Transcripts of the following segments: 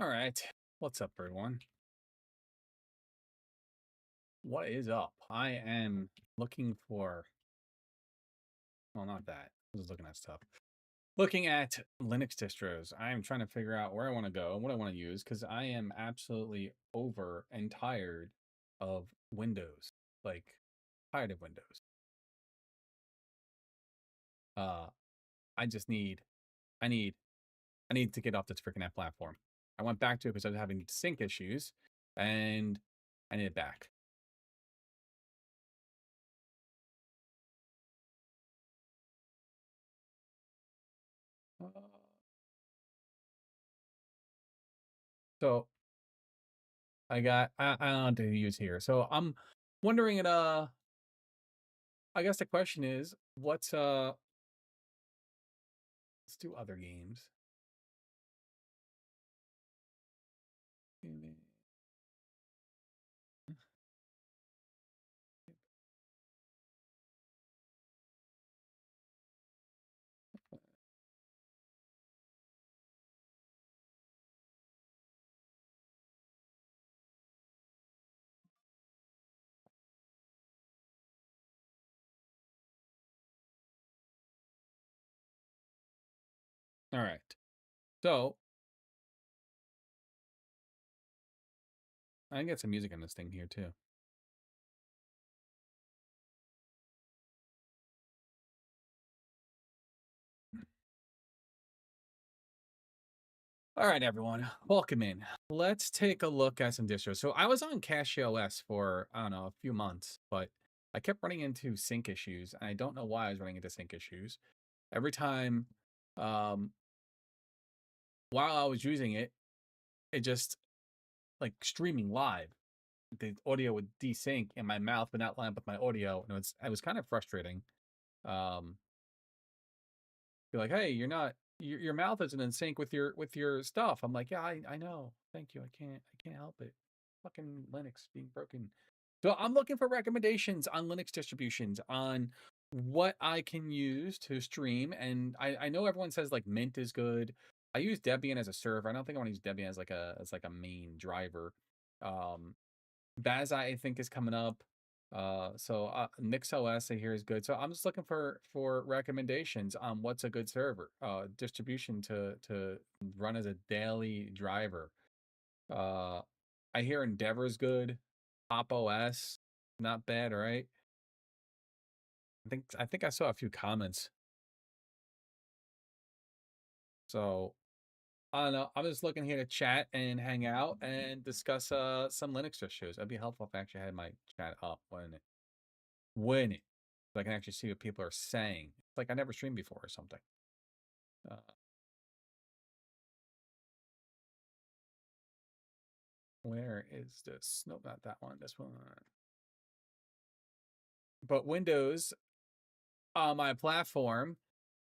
All right. What's up, everyone? What is up? I am looking for, well, not that. I was looking at stuff. Looking at Linux distros. I am trying to figure out where I want to go and what I want to use because I am absolutely over and tired of Windows. Like, tired of Windows. Uh, I just need, I need, I need to get off this freaking app platform. I went back to it because I was having sync issues and I need it back. Uh, so I don't know what to use here. So I'm wondering I guess the question is what's let's do other games. All right. So I can get some music on this thing here too. All right, everyone, welcome in. Let's take a look at some distros. So I was on CachyOS for, I don't know, a few months, but I kept running into sync issues. And I don't know why I was running into sync issues. Every time um, while I was using it, it just like streaming live. The audio would desync and my mouth would not line up with my audio. And it was kind of frustrating. Um, be like, hey, you're not your mouth isn't in sync with your stuff. I'm like, yeah, I know. Thank you. I can't help it. Fucking Linux being broken. So I'm looking for recommendations on Linux distributions on what I can use to stream. And I know everyone says like Mint is good. I use Debian as a server. I don't think I want to use Debian as like a main driver. Um, Baz I think is coming up. NixOS I hear is good. So I'm just looking for recommendations on what's a good server distribution to run as a daily driver. Uh, I hear Endeavor's good. Pop OS, not bad, right? I think I saw a few comments. So I don't know. I'm just looking here to chat and hang out and discuss some Linux distros. That'd be helpful if I actually had my chat up, wouldn't it? Wouldn't it? So I can actually see what people are saying. It's like I never streamed before or something. Uh, where is this? Nope, not that one. This one. But Windows on my platform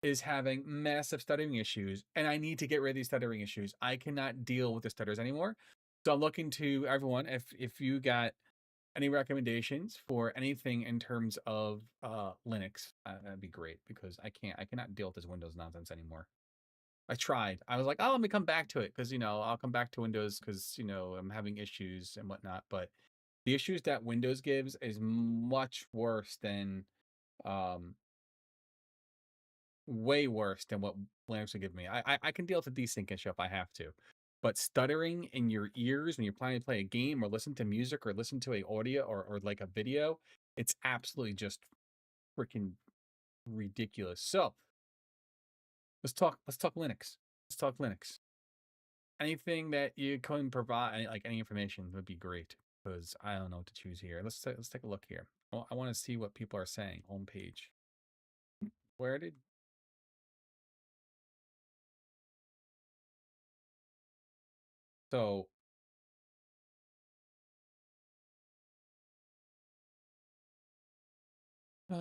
is having massive stuttering issues, and I need to get rid of these stuttering issues. I cannot deal with the stutters anymore. So I'm looking to everyone if you got any recommendations for anything in terms of Linux, that'd be great because I cannot deal with this Windows nonsense anymore. I tried. I was like, oh, let me come back to it because I'll come back to Windows because I'm having issues and whatnot. But the issues that Windows gives is much worse than, um, way worse than what Linux would give me. I can deal with the desync issue if I have to, but stuttering in your ears when you're planning to play a game or listen to music or listen to a audio or like a video, it's absolutely just freaking ridiculous. So let's talk Linux. Let's talk Linux. Anything that you can provide, like any information, would be great because I don't know what to choose here. Let's take a look here. Well, I want to see what people are saying. Homepage. Where did? So I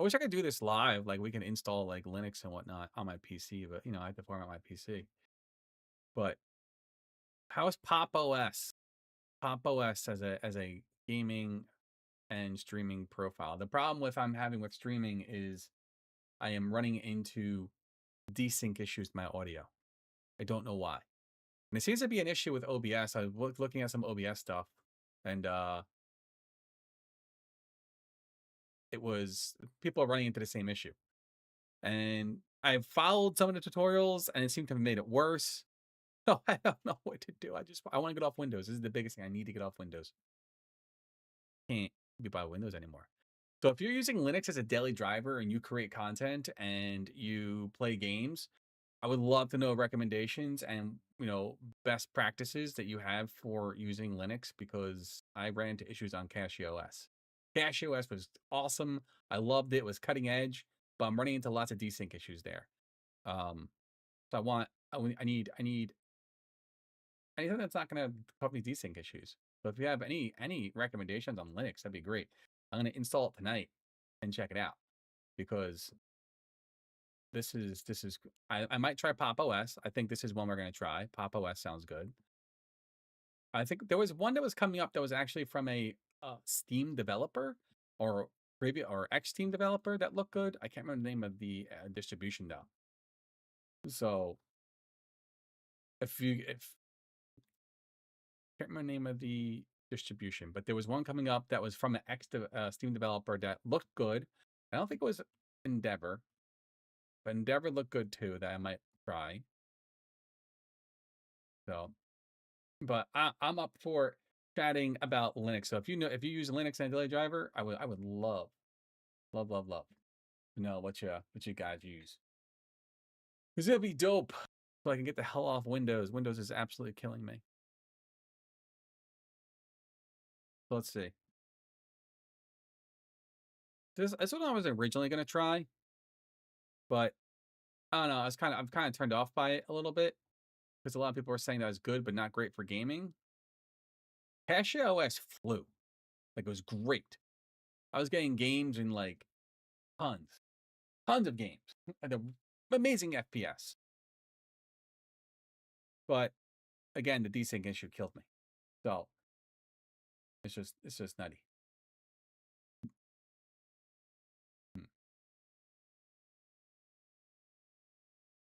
wish I could do this live. Like we can install like Linux and whatnot on my PC, but I have to format my PC. But how is Pop OS? Pop OS as a gaming and streaming profile. The problem I'm having with streaming is I am running into desync issues with my audio. I don't know why. And it seems to be an issue with OBS. I was looking at some OBS stuff, and it was people are running into the same issue. And I've followed some of the tutorials, and it seemed to have made it worse. So I don't know what to do. I want to get off Windows. This is the biggest thing. I need to get off Windows. Can't be by Windows anymore. So if you're using Linux as a daily driver and you create content and you play games, I would love to know recommendations and best practices that you have for using Linux, because I ran into issues on CashOS. CashOS was awesome. I loved it. It was cutting edge, but I'm running into lots of desync issues there. So I need anything that's not going to cause me desync issues. So if you have any recommendations on Linux, that'd be great. I'm going to install it tonight and check it out, because I might try Pop OS. I think this is one we're going to try. Pop OS sounds good. I think there was one that was coming up that was actually from a Steam developer or X Steam developer that looked good. I can't remember the name of the distribution though. So if can't remember the name of the distribution, but there was one coming up that was from an Steam developer that looked good. I don't think it was Endeavor, but Endeavor looked good too, that I might try. So, but I'm up for chatting about Linux. So if you use Linux and a daily driver, I would love to know what you guys use, because it'll be dope. So I can get the hell off Windows. Windows is absolutely killing me. So let's see. This is what I was originally going to try, but I don't know. I'm kind of turned off by it a little bit, because a lot of people are saying that it's good but not great for gaming. CashOS flew. Like, it was great. I was getting games in like tons of games at an amazing FPS. But again, the desync issue killed me. So it's just nutty.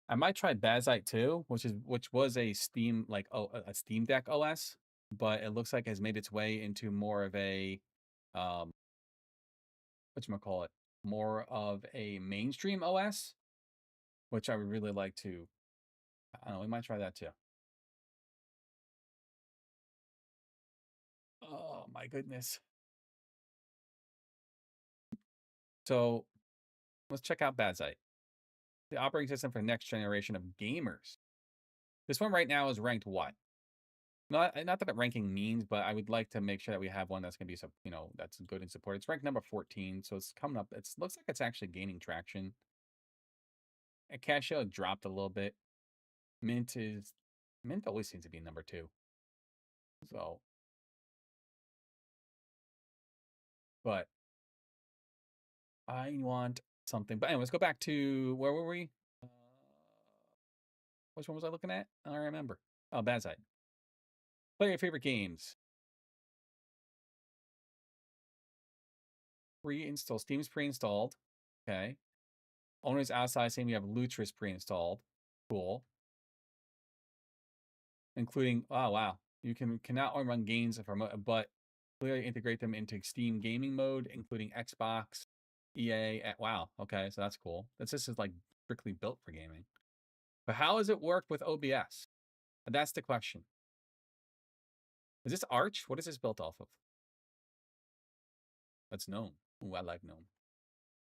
I might try Bazite too, which was a Steam a Steam Deck OS, but it looks like it has made its way into more of a whatchamacallit, more of a mainstream OS, which I would really like to. I don't know, we might try that too. Oh my goodness. So let's check out Bazite, the operating system for the next generation of gamers. This one right now is ranked what? Not that ranking means, but I would like to make sure that we have one that's going to be, that's good and supported. It's ranked number 14, so it's coming up. It looks like it's actually gaining traction. And Casio dropped a little bit. Mint always seems to be number 2. So, but I want something. But anyway, let's go back to, where were we? Which one was I looking at? I don't remember. Oh, Bazite. Play your favorite games. Pre-install. Steam's pre-installed. Okay. Owners outside saying we have Lutris pre-installed. Cool. Including, oh wow, you cannot only run games from, but clearly integrate them into Steam gaming mode, including Xbox, EA. Wow, okay, so that's cool. This is like strictly built for gaming. But how does it work with OBS? That's the question. Is this Arch? What is this built off of? That's GNOME. Ooh, I like GNOME.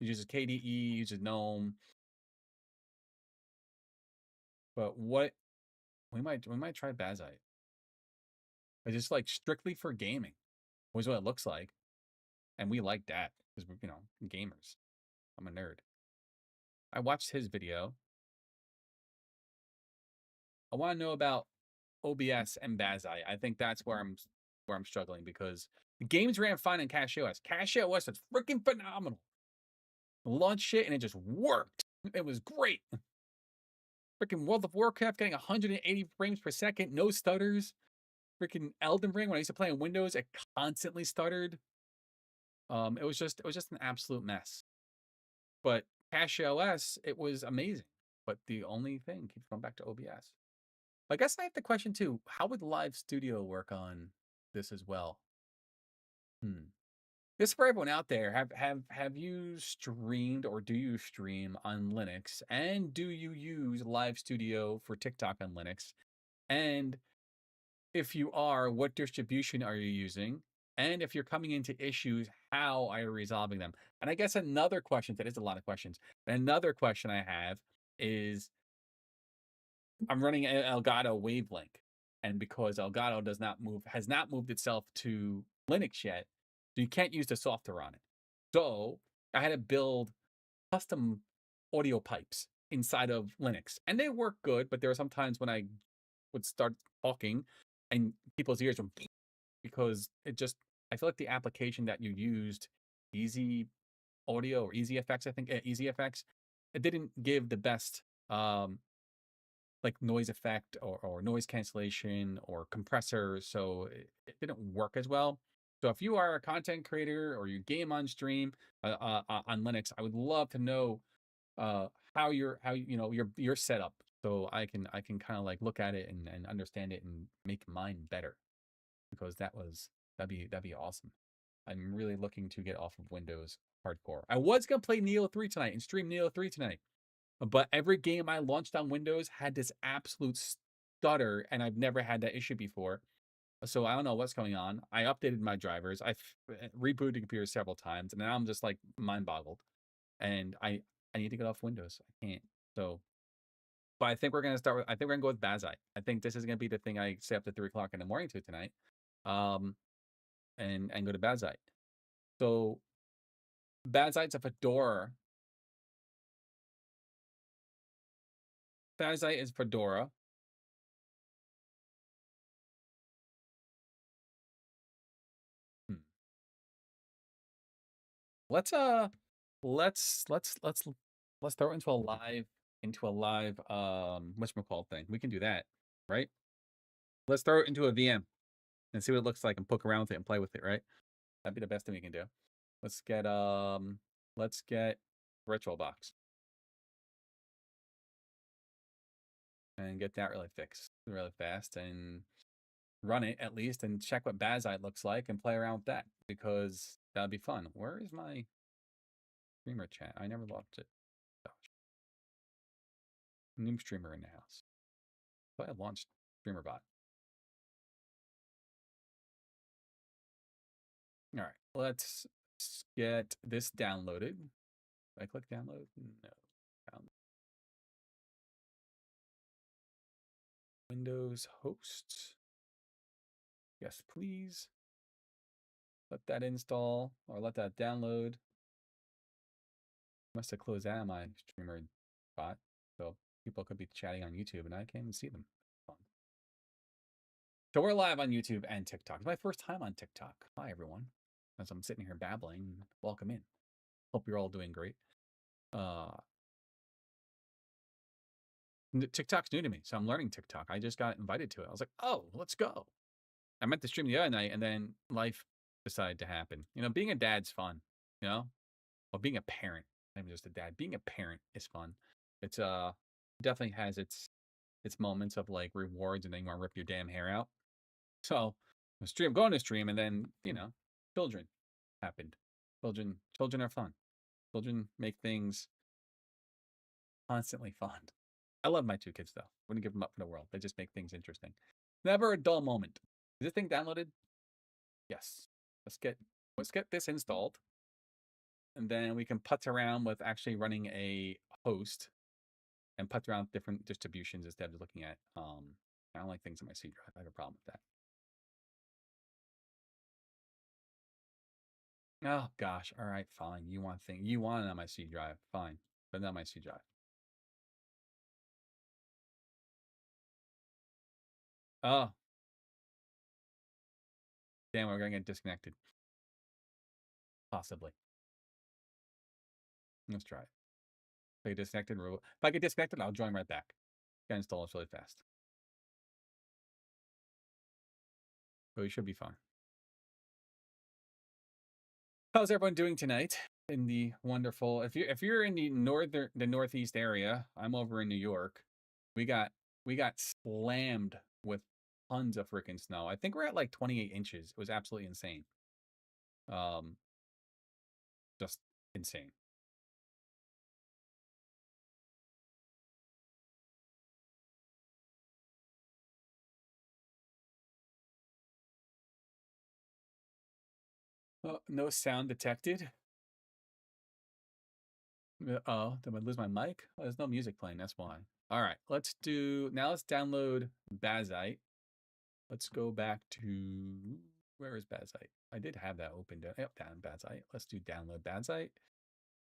It uses KDE, uses GNOME. But what we might try Bazite. It's just like strictly for gaming, was what it looks like. And we like that because we're, gamers. I'm a nerd. I watched his video. I want to know about OBS and Bazite. I think that's where I'm struggling, because the games ran fine in CashOS. CashOS is freaking phenomenal. Launched shit and it just worked. It was great. Freaking World of Warcraft getting 180 frames per second, no stutters. Freaking Elden Ring, when I used to play on Windows, it constantly stuttered. It was just an absolute mess. But Cache OS, it was amazing. But the only thing keeps going back to OBS. I guess I have the question too. How would Live Studio work on this as well? Hmm. Just for everyone out there, have you streamed or do you stream on Linux? And do you use Live Studio for TikTok on Linux? And if you are, what distribution are you using? And if you're coming into issues, how are you resolving them? And I guess another question, that is a lot of questions. Another question I have is I'm running an Elgato Wavelink, and because Elgato has not moved itself to Linux yet, so you can't use the software on it. So I had to build custom audio pipes inside of Linux, and they work good. But there are some times when I would start talking, and people's ears would because it just I feel like the application that you used, Easy Audio or Easy FX, I think Easy FX, it didn't give the best like noise effect or noise cancellation or compressor, so it didn't work as well. So if you are a content creator or you game on stream on Linux, I would love to know how you know your setup, so I can kind of like look at it and understand it and make mine better, because that'd be awesome. I'm really looking to get off of Windows hardcore. I was gonna play Neo 3 tonight and stream Neo 3 tonight, but every game I launched on Windows had this absolute stutter, and I've never had that issue before. So I don't know what's going on. I updated my drivers. I've rebooted the computer several times, and now I'm just like mind boggled. And I need to get off Windows. I can't. So, but I think we're gonna start with. I think we're gonna go with Bazite. I think this is gonna be the thing I stay up to 3 o'clock in the morning to tonight. Um, and go to Bazite. So Bazite's a Fedora. Bazite is Fedora. Hmm. Let's let's let's throw it into a live whatchamacallit thing. We can do that, right? Let's throw it into a VM and see what it looks like and poke around with it and play with it, right? That'd be the best thing we can do. Let's get VirtualBox and get that really fixed really fast and run it at least and check what Bazite looks like and play around with that, because that'd be fun. Where is my streamer chat? I never logged it. Gosh. New streamer in the house. I launched StreamerBot. All right, let's get this downloaded. I click download? No. Download. Windows host. Yes, please. Let that install or let that download. Must have closed out my streamer bot, so people could be chatting on YouTube and I can't even see them. So we're live on YouTube and TikTok. It's my first time on TikTok. Hi, everyone. As I'm sitting here babbling, welcome in. Hope you're all doing great. TikTok's new to me, so I'm learning TikTok. I just got invited to it. I was like, oh, let's go. I meant to stream the other night, and then life decided to happen. You know, being a dad's fun, you know? Well, being a parent, not even just a dad, being a parent is fun. It's definitely has its moments of like rewards, and then you want to rip your damn hair out. So going to stream, and then, you know, children happened. Children are fun. Children make things constantly fun. I love my two kids though. Wouldn't give them up for the world. They just make things interesting. Never a dull moment. Is this thing downloaded? Yes. Let's get this installed, and then we can putz around with actually running a host and putz around with different distributions instead of looking at I don't like things on my C drive. I have a problem with that. Oh gosh. All right, fine. You want it on my C drive. Fine. But not my C drive. Oh, damn, we're gonna get disconnected. Possibly. Let's try it. If I get disconnected, I'll join right back. Gotta install this really fast. But we should be fine. How's everyone doing tonight? In the wonderful, if you're in the northeast area, I'm over in New York. We got slammed with tons of freaking snow. I think we're at like 28 inches. It was absolutely insane. Um, just insane. No sound detected. Oh, did I lose my mic? Oh, there's no music playing. That's why. All right, let's download Bazite. Let's go back to, where is Bazite? I did have that open. Yep, down Bazite. Let's do download Bazite.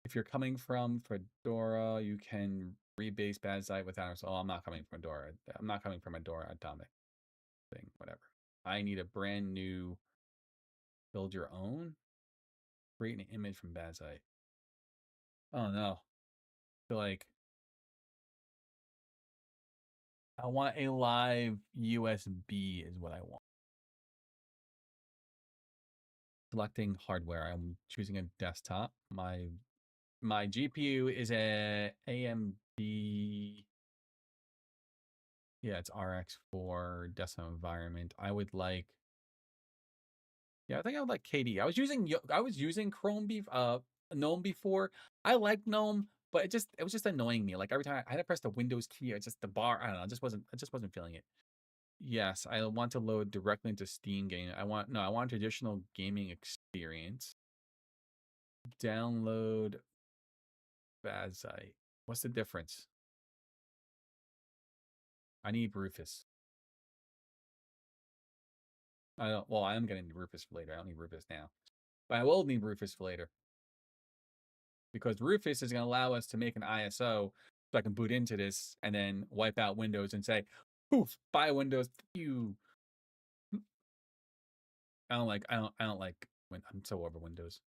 If you're coming from Fedora, you can rebase Bazite without. Oh, I'm not coming from Fedora. I'm not coming from Fedora Atomic thing. Whatever. I need a brand new. Build your own. Create an image from Bazite. Oh no. I feel like I want a live USB is what I want. Selecting hardware. I'm choosing a desktop. My GPU is a AMD. Yeah, it's RX4 desktop environment. I would like. Yeah, I think I would like KD. I was using GNOME before. I like GNOME, but it was just annoying me. Like every time I had to press the Windows key, it's just the bar. I don't know. I just wasn't feeling it. Yes, I want to load directly into Steam game. I want traditional gaming experience. Download Bazite. What's the difference? I need Rufus. Well, I am getting Rufus for later. I don't need Rufus now. But I will need Rufus for later. Because Rufus is going to allow us to make an ISO so I can boot into this and then wipe out Windows and say, poof, buy Windows. Phew. I don't like I'm so over Windows.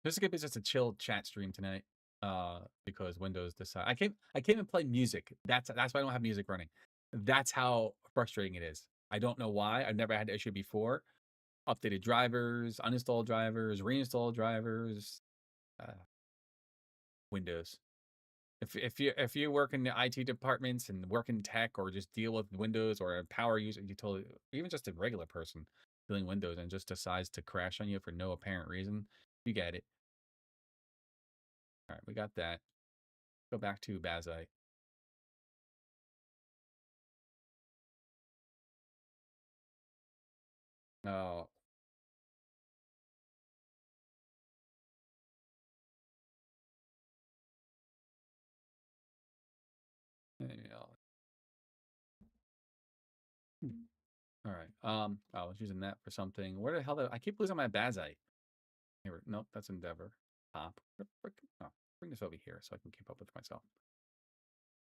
This is gonna be just a chill chat stream tonight. Because Windows decide I can't even play music. That's why I don't have music running. That's how frustrating it is. I don't know why. I've never had the issue before. Updated drivers, uninstalled drivers, reinstalled drivers. Windows. If you work in the IT departments and work in tech or just deal with Windows or a power user, even just a regular person doing Windows and just decides to crash on you for no apparent reason, you get it. All right, we got that. Go back to Bazite. Oh. All right. I was using that for something. Where the hell did I keep losing my Bazite? Here, nope, that's Endeavor. Top. Oh, bring this over here so I can keep up with myself.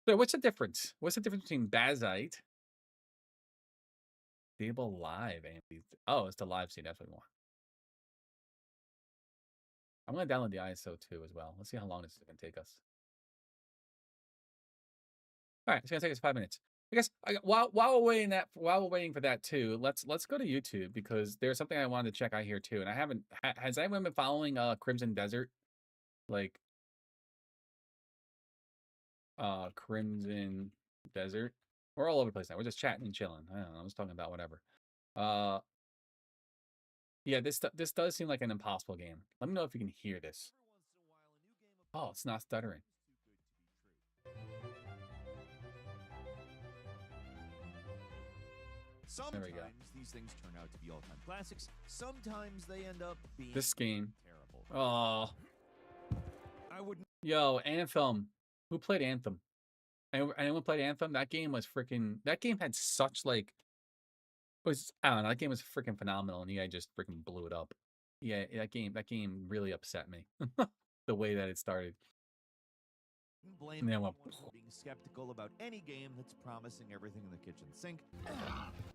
So what's the difference? What's the difference between Bazite? Stable live AMD. Oh, it's the live seed. That's what we want. I'm gonna download the ISO too as well. Let's see how long this is gonna take us. All right, it's gonna take us 5 minutes. I guess while we're waiting for that too, let's go to YouTube because there's something I wanted to check out here too, and I haven't. Has anyone been following Crimson Desert? Like Crimson Desert. We're all over the place now. We're just chatting and chilling. I don't know. I was talking about whatever. Yeah, this does seem like an impossible game. Let me know if you can hear this. Oh, it's not stuttering. Sometimes these things turn out to be all-time classics. Sometimes they end up being this game terrible. Oh, I wouldn't. Yo, Anthem. Who played Anthem? Anyone played Anthem? That game was freaking. That game had such like. I don't know. That game was freaking phenomenal, and EA just freaking blew it up. Yeah, that game really upset me. The way that it started. Blame anyone for being skeptical about any game that's promising everything in the kitchen sink,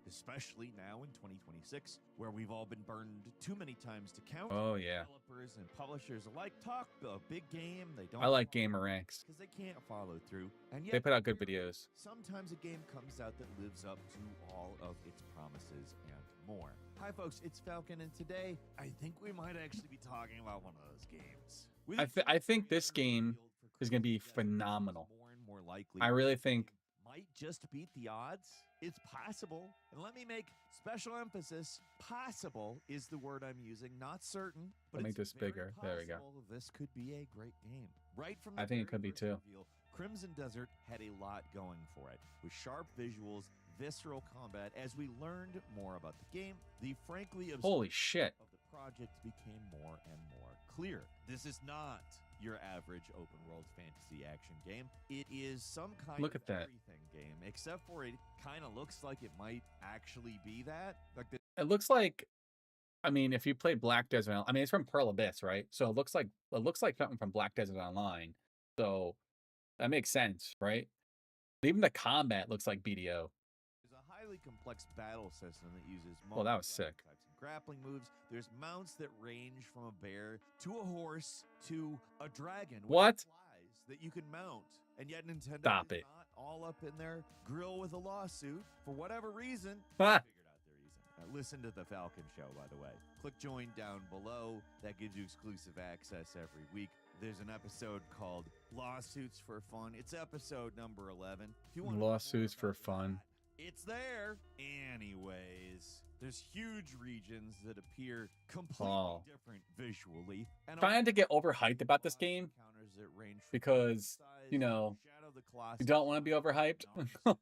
especially now in 2026, where we've all been burned too many times to count. Oh yeah. Developers and publishers alike talk a big game. They don't. I like GamerRanks because they can't follow through, and yet they put out good videos. Sometimes a game comes out that lives up to all of its promises and more. Hi, folks. It's Falcon, and today I think we might actually be talking about one of those games. I think this game is going to be phenomenal. More and more likely, I really think might just beat the odds. It's possible, and let me make special emphasis: possible is the word I'm using, not certain. But I'll make it's this bigger. There we go. possible this could be a great game. Right from the I think it very could be first too. reveal, Crimson Desert had a lot going for it, with sharp visuals, visceral combat. As we learned more about the game, the frankly absurd Holy shit. of the project became more and more clear. This is not your average open world fantasy action game. It is some kind Look of at that. everything game, except for it kind of looks like it might actually be that. Like It looks like, I mean, if you played Black Desert, I mean, it's from Pearl Abyss, right? So it looks like something from Black Desert Online. So that makes sense, right? Even the combat looks like BDO. there's a highly complex battle system that uses Well, that was multiple sick. types of grappling moves. There's mounts that range from a bear to a horse to a dragon with What? flies that you can mount. And yet Nintendo Stop is it. not all up in their grill with a lawsuit for whatever reason. Ah. Figured out their reason. Listen to the Falcon Show, by the way. Click join down below. That gives you exclusive access every week. There's an episode called Lawsuits for Fun. It's episode number 11. If you want to know more Lawsuits for about fun. that, it's there. Anyways, there's huge regions that appear completely different visually. And Trying to get overhyped about this game encounters that range from because, size you know, to Shadow the Colossus you don't want to be overhyped. but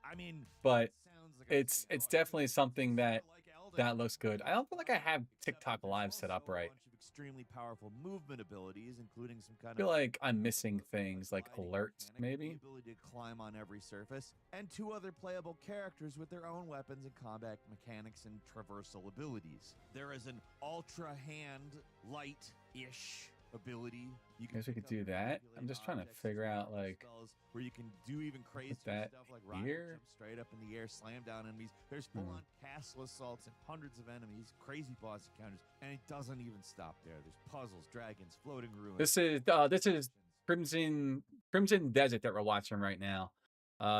I mean, But it sounds like I'm it's saying, oh, definitely something that like Elden looks good. I don't feel like I have Except TikTok there's Live set up also a right. bunch of extremely powerful movement abilities, including some kind I feel of like I'm missing things like gliding alerts, mechanic, maybe. the ability to climb on every surface, and 2 other playable characters with their own weapons and combat mechanics and traversal abilities. There is an ultra hand light-ish ability. You Guess we pick could up do and that. I'm manipulate just trying to objects figure as out, powerful like, spells where you can do even crazier that stuff like rocket here. jump straight up in the air, slam down enemies. There's full-on castle assaults and hundreds of enemies, crazy boss encounters, and it doesn't even stop there. There's puzzles, dragons, floating ruins. This is Crimson Desert that we're watching right now.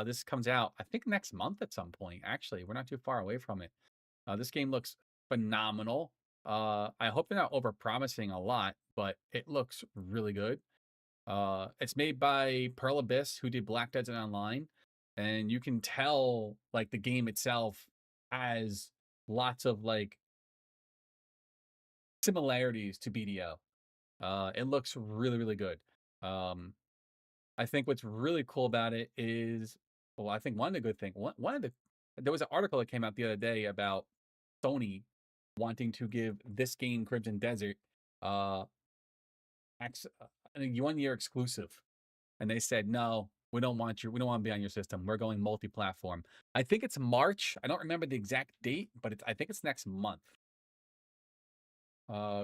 This comes out, I think, next month at some point. Actually, we're not too far away from it. This game looks phenomenal. I hope they're not over-promising a lot, but it looks really good. It's made by Pearl Abyss, who did Black Desert Online, and you can tell, like, the game itself has lots of, like, similarities to BDO. It looks really, really good. I think what's really cool about it is, well, I think one of the good things, there was an article that came out the other day about Sony wanting to give this game, Crimson Desert, a 1-year exclusive. And they said, no, we don't want you. We don't want to be on your system. We're going multi-platform. I think it's March. I don't remember the exact date, but I think it's next month.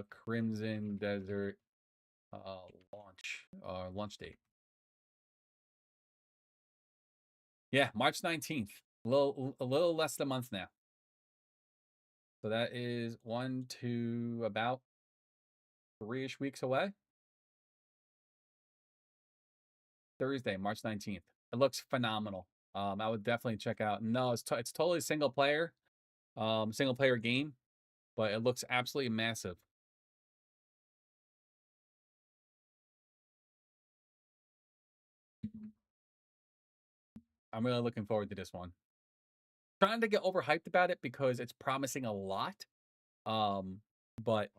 Crimson Desert launch date. Yeah, March 19th. A little less than a month now. So that is about 3-ish weeks away. Thursday, March 19th. It looks phenomenal. I would definitely check out. No, it's totally single player game, but it looks absolutely massive. I'm really looking forward to this one. Trying to get overhyped about it because it's promising a lot. But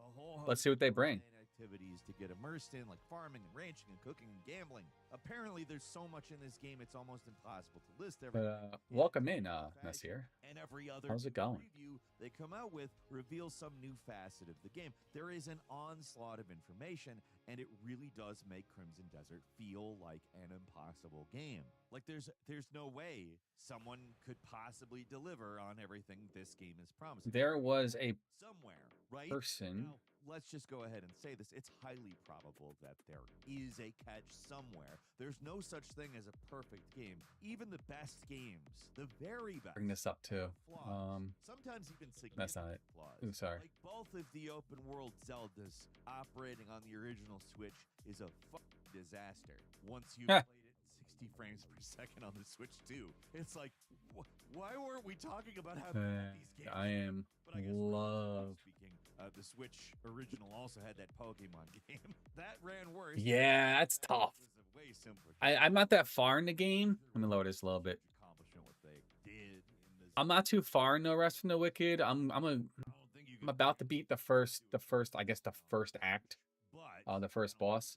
let's see what they bring. Activities to get immersed in, like farming and ranching and cooking and gambling. Apparently, there's so much in this game, it's almost impossible to list everything. But welcome in, Nasir. And every other How's it going? preview they come out with reveals some new facet of the game. There is an onslaught of information, and it really does make Crimson Desert feel like an impossible game. Like there's no way someone could possibly deliver on everything this game is promising. There was a somewhere, right? person. Now, let's just go ahead and say this. It's highly probable that there is a catch somewhere. There's no such thing as a perfect game. Even the best games, the very best, Bring this up too. sometimes even significant That's not it. flaws. Ooh, sorry. Like both of the open world Zeldas operating on the original Switch is a fucking disaster. Once you've played it in 60 frames per second on the Switch too, it's like, why weren't we talking about how bad these games? I am love. Speaking, the Switch original also had that Pokemon game. That ran worse. Yeah, that's tough. It was a way simpler. I'm not that far in the game. Let me lower this a little bit. Accomplishment what they did in this. I'm not too far in No Rest from the Wicked. I'm about to beat the first I guess the first act, the first boss.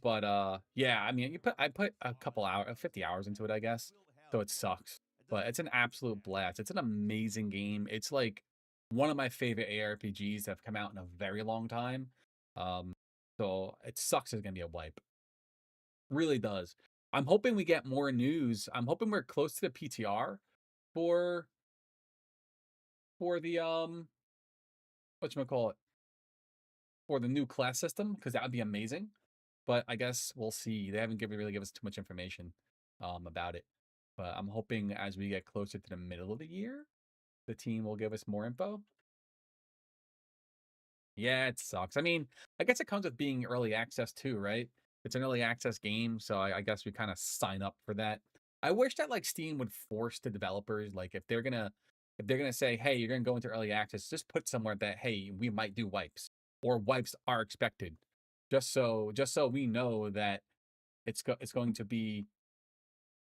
But yeah, I mean, I put a couple hours, 50 hours into it, I guess. So it sucks, but it's an absolute blast. It's an amazing game. It's like one of my favorite ARPGs that have come out in a very long time. So it sucks it's gonna be a wipe. Really does. I'm hoping we get more news. I'm hoping we're close to the PTR for the whatchamacallit, for the new class system, because that would be amazing. But I guess we'll see. They haven't really given us too much information about it. But I'm hoping as we get closer to the middle of the year, the team will give us more info. Yeah, it sucks. I mean, I guess it comes with being early access too, right? It's an early access game, so I guess we kind of sign up for that. I wish that like Steam would force the developers, like if they're gonna say, hey, you're gonna go into early access, just put somewhere that, hey, we might do wipes or wipes are expected, just so we know that it's going to be,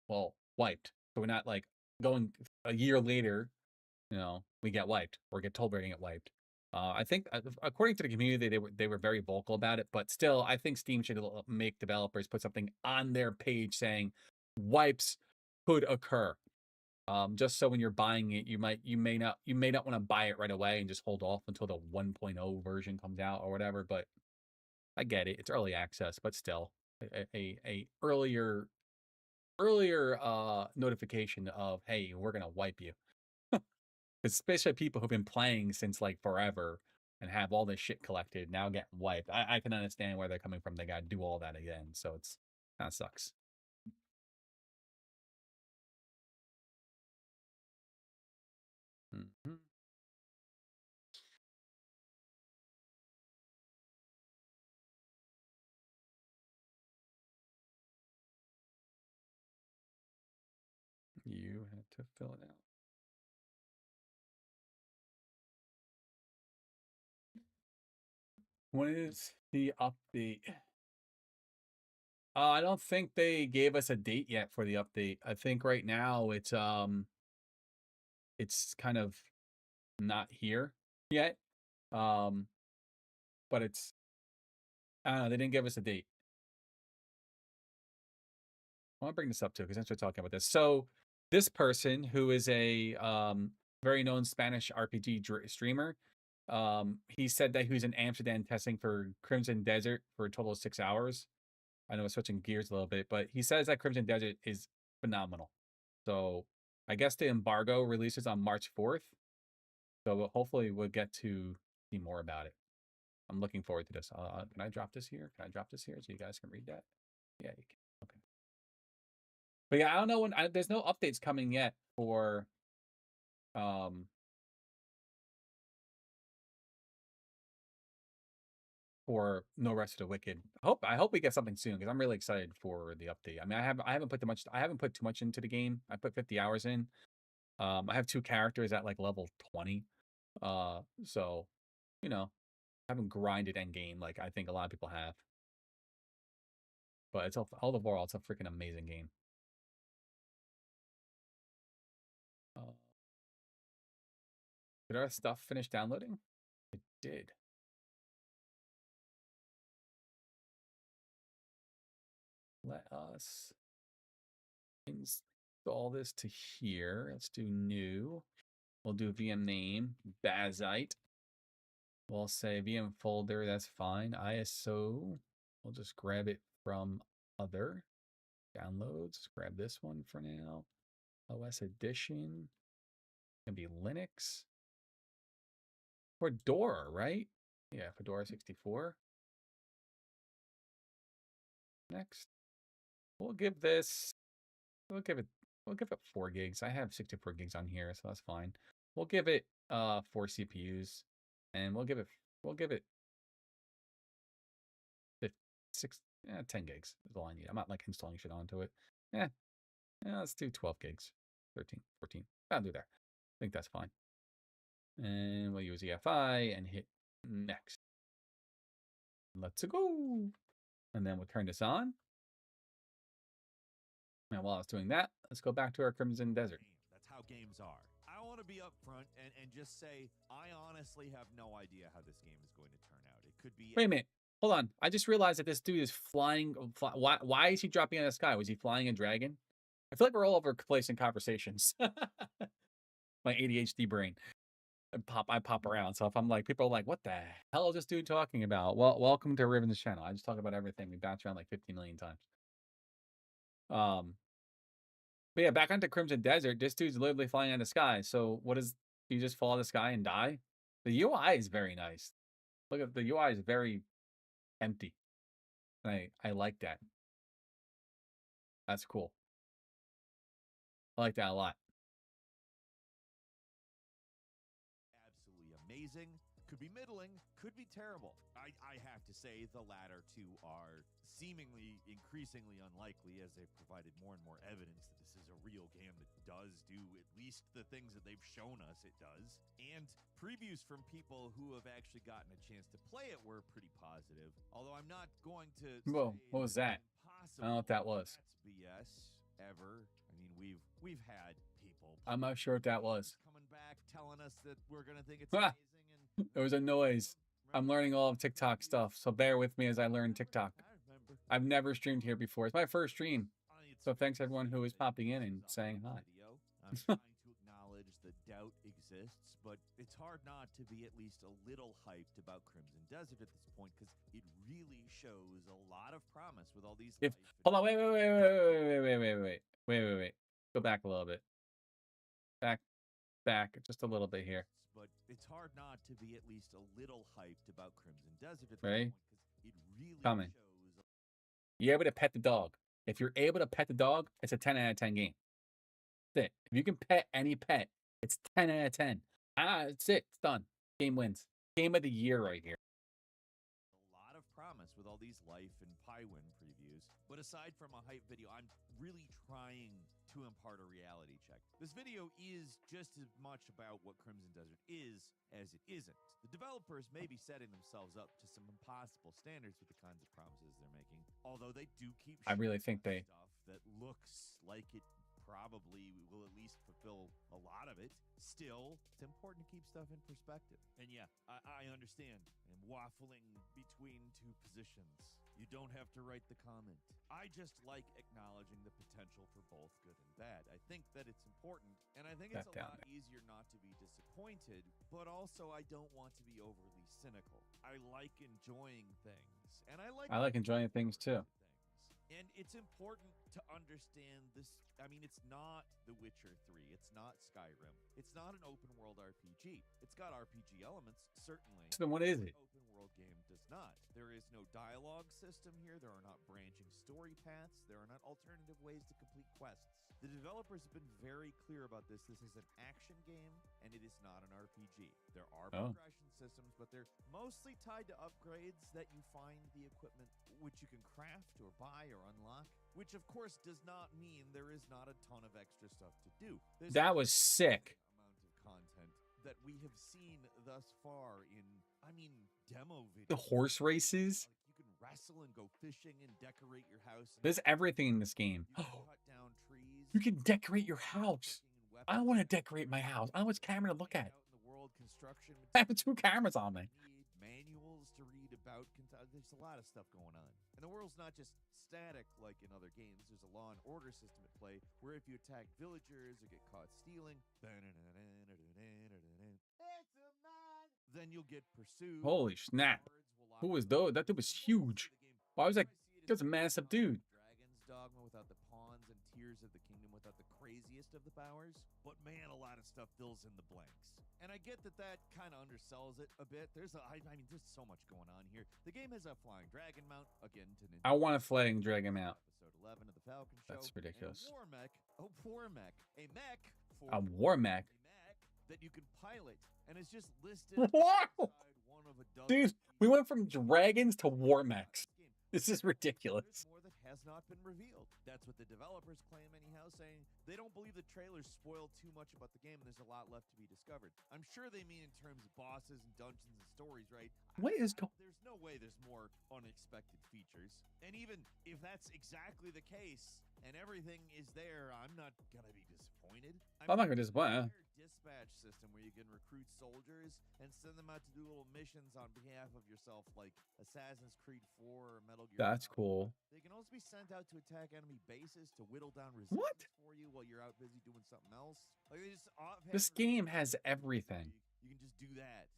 well, wiped. So we're not like going a year later, we get wiped or get told we're gonna get wiped. I think according to the community, they were very vocal about it, but still, I think Steam should make developers put something on their page saying wipes could occur. Just so when you're buying it, you may not want to buy it right away and just hold off until the 1.0 version comes out or whatever. But I get it; it's early access, but still, a earlier notification of, hey, we're gonna wipe you. Especially people who've been playing since like forever and have all this shit collected now getting wiped. I can understand where they're coming from. They gotta do all that again, so it's kind of sucks. Mm-hmm. You had to fill it out. When is the update? I don't think they gave us a date yet for the update. I think right now it's kind of not here yet. But it's, I don't know, they didn't give us a date. I want to bring this up too because since we're talking about this. So this person who is a very known Spanish RPG streamer, he said that he was in Amsterdam testing for Crimson Desert for a total of 6 hours. I know we're switching gears a little bit, but he says that Crimson Desert is phenomenal. So I guess the embargo releases on March 4th. So hopefully we'll get to see more about it. I'm looking forward to this. Can I drop this here? Can I drop this here so you guys can read that? Yeah, you can. Okay. But yeah, I don't know when. There's no updates coming yet for No Rest of the Wicked. I hope we get something soon because I'm really excited for the update. I mean, I haven't put too much into the game. I put 50 hours in. I have 2 characters at like level 20. So I haven't grinded end game like I think a lot of people have. But it's all overall, it's a freaking amazing game. Did our stuff finish downloading? It did. Let us install this to here. Let's do new. We'll do VM name, Bazite. We'll say VM folder, that's fine. ISO, we'll just grab it from other downloads. Grab this one for now. OS edition, gonna be Linux. Fedora, right? Yeah, Fedora 64. Next. We'll give it 4 gigs. I have 64 gigs on here, so that's fine. We'll give it 4 CPUs, and we'll give it 10 gigs is all I need. I'm not like installing shit onto it. Yeah, let's do 12 gigs, 13, 14. I'll do that. I think that's fine. And we'll use EFI and hit next. Let's go. And then we'll turn this on. And while it's doing that, let's go back to our Crimson Desert. That's how games are. I want to be upfront and just say I honestly have no idea how this game is going to turn out. It could be. Wait a minute. Hold on. I just realized that this dude is flying. Why is he dropping out of the sky? Was he flying a dragon? I feel like we're all over the place in conversations. My ADHD brain. I pop around. So if I'm like, people are like, what the hell is this dude talking about? Well, welcome to Riven's channel. I just talk about everything. We bounce around like 50 million times. But yeah, back onto Crimson Desert. This dude's literally flying out of the sky. So what is, do you just fall out of the sky and die? The UI is very nice. Look at the UI is very empty. I like that. That's cool. I like that a lot. Absolutely amazing. Could be middling, could be terrible. I have to say the latter two are seemingly increasingly unlikely as they've provided more and more evidence that this is a real game that does do at least the things that they've shown us it does. And previews from people who have actually gotten a chance to play it were pretty positive. Although I'm not going to Whoa, what was that? I don't know what that was. That's BS ever. I mean, we've had people. I'm not sure what that was. Coming back telling us that we're gonna think it's amazing. And there was a noise. I'm learning all of TikTok stuff, so bear with me as I learn TikTok. I've never streamed here before. It's my first stream. So thanks everyone who is popping in and saying hi. I'm trying to acknowledge the doubt exists, but it's hard not to be at least a little hyped about Crimson Desert at this point because it really shows a lot of promise with all these. Hold on, wait. Go back a little bit. Back just a little bit here. But it's hard not to be at least a little hyped about Crimson Desert at this Ready? point because it really Coming. shows. You're able to pet the dog. If you're able to pet the dog, it's a 10 out of 10 game. That's it. If you can pet any pet, it's 10 out of 10. It's it. It's done. Game wins. Game of the year right here. A lot of promise with all these Life and Pywin previews. But aside from a hype video, I'm really trying to impart a reality check. This video is just as much about what Crimson Desert is as it isn't. The developers may be setting themselves up to some impossible standards with the kinds of promises they're making, although they do keep I really think they stuff that looks like it probably will at least fulfill a lot of it. Still, it's important to keep stuff in perspective. And yeah, I understand. I'm waffling between two positions. You don't have to write the comment. I just like acknowledging the potential for both good and bad. I think that it's important, and I think it's a lot easier not to be disappointed, but also I don't want to be overly cynical. I like enjoying things, and I like enjoying things too. And it's important to understand this. I mean, it's not The Witcher 3. It's not Skyrim. It's not an open world RPG. It's got RPG elements, certainly. So then what is it? Open world game does not. There is no dialogue system here. There are not branching story paths. There are not alternative ways to complete quests. The developers have been very clear about this. This is an action game, and it is not an RPG. There are progression systems, but they're mostly tied to upgrades that you find the equipment which you can craft or buy or unlock, which of course does not mean there is not a ton of extra stuff to do. That was sick. Amount of content that we have seen thus far in, demo videos. The horse races. Like you can wrestle and go fishing and decorate your house. There's everything in this game. You can cut down trees. You can decorate your house. I want to decorate my house. I want a camera to look at. Out in the world, construction. I have 2 cameras on me. Need manuals to read about. There's a lot of stuff going on. And the world's not just static like in other games. There's a law and order system at play where if you attack villagers or get caught stealing, then you'll get pursued. Holy snap. Who was those? That dude was huge. Why was that? That's a massive dude. Dragon's Dogma without the pawns and Tears of the Kingdom without the craziest of the powers. But man, a lot of stuff fills in the blanks. And I get that kind of undersells it a bit. There's so much going on here. The game has a flying dragon mount, again to Nintendo. I want a flying dragon mount. Episode 11 of the Falcon Show. That's ridiculous. A war mech. A war mech that you can pilot, and it's just listed. Wow! Dude, we went from dragons to war mechs. This is ridiculous. More that has not been revealed. That's what the developers claim, anyhow, saying they don't believe the trailers spoil too much about the game and there's a lot left to be discovered. I'm sure they mean in terms of bosses and dungeons and stories, right? There's no way there's more unexpected features. And even if that's exactly the case and everything is there, I'm not going to be disappointed. I'm not going to disappoint. Dispatch system where you can recruit soldiers and send them out to do little missions on behalf of yourself, like Assassin's Creed 4 or Metal Gear. That's cool. They can also be sent out to attack enemy bases to whittle down resistance for you while you're out busy doing something else. Like this game has everything. You can just do that.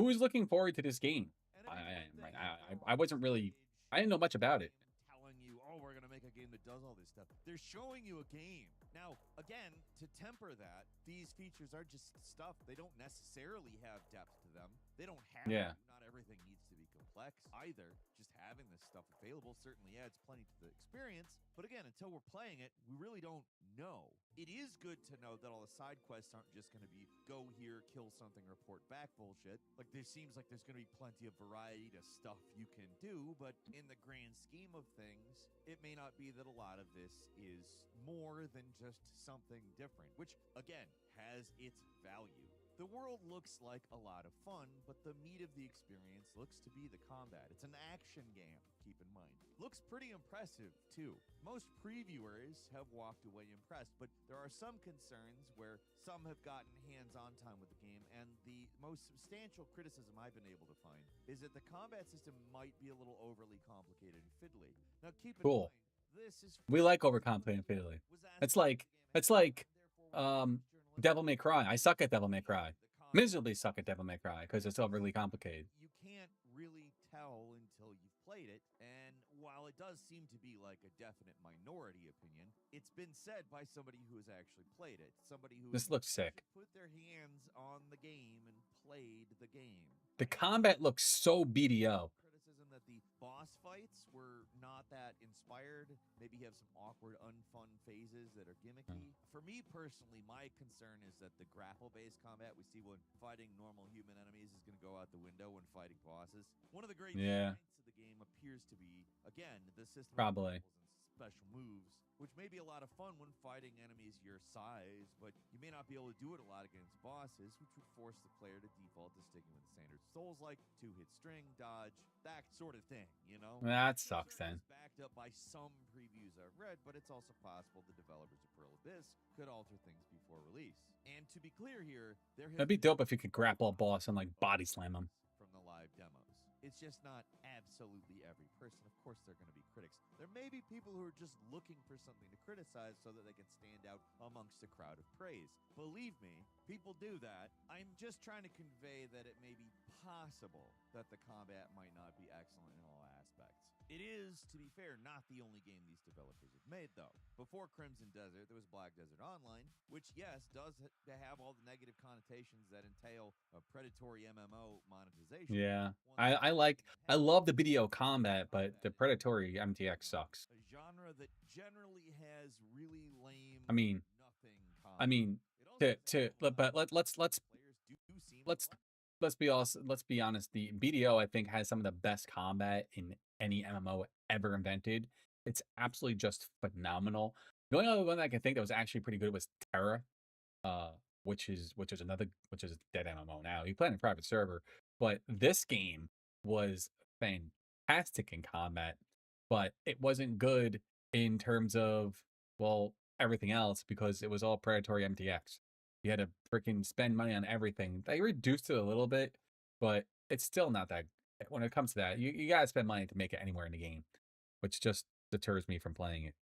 Who is looking forward to this game? I wasn't really. I didn't know much about it. Telling you, oh, we're gonna make a game that does all this stuff. They're showing you a game. Now, again, to temper that, these features are just stuff. They don't necessarily have depth to them. They don't have to. Not everything needs to be complex either. Just having this stuff available certainly adds plenty to the experience. But again, until we're playing it, we really don't know. It is good to know that all the side quests aren't just going to be go here, kill something, report back bullshit. Like, there seems like there's going to be plenty of variety to stuff you can do, but in the grand scheme of things, it may not be that a lot of this is more than just something different, which, again, has its value. The world looks like a lot of fun, but the meat of the experience looks to be the combat. It's an action game, keep in mind. Looks pretty impressive, too. Most previewers have walked away impressed, but there are some concerns where some have gotten hands-on time with the game, and the most substantial criticism I've been able to find is that the combat system might be a little overly complicated and fiddly. Now, keep in mind, this is... We like overcomplicated and fiddly. It's like Devil May Cry. I suck at Devil May Cry. Miserably suck at Devil May Cry because it's overly complicated. You can't really tell until you've played it, and while it does seem to be like a definite minority opinion, it's been said by somebody who has actually played it. Somebody who this looks sick. Put their hands on the game and played the game. The combat looks so BDO. That the boss fights were not that inspired. Maybe you have some awkward, unfun phases that are gimmicky. For me personally, my concern is that the grapple-based combat we see when fighting normal human enemies is going to go out the window when fighting bosses. One of the great strengths of the game appears to be, again, the system of special moves, which may be a lot of fun when fighting enemies your size, but you may not be able to do it a lot against bosses, which would force the player to default to sticking with standard Souls-like, two-hit string, dodge, that sort of thing, you know? That sucks, then. It's backed up by some previews I've read, but it's also possible the developers of Pearl Abyss could alter things before release. And to be clear here, that'd be dope if you could grapple a boss and, like, body slam him. From the live demos. It's just not absolutely every person. Of course, there are going to be critics. There may be people who are just looking for something to criticize so that they can stand out amongst a crowd of praise. Believe me, people do that. I'm just trying to convey that it may be possible that the combat might not be excellent in all aspects. It is, to be fair, not the only game these developers have made, though. Before Crimson Desert, there was Black Desert Online, which, yes, does have all the negative connotations that entail a predatory MMO monetization. Yeah, I love the video combat, but the predatory MTX sucks. A genre that generally has really lame. Let's be honest. The BDO, I think, has some of the best combat in any MMO ever invented. It's absolutely just phenomenal. The only other one I can think that was actually pretty good was Terra, which is a dead MMO now. You play in a private server, but this game was fantastic in combat, but it wasn't good in terms of, well, everything else because it was all predatory MTX. You had to freaking spend money on everything. They reduced it a little bit, but it's still not that. When it comes to that, you gotta spend money to make it anywhere in the game, which just deters me from playing it.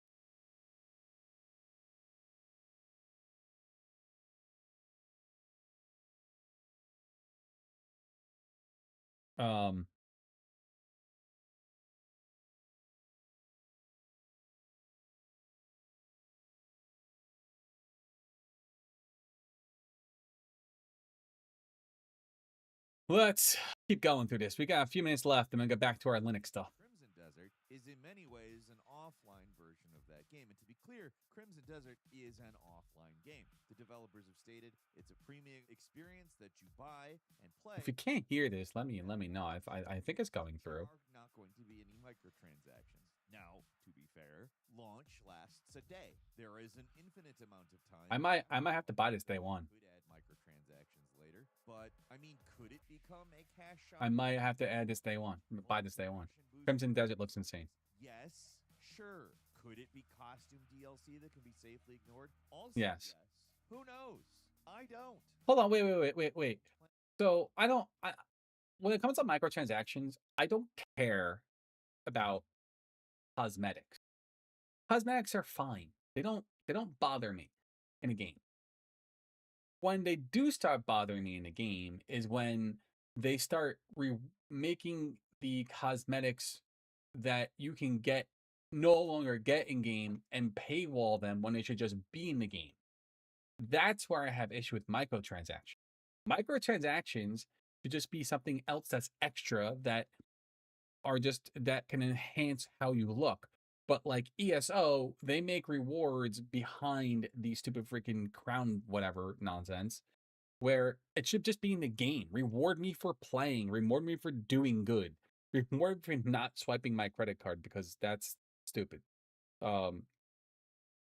Let's keep going through this. We got a few minutes left, and then get back to our Linux stuff. Crimson Desert is in many ways an offline version of that game. And to be clear, Crimson Desert is an offline game. The developers have stated it's a premium experience that you buy and play. If you can't hear this, let me know. I think it's going through. There are not going to be any microtransactions. Now, to be fair, launch lasts a day. There is an infinite amount of time. I might have to buy this day one. Could add microtransactions later, but I mean, could it become a cash shop? I might have to add this day one. Buy this day one. Crimson Desert looks insane. Yes, sure. Could it be costume DLC that can be safely ignored? Also, yes. Who knows? I don't. Hold on, wait. So when it comes to microtransactions, I don't care about cosmetics. Cosmetics are fine. They don't bother me in a game. When they do start bothering me in a game is when they start making the cosmetics that you can get no longer get in game and paywall them when they should just be in the game. That's where I have issue with microtransactions. Microtransactions should just be something else that's extra that can enhance how you look. But like ESO, they make rewards behind the stupid freaking crown whatever nonsense, where it should just be in the game. Reward me for playing. Reward me for doing good. Reward me for not swiping my credit card because that's stupid. I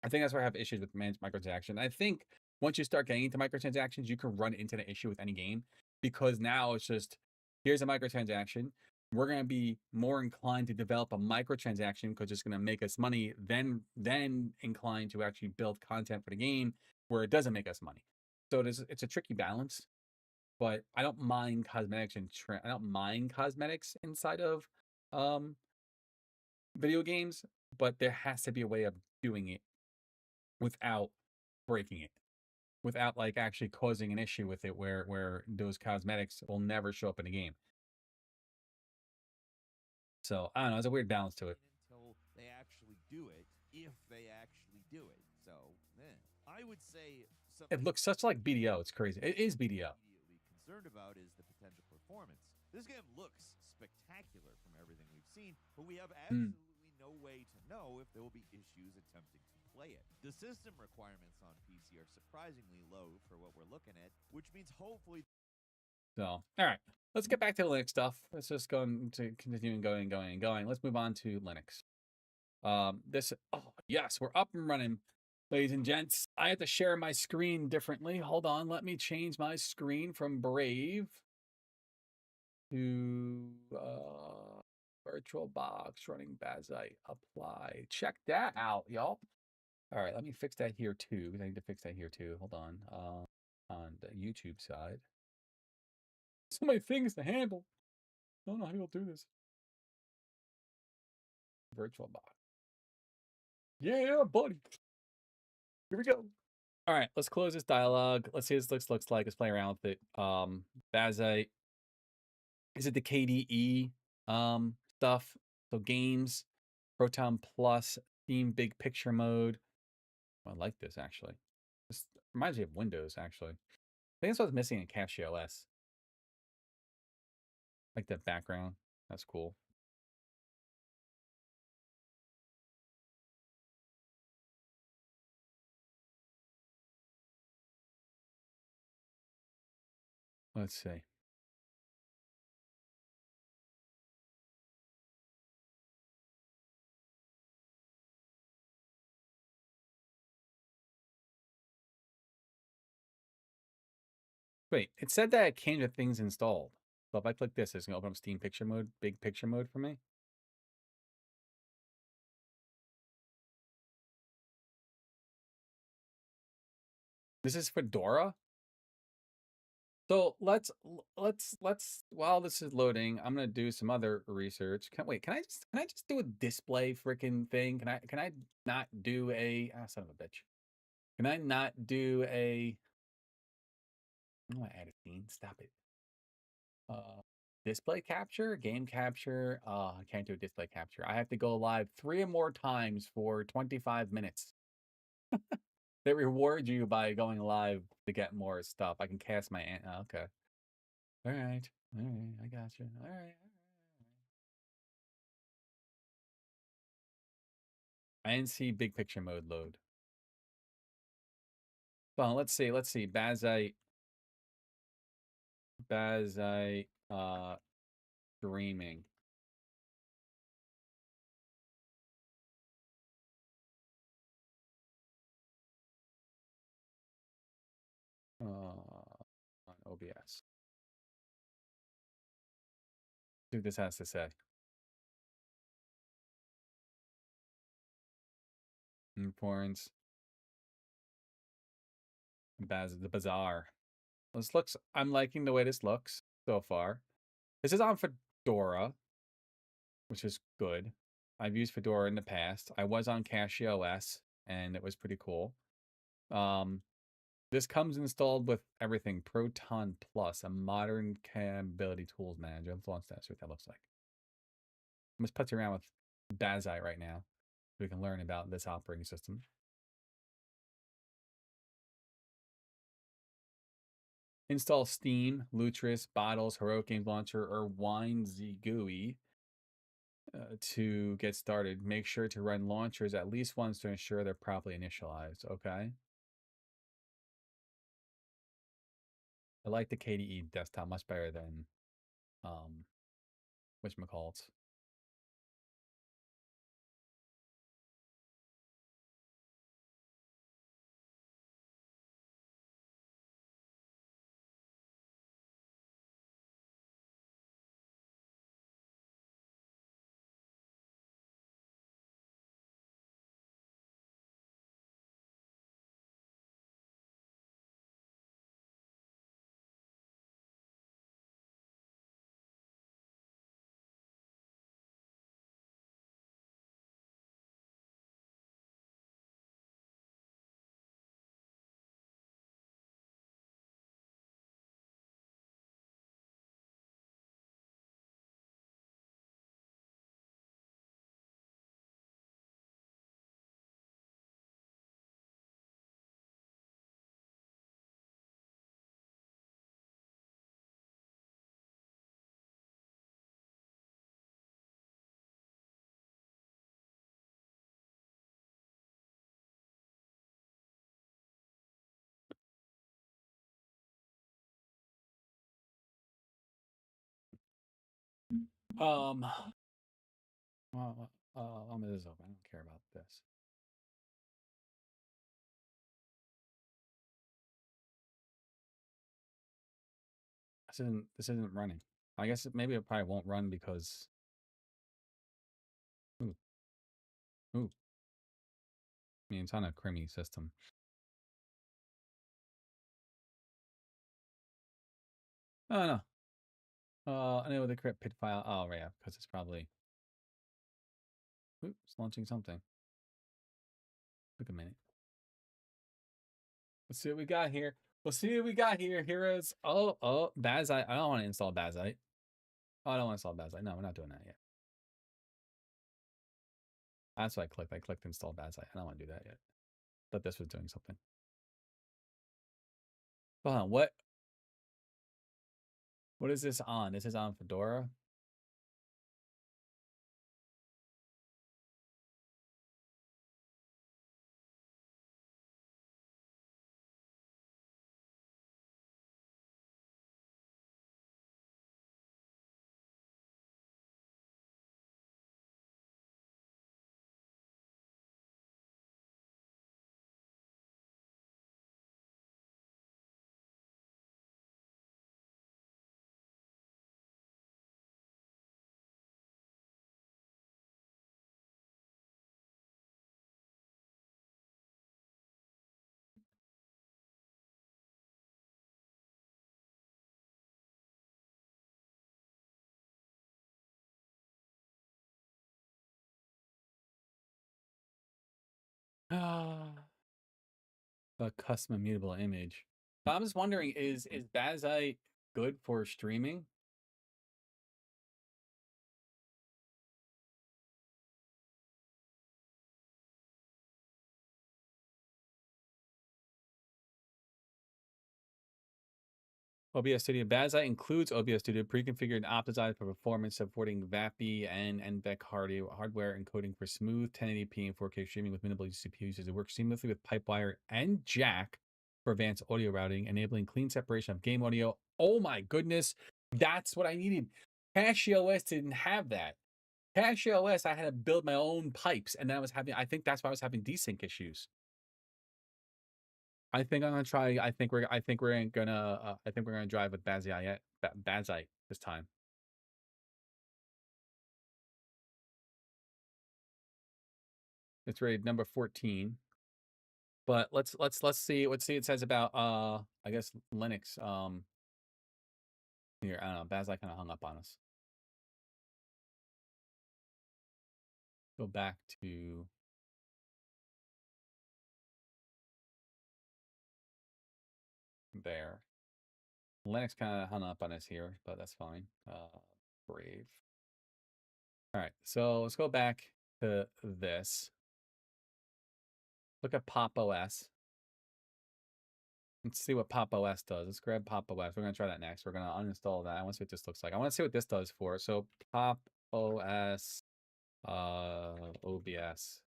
think that's where I have issues with managed microtransaction. I think once you start getting into microtransactions, you can run into the issue with any game because now it's just here's a microtransaction. We're going to be more inclined to develop a microtransaction because it's going to make us money than inclined to actually build content for the game where it doesn't make us money. So it's a tricky balance, but I don't mind cosmetics I don't mind cosmetics inside of video games, but there has to be a way of doing it without breaking it, without like actually causing an issue with it where those cosmetics will never show up in the game. So I don't know, there's a weird balance to it. Until they actually do it, if they actually do it. So I would say it looks such like BDO. It's crazy. It is BDO. Immediately concerned about is the potential performance. This game looks spectacular from everything we've seen, but we have absolutely no way to know if there will be issues attempting to play it. The system requirements on PC are surprisingly low for what we're looking at, which means hopefully. So, all right, let's get back to Linux stuff. Let's just go to continuing going. Let's move on to Linux. Yes, we're up and running, ladies and gents. I have to share my screen differently. Hold on, let me change my screen from Brave to VirtualBox running Bazite. Apply. Check that out, y'all. All right, let me fix that here too, because I need to fix that here too. Hold on. On the YouTube side. So many things to handle. I don't know how you'll do this. VirtualBox. Yeah, buddy. Here we go. All right, let's close this dialogue. Let's see what this looks like. Let's play around with it. Bazite. Is it the KDE stuff? So games, Proton Plus, Steam Big Picture Mode. I like this actually. This reminds me of Windows actually. I think that's what's missing in Cache OS. Like the background. That's cool. Let's see. Wait, it said that it came with things installed. So if I click this, it's going to open up Steam Picture Mode, Big Picture Mode for me. This is Fedora. So let's while this is loading, I'm gonna do some other research. Can I just do a display freaking thing? Can I not do a son of a bitch? Can I not do a I don't want to add a scene. Stop it. Display capture, game capture. I can't do a display capture. I have to go live 3 or more times for 25 minutes. They reward you by going live to get more stuff. I can cast my okay. All right. I got you. All right. I didn't see big picture mode load. Well, let's see. Bazite, streaming. On OBS. See what this has to say. Importance. The bazaar. This looks. I'm liking the way this looks so far. This is on Fedora, which is good. I've used Fedora in the past. I was on CachyOS, and it was pretty cool. This comes installed with everything. Proton Plus, a modern capability tools manager. Let's launch that. See what that looks like. I'm just putzing around with Bazite right now, so we can learn about this operating system. Install Steam, Lutris, Bottles, Heroic Games Launcher, or WineZGUI to get started. Make sure to run launchers at least once to ensure they're properly initialized. Okay. I like the KDE desktop much better than whatchamacallit. Well, I'm this open. I don't care about this. This isn't running. I guess maybe it probably won't run because. Ooh. I mean, it's on a creamy system. Oh no. I know the crypt pit file. Oh yeah, because it's probably. Oops, launching something. Took a minute. Let's see what we got here. We'll see what we got here. Heroes. Oh, Bazite. I don't want to install Bazite. Oh, I don't want to install Bazite. No, we're not doing that yet. That's what I clicked. I clicked install Bazite. I don't want to do that yet. But this was doing something. Hold on. What is this on? This is on Fedora. A custom immutable image. I'm just wondering, is Bazite good for streaming? OBS Studio Bazite includes OBS Studio pre-configured and optimized for performance, supporting VAPI and NVEC hardware encoding for smooth 1080p and 4K streaming with minimal CPU usage. It works seamlessly with Pipewire and Jack for advanced audio routing, enabling clean separation of game audio. Oh my goodness, that's what I needed. CachyOS didn't have that. CachyOS, I had to build my own pipes, and then I think that's why I was having desync issues. I think I'm gonna try. I think we're gonna drive with Bazite this time. It's rated number 14. But let's see what it says about I guess Linux. Here, I don't know. Bazite kind of hung up on us. Go back to there. Linux kind of hung up on us here, but that's fine. Brave. All right, so let's go back to this. Look at Pop OS. Let's see what Pop OS does. Let's grab Pop OS. We're gonna try that next. We're gonna uninstall that. I want to see what this looks like. I want to see what this does for us. So Pop OS, OBS.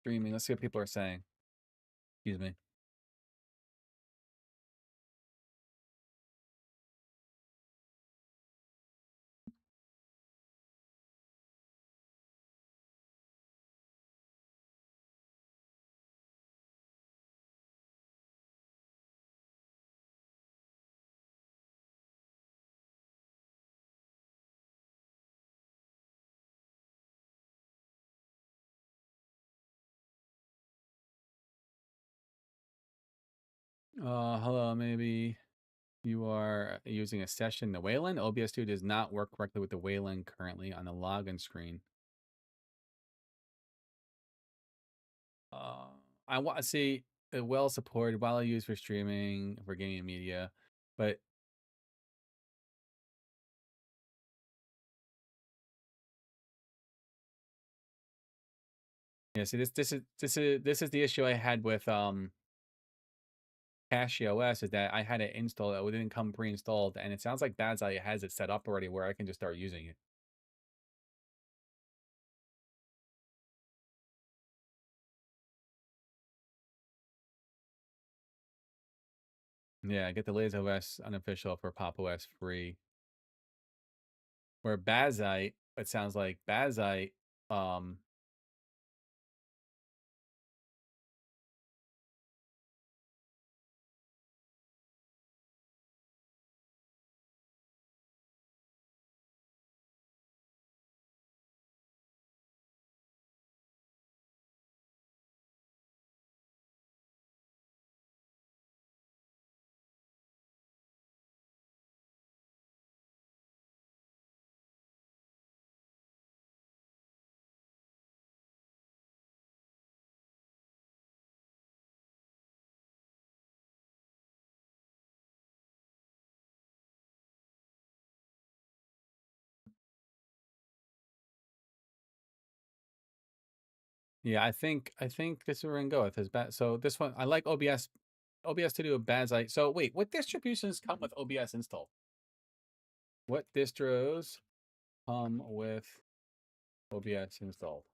Streaming. Let's see what people are saying. Excuse me. Hello, maybe you are using a session in the Wayland. OBS 2 does not work correctly with the Wayland currently on the login screen. I want to see it well supported, while used for streaming, for gaming media, but yeah, see this is the issue I had with Cache OS is that I had it installed, it didn't come pre-installed, and it sounds like Bazai has it set up already where I can just start using it. Yeah, get the Lazy OS unofficial for Pop OS free. Where Bazite, it sounds like Bazite, yeah, I think this is where we're gonna go with this. So this one, I like OBS to do a Bazite. So wait, what distributions come with OBS installed? What distros come with OBS installed?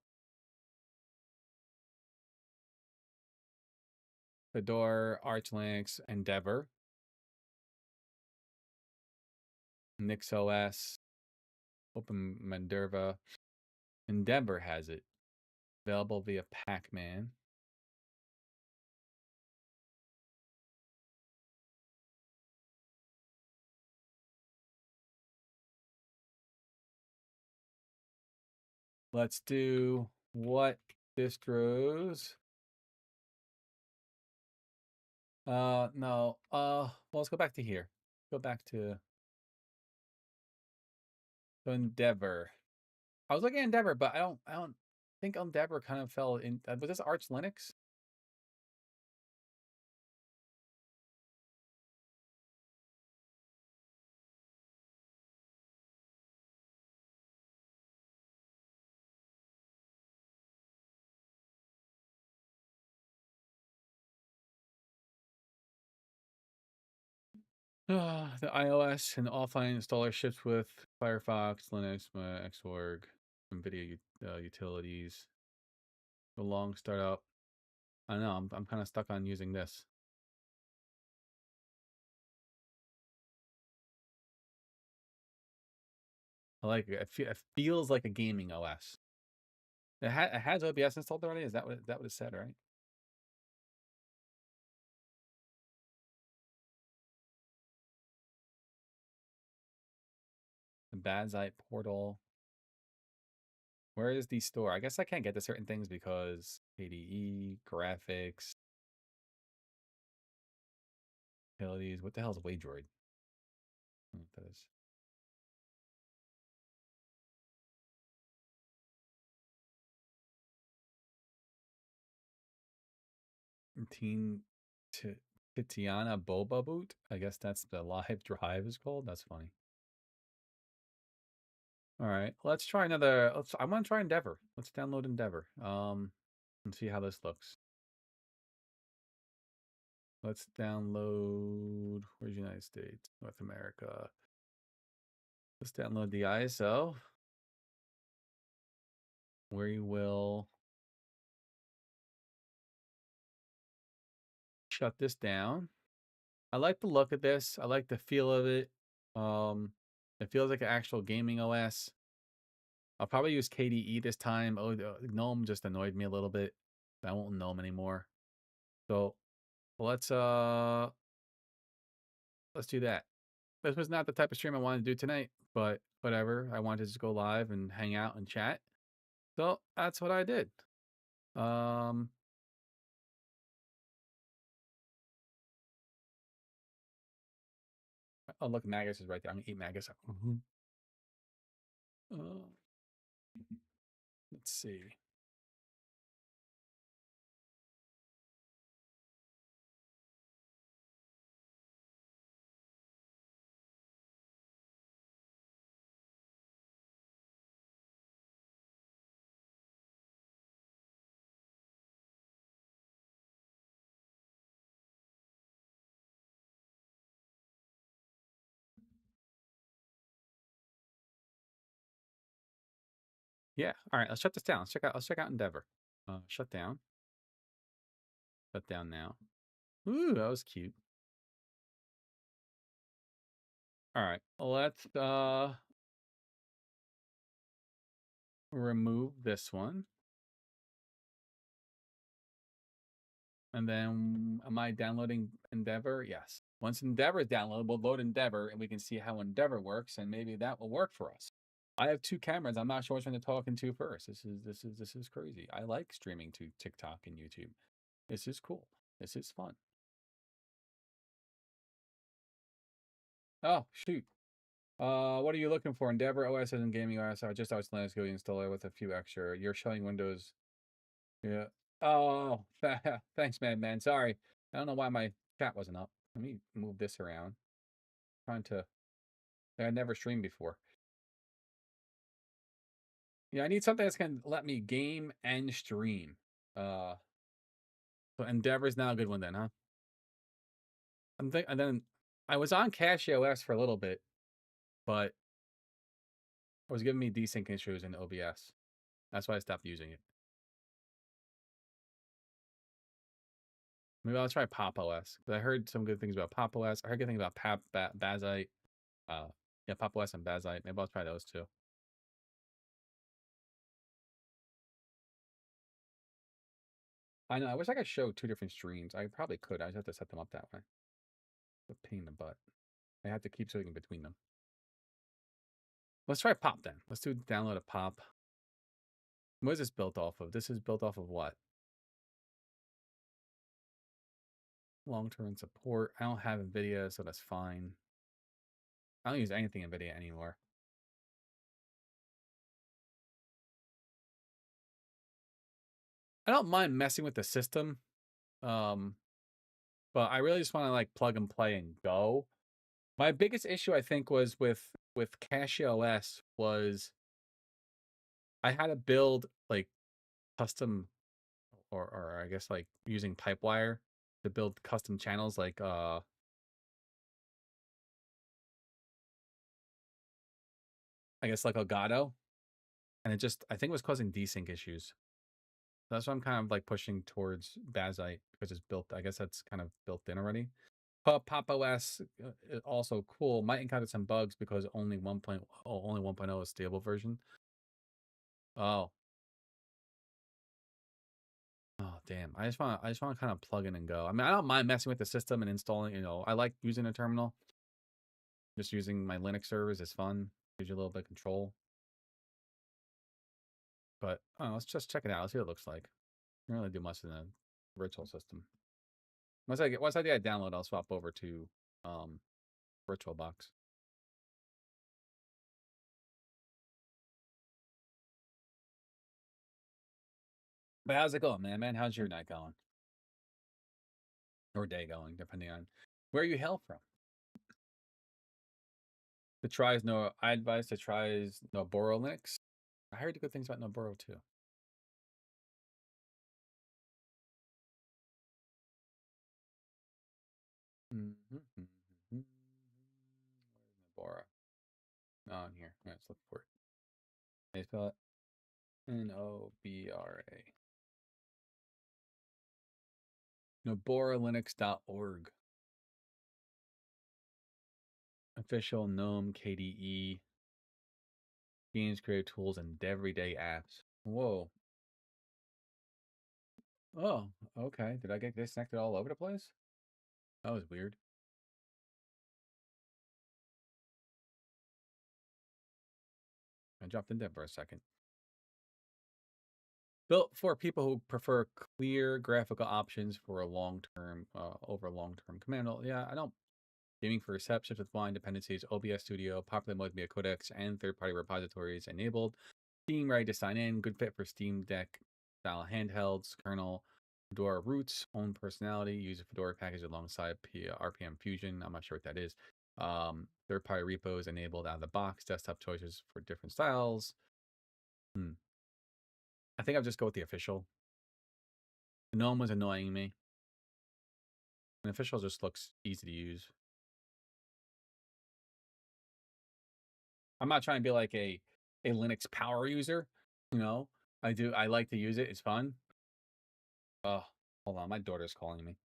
Fedora, Arch Linux, Endeavor, NixOS, Open Mandurva. Endeavor has it. Available via Pacman. Let's do what distros? No. Well, let's go back to here. Go back to Endeavor. I was looking at Endeavor, but I don't think Endeavor kind of fell in. Was this Arch Linux? The iOS and offline installer ships with Firefox, Linux, Xorg, NVIDIA utilities. The long startup. I don't know. I'm kind of stuck on using this. I like it. It feels like a gaming OS. It has OBS installed already. Is that what it said, right? The Bazite portal. Where is the store? I guess I can't get to certain things because ADE, graphics, utilities. What the hell is Waydroid? I don't know what that is. Teen Titiana Boba Boot. I guess that's the live drive is called. That's funny. All right, let's try another. I want to try Endeavor. Let's download Endeavor. And see how this looks. Let's download. Where's United States, North America? Let's download the ISO. We will shut this down. I like the look of this. I like the feel of it. It feels like an actual gaming OS. I'll probably use KDE this time. Oh, GNOME just annoyed me a little bit. I won't GNOME anymore. So let's do that. This was not the type of stream I wanted to do tonight, but whatever. I wanted to just go live and hang out and chat. So that's what I did. Oh look, Magus is right there. I'm gonna eat Magus. Let's see. Yeah. All right. Let's shut this down. Let's check out Endeavor. Shut down. Shut down now. Ooh, that was cute. All right. Let's remove this one. And then am I downloading Endeavor? Yes. Once Endeavor is downloaded, we'll load Endeavor and we can see how Endeavor works and maybe that will work for us. I have two cameras. I'm not sure which one to talk into first. This is crazy. I like streaming to TikTok and YouTube. This is cool. This is fun. Oh, shoot. What are you looking for? Endeavor OS and gaming OS. I just out Linux Go installer with a few extra. You're showing Windows. Yeah. Oh, thanks, man. Sorry. I don't know why my chat wasn't up. Let me move this around. Trying to. I never streamed before. Yeah, I need something that's gonna let me game and stream. So Endeavor's now a good one then, huh? And then I was on CashOS for a little bit, but it was giving me desync issues in OBS. That's why I stopped using it. Maybe I'll try Pop OS. I heard some good things about Pop OS. I heard good things about Bazite. Yeah, Pop OS and Bazite. Maybe I'll try those too. I know. I wish I could show two different streams. I probably could. I just have to set them up that way. A pain in the butt. I have to keep switching between them. Let's try Pop then. Let's do download a Pop. What is this built off of? This is built off of what? Long-term support. I don't have NVIDIA, so that's fine. I don't use anything NVIDIA anymore. I don't mind messing with the system. But I really just want to like plug and play and go. My biggest issue I think was with CashOS was I had to build like custom or I guess like using Pipewire to build custom channels like I guess like Elgato. And it just I think it was causing desync issues. That's why I'm kind of like pushing towards Bazite because it's built. I guess that's kind of built in already. Pop OS is also cool. Might encounter some bugs because only 1.0 is stable version. Oh. Oh damn. I just want to kind of plug in and go. I mean, I don't mind messing with the system and installing, I like using a terminal. Just using my Linux servers is fun. Gives you a little bit of control. But let's just check it out. Let's see what it looks like. I don't really do much in the virtual system. Once I get a download, I'll swap over to VirtualBox. But how's it going, man? How's your night going? Or day going, depending on where you hail from. I advise to try Noboro Linux. I heard good things about Noboro too. Where's Noboro? Oh, in here. Let's look for it. How you spell it? Nobra. NoboroLinux.org. Official GNOME KDE. Games, creative tools, and everyday apps. Whoa. Oh, okay. Did I get disconnected all over the place? That was weird. I dropped in there for a second. Built for people who prefer clear graphical options for a long-term, over long-term command. Yeah, I don't. Gaming for receptions with blind dependencies, OBS Studio, popular multimedia codecs, and third-party repositories enabled. Steam ready to sign in. Good fit for Steam Deck style handhelds. Kernel, Fedora roots, own personality. Use a Fedora package alongside RPM Fusion. I'm not sure what that is. Third-party repos enabled out of the box. Desktop choices for different styles. I think I'll just go with the official. The GNOME was annoying me. And official just looks easy to use. I'm not trying to be like a Linux power user. I like to use it. It's fun. Oh, hold on. My daughter's calling me.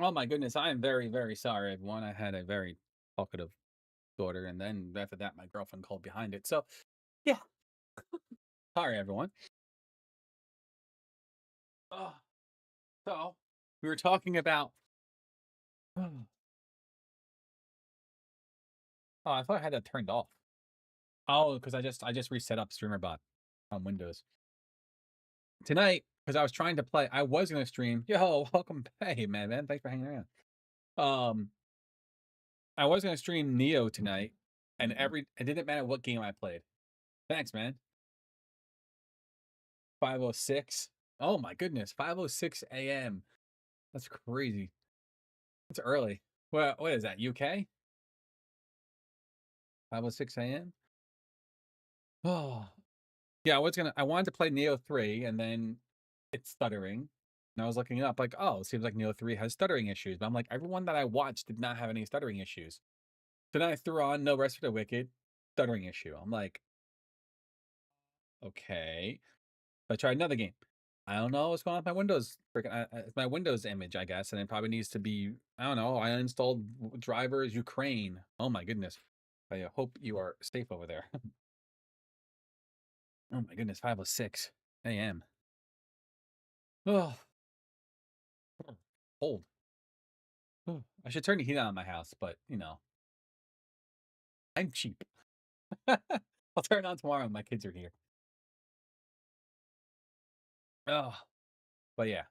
Oh my goodness, I am very, very sorry, everyone. I had a very talkative daughter, and then after that, my girlfriend called behind it. So, yeah, sorry, everyone. Oh, so we were talking about. Oh, I thought I had that turned off. Oh, because I just reset up StreamerBot on Windows tonight. Because I was trying to play. I was gonna stream. Yo, welcome. Hey, man, thanks for hanging around. Um, I was gonna stream Neo tonight, and it didn't matter what game I played. Thanks, man. 5:06. Oh my goodness, 5:06 a.m. That's crazy. That's early. Well, what is that? UK? 5:06 a.m. Oh, yeah. I wanted to play Neo 3, and then it's stuttering. And I was looking it up, like, oh, it seems like Neo 3 has stuttering issues. But I'm like, everyone that I watched did not have any stuttering issues. So then I threw on No Rest for the Wicked, stuttering issue. I'm like, okay. So I tried another game. I don't know what's going on with my Windows. It's my Windows image, I guess, and it probably needs to be. I don't know. I uninstalled drivers Ukraine. Oh my goodness. I hope you are safe over there. Oh my goodness, 5:06 a.m. Oh, cold. Oh, I should turn the heat on in my house, but I'm cheap. I'll turn it on tomorrow when my kids are here. Oh, but yeah.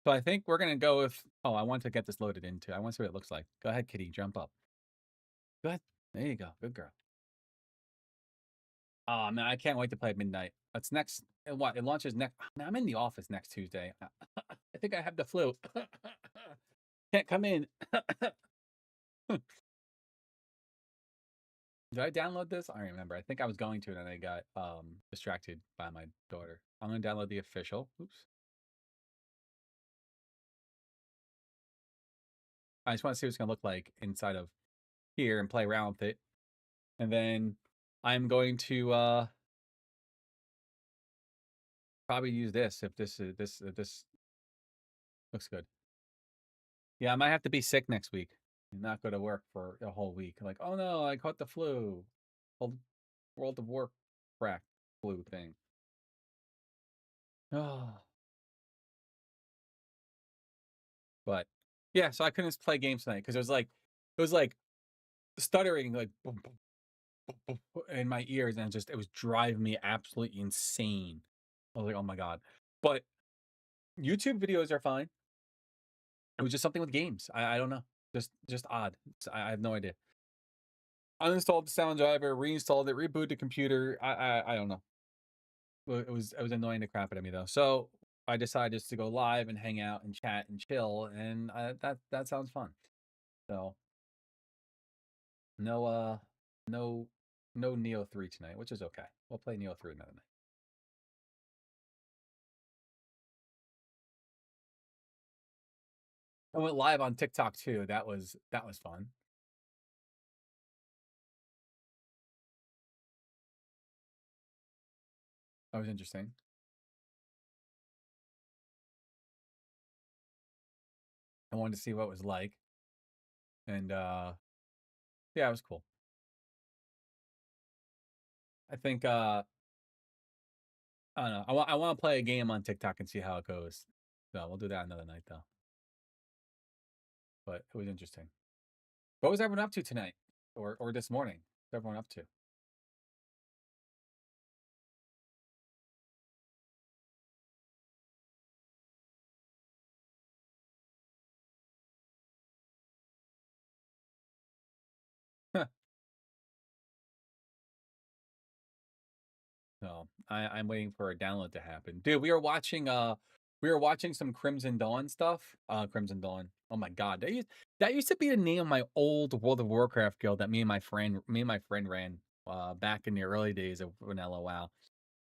So I think we're gonna go with. Oh, I want to get this loaded into. I want to see what it looks like. Go ahead, kitty, jump up. Go ahead. There you go. Good girl. Oh man, I can't wait to play at midnight. It's next. What? It launches next. Man, I'm in the office next Tuesday. I think I have the flu. Can't come in. Did I download this? I don't remember. I think I was going to, and then I got distracted by my daughter. I'm gonna download the official. Oops. I just want to see what it's gonna look like inside of here and play around with it. And then I'm going to probably use this if this looks good. Yeah, I might have to be sick next week and not go to work for a whole week. Like, oh no, I caught the flu. Whole World of Warcraft flu thing. Oh, but yeah, so I couldn't play games tonight because it was like stuttering like boom, boom, boom, boom, in my ears, and it was driving me absolutely insane. I was like, oh my god. But YouTube videos are fine. It was just something with games. I don't know. Just odd. I have no idea. Uninstalled the sound driver, reinstalled it, rebooted the computer. I don't know. It was annoying the crap out of me though. So I decided just to go live and hang out and chat and chill, and that sounds fun. So no no no Neo 3 tonight, which is okay. We'll play Neo 3 another night. I went live on TikTok too. That was fun. That was interesting. I wanted to see what it was like, and yeah, it was cool. I think I don't know. I want to play a game on TikTok and see how it goes. So we'll do that another night though. But it was interesting. What was everyone up to tonight, or this morning? What's everyone up to? So I'm waiting for a download to happen. Dude, we were watching some Crimson Dawn stuff. Crimson Dawn. Oh my god. That used to be the name of my old World of Warcraft guild that me and my friend ran back in the early days of Vanilla WoW.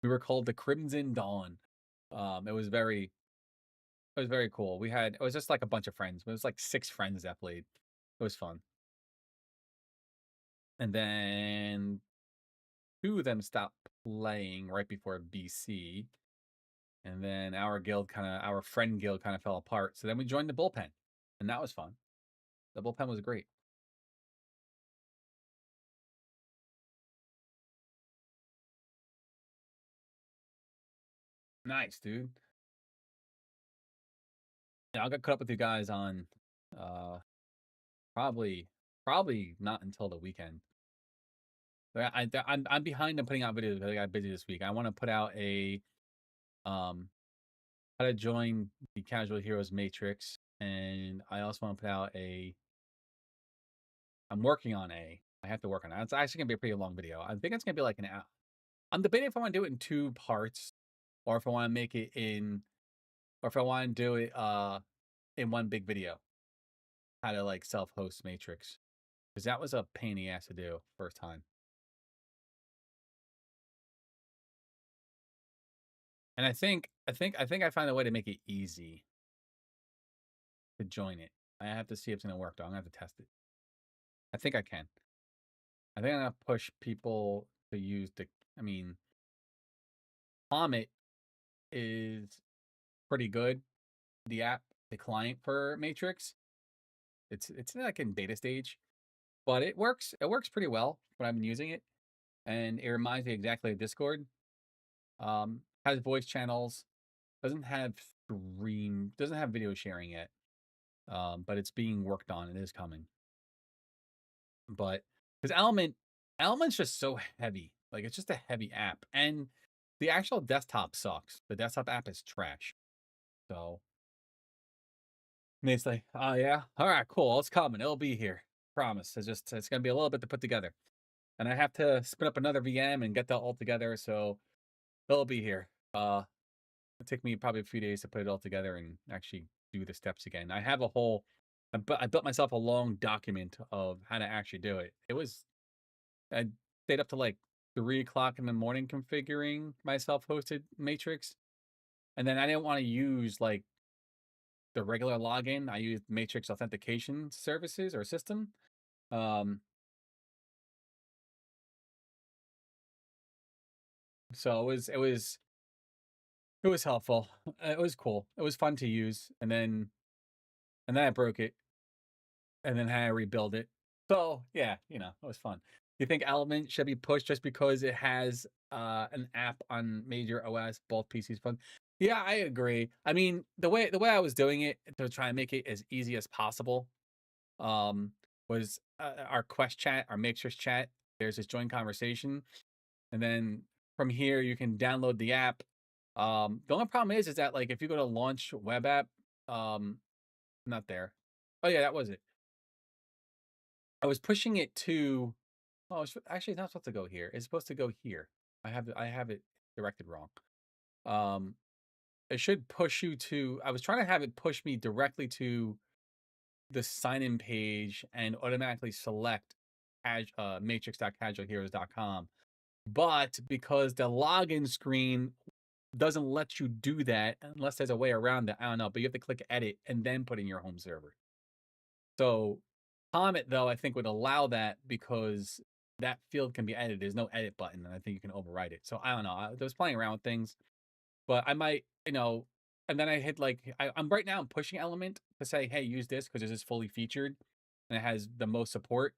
We were called the Crimson Dawn. It was very cool. It was just like a bunch of friends. It was like 6 friends that played. It was fun. And then 2 of them stopped playing right before BC. And then our friend guild kind of fell apart. So then we joined the bullpen, and that was fun. The bullpen was great. Nice, dude. Yeah, I'll get caught up with you guys on uh probably not until the weekend. I'm behind on putting out videos. I got busy this week. I want to put out a um how to join the Casual Heroes Matrix, and I also want to put out a. I'm working on a. I have to work on it. It's actually gonna be a pretty long video. I think it's gonna be like an hour. I'm debating if I want to do it in 2 parts, or if I want to make it in, or if I want to do it in one big video. How to like self-host Matrix, because that was a pain in the ass to do first time. And I find a way to make it easy to join it. I have to see if it's gonna work though. I'm gonna have to test it. I think I can. I think I'm gonna push people to use the. I mean, Comet is pretty good. The app, the client for Matrix, it's like in beta stage, but it works. It works pretty well when I've been using it, and it reminds me exactly of Discord. Has voice channels, doesn't have doesn't have video sharing yet, but it's being worked on. It is coming. But because Element's just so heavy. Like it's just a heavy app. And the actual desktop sucks. The desktop app is trash. So and it's like, oh yeah, all right, cool. It's coming. It'll be here. Promise. It's gonna be a little bit to put together. And I have to spin up another VM and get that all together, so it'll be here. It'll take me probably a few days to put it all together and actually do the steps again. I have a whole I built myself a long document of how to actually do it. I stayed up to like 3 o'clock in the morning configuring my self-hosted Matrix, and then I didn't want to use like the regular login. I used Matrix authentication services or system. Um, so it was helpful. It was cool. It was fun to use, and then I broke it, and then had to rebuild it. So yeah, it was fun. You think Element should be pushed just because it has an app on major OS, both PCs fun? Yeah, I agree. I mean, the way I was doing it to try and make it as easy as possible, um, was our Quest chat, our Matrix chat. There's this join conversation, and then from here you can download the app. The only problem is that like if you go to launch web app, um, not there. Oh yeah, that was it. I was pushing it to. Oh, actually, it's not supposed to go here. It's supposed to go here. I have it directed wrong. Um, it should push you to. I was trying to have it push me directly to the sign-in page and automatically select matrix.casualheroes.com. But because the login screen doesn't let you do that unless there's a way around it, I don't know. But you have to click edit and then put in your home server. So Comet, though, I think would allow that because that field can be edited. There's no edit button, and I think you can override it. So I don't know. I was playing around with things, but I might, and then I hit like I'm right now. I'm pushing Element to say, hey, use this because this is fully featured and it has the most support.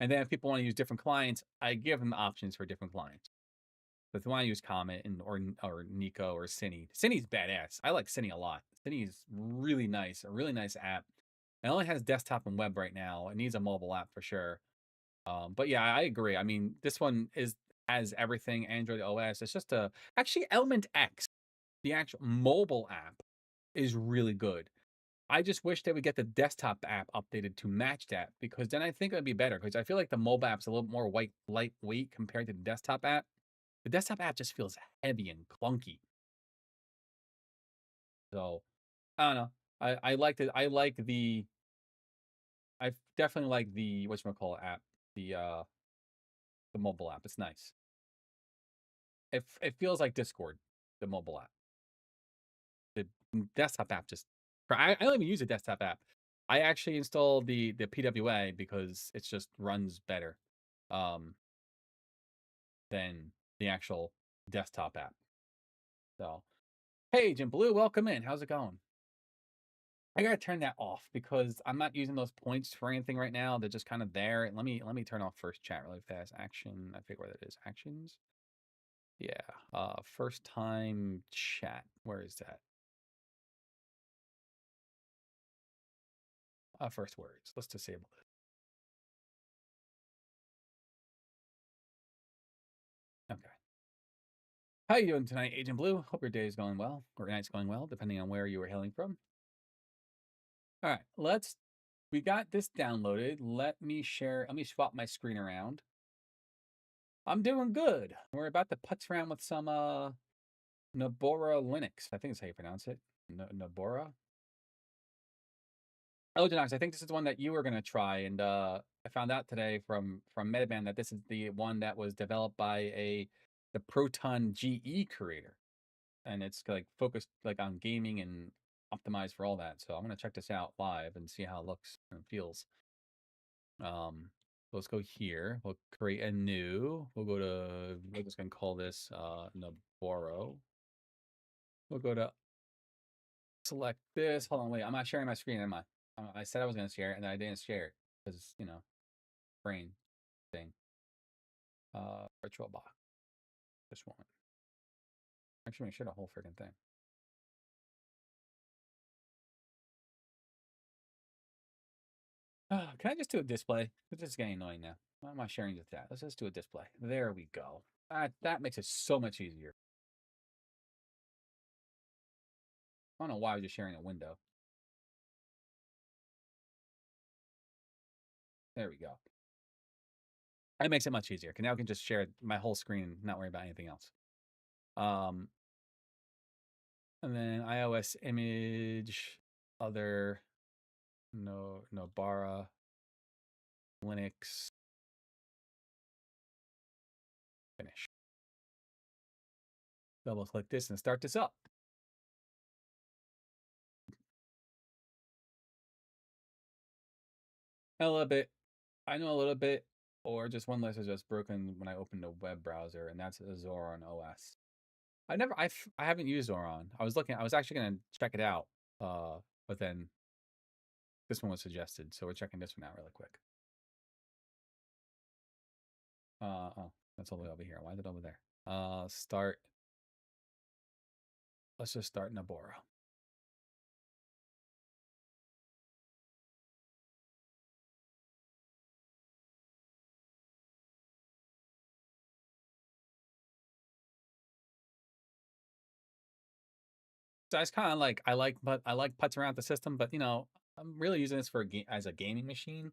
And then if people want to use different clients, I give them options for different clients. But if they want to use Comet or Nico or Cine's badass. I like Cine a lot. Cine is really nice, a really nice app. It only has desktop and web right now. It needs a mobile app for sure. But yeah, I agree. I mean, this one has everything Android OS. It's just actually Element X, the actual mobile app, is really good. I just wish they would get the desktop app updated to match that because then I think it would be better because I feel like the mobile app's a little more lightweight compared to the desktop app. The desktop app just feels heavy and clunky. So I don't know. I liked it. I definitely like the whatchamacallit app, the mobile app. It's nice. It feels like Discord, the mobile app. The desktop app just. I don't even use a desktop app. I actually installed the PWA because it just runs better, um, than the actual desktop app. So Hey, Jim Blue, welcome in. How's it going? I gotta turn that off because I'm not using those points for anything right now. They're just kind of there. Let me turn off first chat really fast. Action. I forget where that is. Actions. Yeah. First time chat. Where is that? First words. Let's disable it. Okay. How you doing tonight, Agent Blue? Hope your day is going well, or your night's going well, depending on where you are hailing from. All right, we got this downloaded. Let me swap my screen around. I'm doing good. We're about to putz around with some Nabora Linux. I think that's how you pronounce it. Nabora. Oh, Denox, I think this is the one that you were gonna try, and I found out today from Metaman that this is the one that was developed by the Proton GE creator, and it's like focused like on gaming and optimized for all that. So I'm gonna check this out live and see how it looks and feels. Let's go here. We'll create a new. We're just gonna call this Naboro. We'll go to select this. Hold on, wait. I'm not sharing my screen, am I? I said I was going to share it, and then I didn't share it because, brain thing. Virtual box. This one. Actually, I share the whole freaking thing. Can I just do a display? This is getting annoying now. Why am I sharing with that? Let's just do a display. There we go. That makes it so much easier. I don't know why I was just sharing a window. There we go. It makes it much easier. Now I can just share my whole screen and not worry about anything else. And then iOS image, other, Nobara, Linux, finish. Double click this and start this up. A little bit. I know a little bit, or just one list is just broken when I opened a web browser, and that's Zoran OS. I haven't used Zoran. I was actually gonna check it out, but then this one was suggested, so we're checking this one out really quick. Oh, that's all the way over here. Why is it over there? Start. Let's just start Nabora. So it's kind of like I like putts around the system, but I'm really using this for as a gaming machine.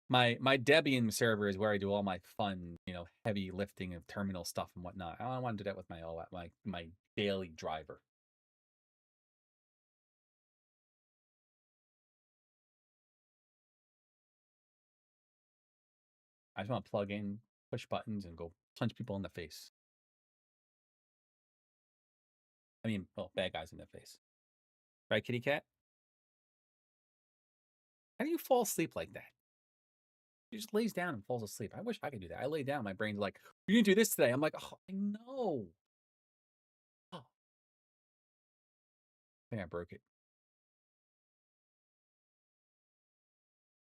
My Debian server is where I do all my fun, heavy lifting of terminal stuff and whatnot. I don't want to do that with my daily driver. I just want to plug in, push buttons, and go punch people in the face. I mean, well, bad guys in the face. Right, kitty cat? How do you fall asleep like that? He just lays down and falls asleep. I wish I could do that. I lay down, my brain's like, "You didn't do this today." I'm like, "Oh, I know." Oh, I think I broke it.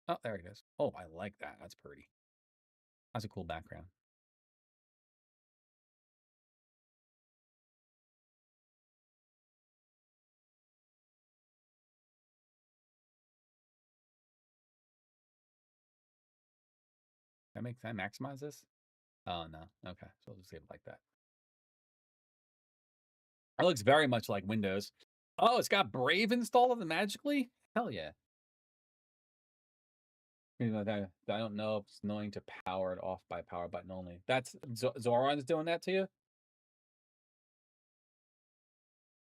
Oh, there it is. Oh, I like that. That's pretty. That's a cool background. Can I maximize this? Oh no. Okay, so we'll just leave it like that. It looks very much like Windows. Oh, it's got Brave installed magically? Hell yeah. That I don't know if it's knowing to power it off by power button only. That's Zoran's doing that to you?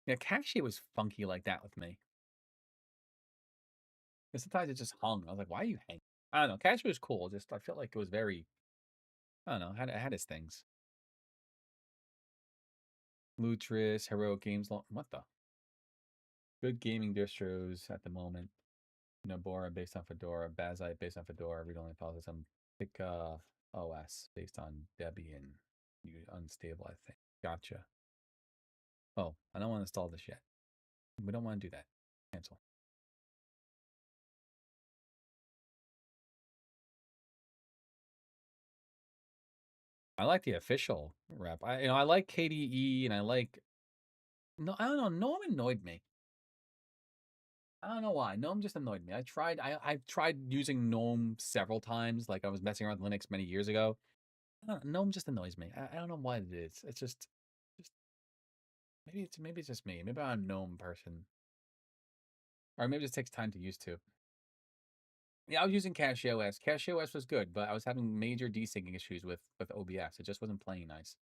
Yeah, Cache was funky like that with me. And sometimes it just hung. I was like, why are you hanging? I don't know. Cache was cool. Just I felt like it was very, I don't know, had its things. Lutris, Heroic Games. What the? Good gaming distros at the moment. Nobora based on Fedora, Bazite based on Fedora, read-only files, some pick OS based on Debian. Unstable, I think. Gotcha. Oh, I don't want to install this yet. We don't want to do that. Cancel. I like the official rep. I like KDE and I like no, I don't know. Gnome annoyed me. I don't know why. Gnome just annoyed me. I've tried using Gnome several times. Like I was messing around with Linux many years ago. Gnome just annoys me. I don't know what it is. It's just maybe it's just me. Maybe I'm a Gnome person, or maybe it just takes time to use to. Yeah, I was using CachyOS. CachyOS was good, but I was having major desyncing issues with OBS. It just wasn't playing nice.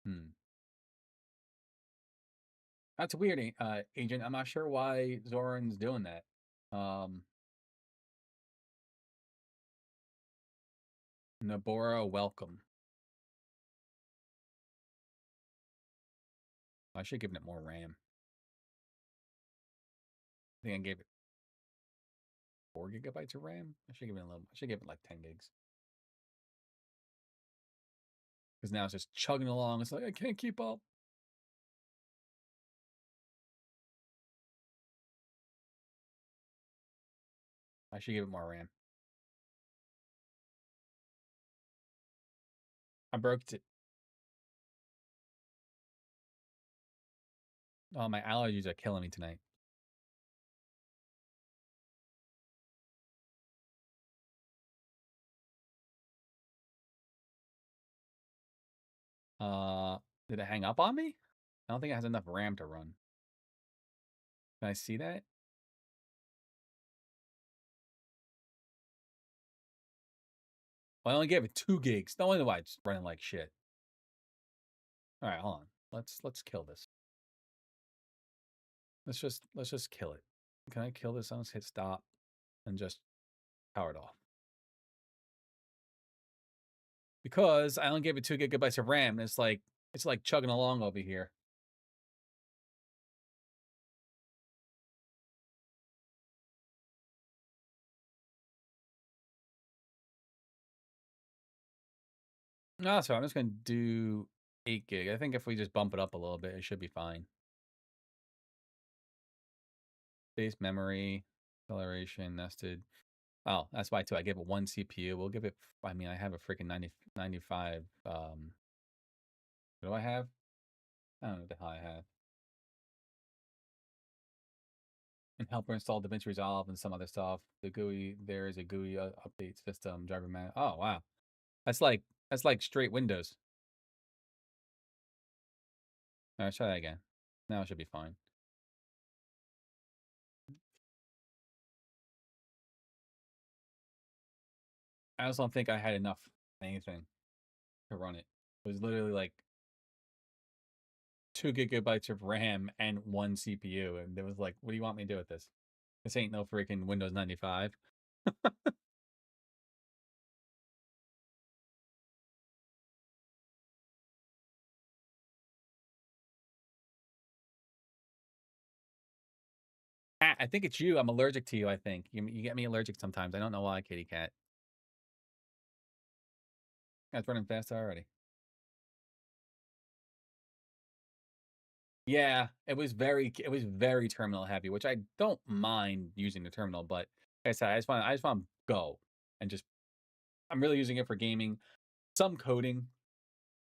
Hmm. That's weird, Agent. I'm not sure why Zoran's doing that. Nabora, welcome. I should have given it more RAM. I think I gave it 4 GB of RAM. I should give it a little. I should give it like 10 gigs. Because now it's just chugging along. It's like I can't keep up. I should give it more RAM. I broke it. Oh, my allergies are killing me tonight. Did it hang up on me? I don't think it has enough RAM to run. Can I see that? Well, I only gave it 2 gigs. No wonder why it's running like shit. All right, hold on. Let's kill this. Let's just kill it. Can I kill this? Let's hit stop and just power it off. Because I only gave it 2 GB of RAM, and it's like chugging along over here. No, so I'm just gonna do 8 gig. I think if we just bump it up a little bit, it should be fine. Base memory, acceleration, nested. Oh, that's why too. I gave it 1 CPU. We'll give it. I mean, I have a freaking 95. What do I have? I don't know what the hell I have. And helper install DaVinci Resolve and some other stuff. The GUI. There is a GUI update system driver man. Oh wow, that's like straight Windows. All right, try that again. Now it should be fine. I also don't think I had enough anything to run it. It was literally like 2 GB of RAM and 1 CPU, and it was like, what do you want me to do with this? This ain't no freaking Windows 95. I think it's you. I'm allergic to you, I think. You get me allergic sometimes. I don't know why, kitty cat. That's running fast already. Yeah, it was very terminal heavy, which I don't mind using the terminal, but like I said, I just want to go and just I'm really using it for gaming, some coding,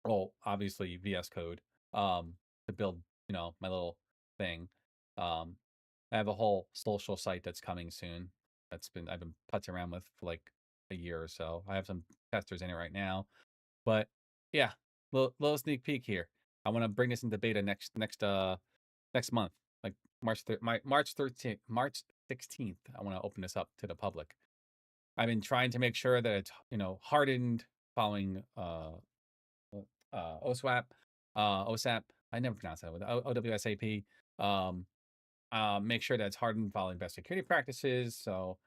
well, obviously VS Code, to build, my little thing. Um, I have a whole social site that's coming soon. I've been putzing around with for like a year or so. I have some testers in it right now, but yeah, little sneak peek here. I want to bring this into beta next month, like March 13th, March 16th. I want to open this up to the public. I've been trying to make sure that it's hardened following OSWAP, OSAP. I never pronounce that with OWSAP. Um, make sure that it's hardened following best security practices. So,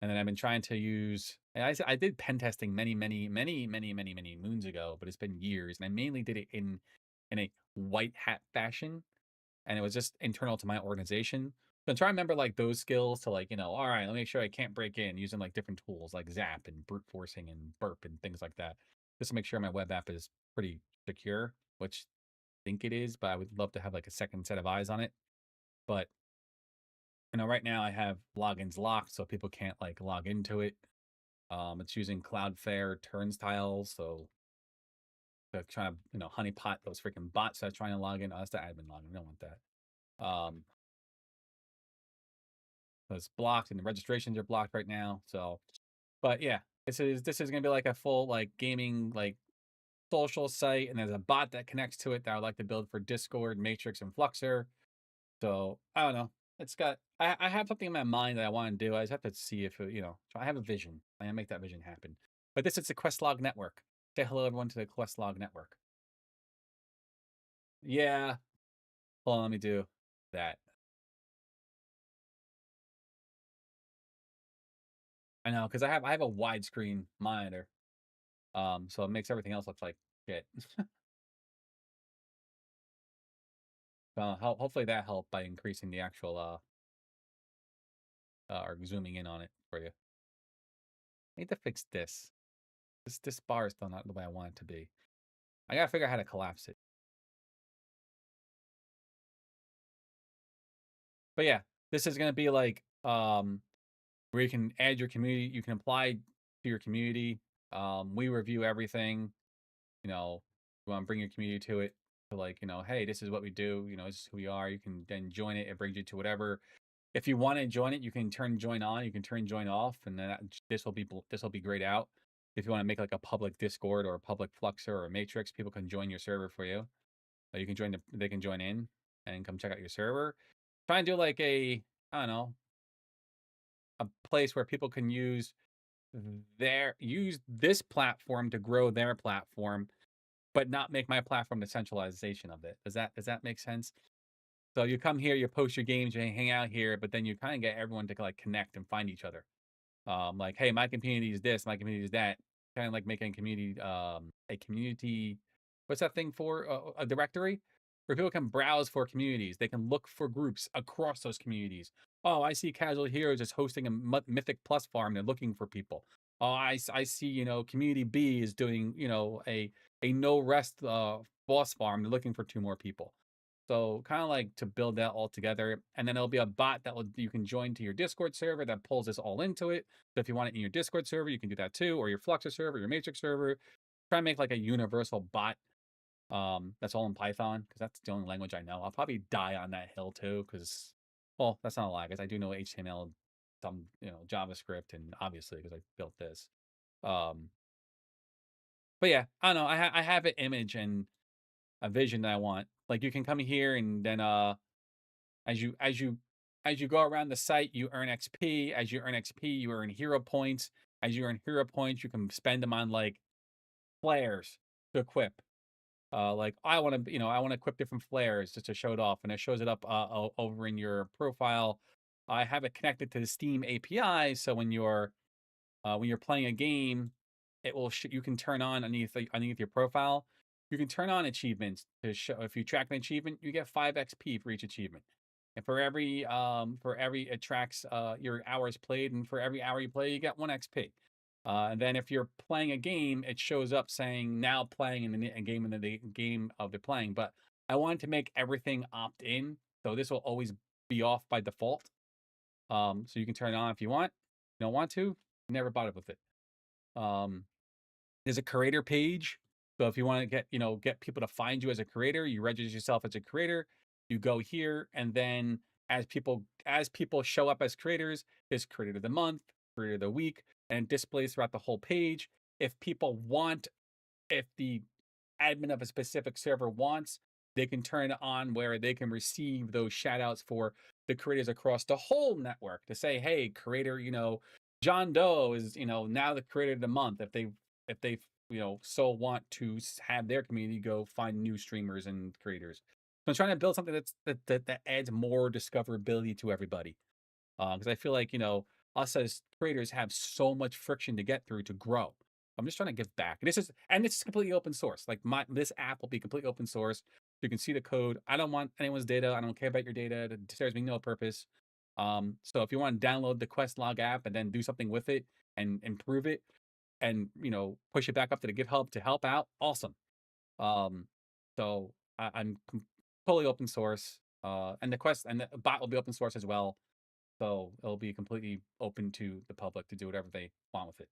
and then I've been trying to use. And I did pen testing many moons ago, but it's been years, and I mainly did it in a white hat fashion, and it was just internal to my organization. So I'm trying to remember like those skills to all right, let me make sure I can't break in using like different tools like Zap and brute forcing and burp and things like that, just to make sure my web app is pretty secure, which think it is, but I would love to have like a second set of eyes on it. But right now I have logins locked, so people can't like log into it. It's using Cloudflare turnstiles, so they're trying to honeypot those freaking bots that's trying to log in. Oh, that's the admin login. I don't want that. So it's blocked, and the registrations are blocked right now. So, but yeah, this is gonna be like a full like gaming like social site, and there's a bot that connects to it that I would like to build for Discord, Matrix, and Fluxer. So I don't know. It's got I have something in my mind that I want to do. I just have to see if I have a vision. I can make that vision happen. But this is the Questlog network. Say hello everyone to the Questlog network. Yeah. Hold on, let me do that. I know, because I have a widescreen monitor. So it makes everything else look like shit. Hopefully that helped by increasing the actual or zooming in on it for you. I need to fix this. This bar is still not the way I want it to be. I gotta figure out how to collapse it. But yeah, this is gonna be like where you can add your community, you can apply to your community. We review everything. You want to bring your community to it, to like, hey, this is what we do, this is who we are. You can then join it. It brings you to whatever. If you want to join it, you can turn join on, you can turn join off, and then this will be grayed out. If you want to make like a public Discord or a public Fluxer or a Matrix, people can join your server for you. You can they can join in and come check out your server. Try and do like I don't know, a place where people can use this platform to grow their platform, but not make my platform the centralization of it. Does that make sense? So you come here, you post your games, you hang out here, but then you kind of get everyone to like connect and find each other. Like, hey, my community is this, my community is that. Kind of like making a community. What's that thing for? A directory where people can browse for communities. They can look for groups across those communities. Oh, I see Casual Heroes is hosting a Mythic Plus farm. They're looking for people. Oh, I see. Community B is doing a no rest boss farm. They're looking for 2 more people. So kind of like to build that all together, and then there'll be a bot you can join to your Discord server that pulls this all into it. So if you want it in your Discord server, you can do that too, or your Fluxer server, your Matrix server. Try and make like a universal bot. That's all in Python because that's the only language I know. I'll probably die on that hill too because, well, that's not a lie because I do know HTML, some JavaScript, and obviously because I built this. But yeah, I don't know. I have an image and a vision that I want. Like you can come here and then as you go around the site, you earn XP. As you earn XP, you earn hero points. As you earn hero points, you can spend them on like flares to equip. Like I want to equip different flares just to show it off, and it shows it up over in your profile. I have it connected to the Steam API, so when you're playing a game, it will you can turn on underneath your profile. You can turn on achievements to show. If you track an achievement, you get 5 XP for each achievement. And for every it tracks your hours played, and for every hour you play, you get 1 XP. And then if you're playing a game, it shows up saying now playing in a game in the game of the playing. But I wanted to make everything opt in, so this will always be off by default. So you can turn it on if you want. If you don't want to, never bother with it. There's a creator page. So if you want to get people to find you as a creator, you register yourself as a creator. You go here, and then as people show up as creators, there's creator of the month, creator of the week, and it displays throughout the whole page. If the admin of a specific server wants, they can turn it on where they can receive those shout outs for the creators across the whole network to say, hey, creator, John Doe is, now the creator of the month. If they so want to have their community go find new streamers and creators. So I'm trying to build something that adds more discoverability to everybody. Because I feel like us as creators have so much friction to get through to grow. I'm just trying to give back. And this is completely open source. Like this app will be completely open source. You can see the code. I don't want anyone's data. I don't care about your data. It serves me no purpose. So if you want to download the Questlog app and then do something with it and improve it and push it back up to the GitHub to help out, awesome. Um, so I'm totally open source. And the quest and the bot will be open source as well. So it'll be completely open to the public to do whatever they want with it.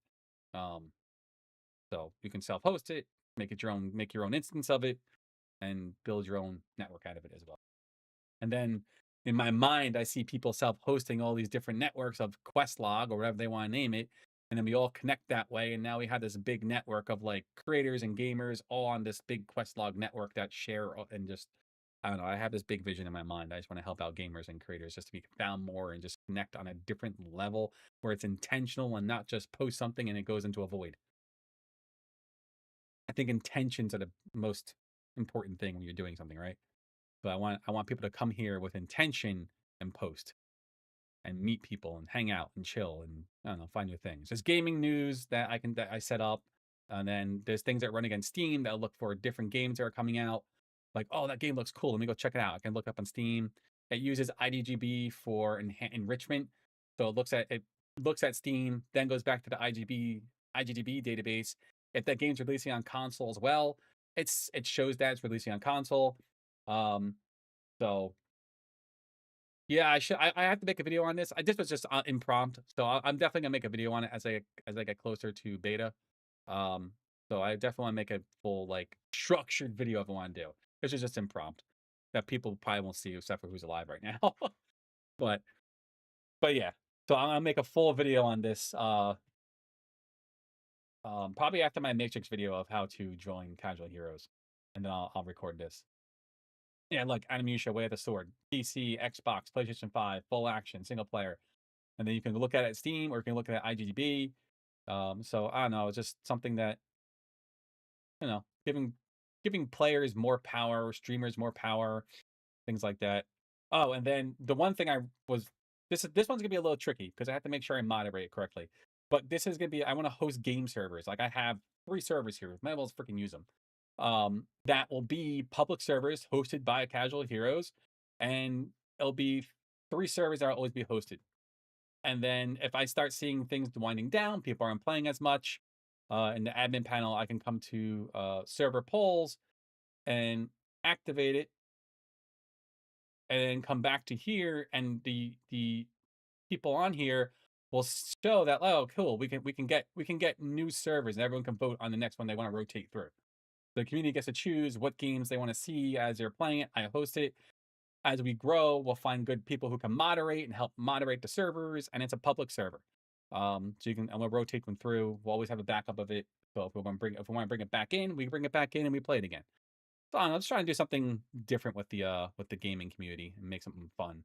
So you can self-host it, make your own instance of it, and build your own network out of it as well. And then in my mind, I see people self-hosting all these different networks of Questlog or whatever they want to name it. And then we all connect that way. And now we have this big network of like creators and gamers all on this big Questlog network that share and just, I don't know, I have this big vision in my mind. I just want to help out gamers and creators just to be found more and just connect on a different level where it's intentional and not just post something and it goes into a void. I think intentions are the most important thing when you're doing something, right? But I want people to come here with intention and post and meet people and hang out and chill and I don't know, find new things. There's gaming news that I set up, and then there's things that run against Steam that look for different games that are coming out. Like, oh, that game looks cool. Let me go check it out. I can look up on Steam. It uses IDGB for enrichment, so it looks at Steam, then goes back to the IGDB database. If that game's releasing on console as well, it shows that it's releasing on console. Um, so yeah, I have to make a video on this. This was just impromptu, so I'm definitely gonna make a video on it as I get closer to beta. Um, so I definitely want to make a full like structured video if I want to do. This is just impromptu that people probably won't see except for who's alive right now. but but yeah, so I'm gonna make a full video on this. Probably after my Matrix video of how to join Casual Heroes, and then I'll record this. Yeah, like Animusha, Way of the Sword, PC, Xbox, PlayStation 5, full action, single player. And then you can look at it at Steam or you can look at it at IGDB. So I don't know, it's just something that, giving players more power, streamers more power, things like that. Oh, and then the one thing this one's gonna be a little tricky because I have to make sure I moderate it correctly. But this is gonna be I want to host game servers. Like I have 3 servers here. Might as well freaking use them. That will be public servers hosted by Casual Heroes, and it'll be 3 servers that will always be hosted. And then if I start seeing things winding down, people aren't playing as much, in the admin panel, I can come to server polls and activate it, and then come back to here, and the people on here will show that, oh cool, we can get new servers and everyone can vote on the next one they want to rotate through. The community gets to choose what games they want to see as they're playing it. I host it. As we grow, we'll find good people who can moderate and help moderate the servers, and it's a public server. So and we'll rotate them through. We'll always have a backup of it. So if we want to bring it back in, we bring it back in and we play it again. So I don't know, I'm just trying to do something different with the gaming community and make something fun.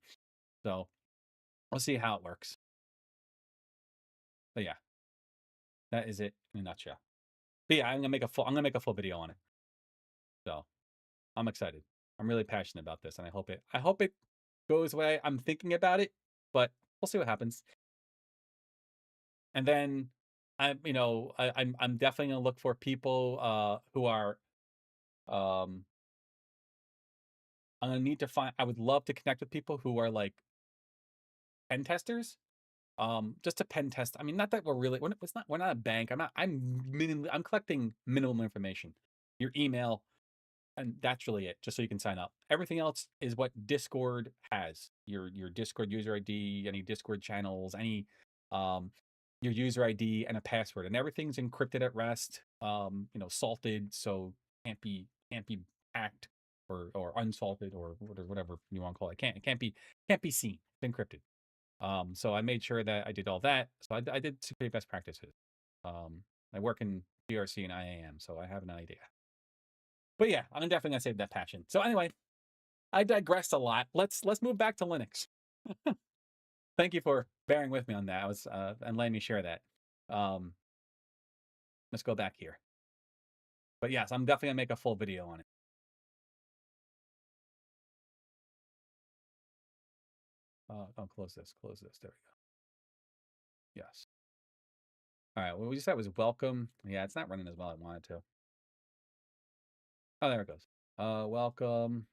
So we'll see how it works. But yeah, that is it in a nutshell. But yeah, I'm gonna make a full video on it. So I'm excited. I'm really passionate about this, and I hope it goes the way I'm thinking about it. But we'll see what happens. And then I'm definitely gonna look for people who are I'm gonna need to find I would love to connect with people who are like pen testers. Just to pen test. I mean, not that we're not a bank. I'm collecting minimum information. Your email, and that's really it, just so you can sign up. Everything else is what Discord has. Your Discord user ID, any Discord channels, any um your user ID and a password, and everything's encrypted at rest. Salted, so can't be hacked or unsalted or whatever you want to call it. Can't be seen. It's encrypted. So I made sure that I did all that. So I did security best practices. I work in GRC and IAM, so I have an idea. But yeah, I'm definitely gonna save that passion. So anyway, I digressed a lot. Let's move back to Linux. Thank you for bearing with me on that. I was and letting me share that. Um, let's go back here. But yes, I'm definitely gonna make a full video on it. Oh, close this. Close this. There we go. Yes. All right. What we just said was welcome. Yeah, it's not running as well as I wanted to. Oh, there it goes. Welcome.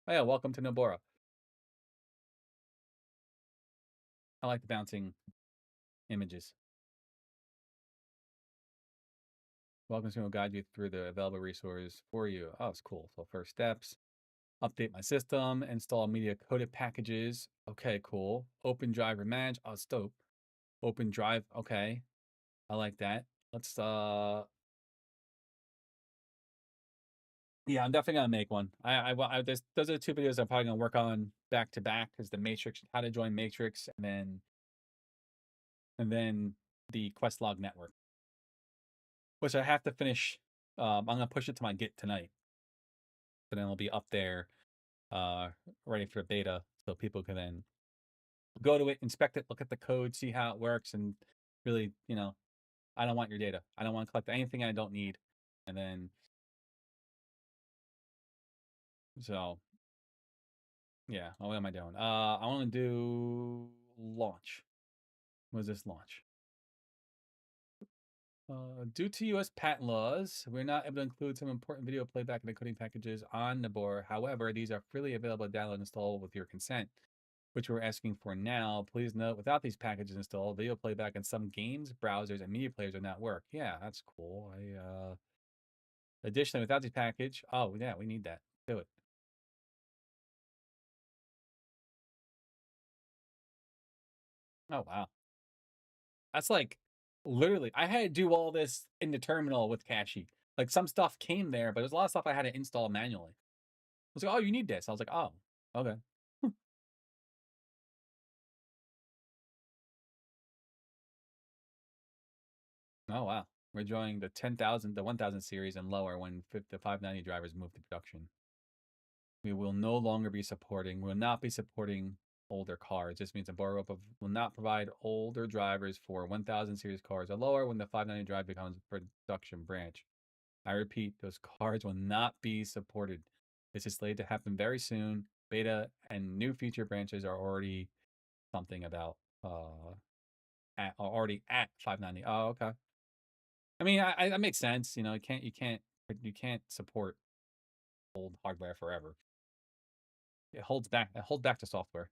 Oh yeah, welcome to Nobora. I like the bouncing images. Welcome to will guide you through the available resources for you. Oh, it's cool. So first steps, update my system, install media coded packages. Okay, cool. Open drive or manage. Oh, it's dope. Open drive. Okay. I like that. Let's yeah, I'm definitely gonna make one. Those are the two videos I'm probably gonna work on back to back is the Matrix, how to join Matrix, and then the Questlog network, which I have to finish. I'm gonna push it to my Git tonight, so then it'll be up there, uh, ready for beta, so people can then go to it, inspect it, look at the code, see how it works, and really, I don't want your data. I don't want to collect anything I don't need, and then so yeah. What am I doing? I want to do launch. What is this launch? Due to U.S. patent laws, we're not able to include some important video playback and encoding packages on the board. However, these are freely available to download and install with your consent, which we're asking for now. Please note, without these packages installed, video playback in some games, browsers, and media players will not work. Yeah, that's cool. Additionally, without this package, oh yeah, we need that. Do it. Oh wow, that's like literally. I had to do all this in the terminal with Cache. Like some stuff came there, but there's a lot of stuff I had to install manually. I was like, oh, you need this. I was like, oh, okay. Oh wow, we're joining the 10,000, the 1,000 series and lower when the 590 drivers move to production. We will no longer be supporting. We will not be supporting older cars. This means the Borough will not provide older drivers for 1,000 series cars or lower when the 590 drive becomes a production branch. I repeat, those cars will not be supported. This is slated to happen very soon. Beta and new feature branches are already something about already at 590. Oh, okay. I mean, that makes sense. You can't support old hardware forever. It holds back. It holds back the software.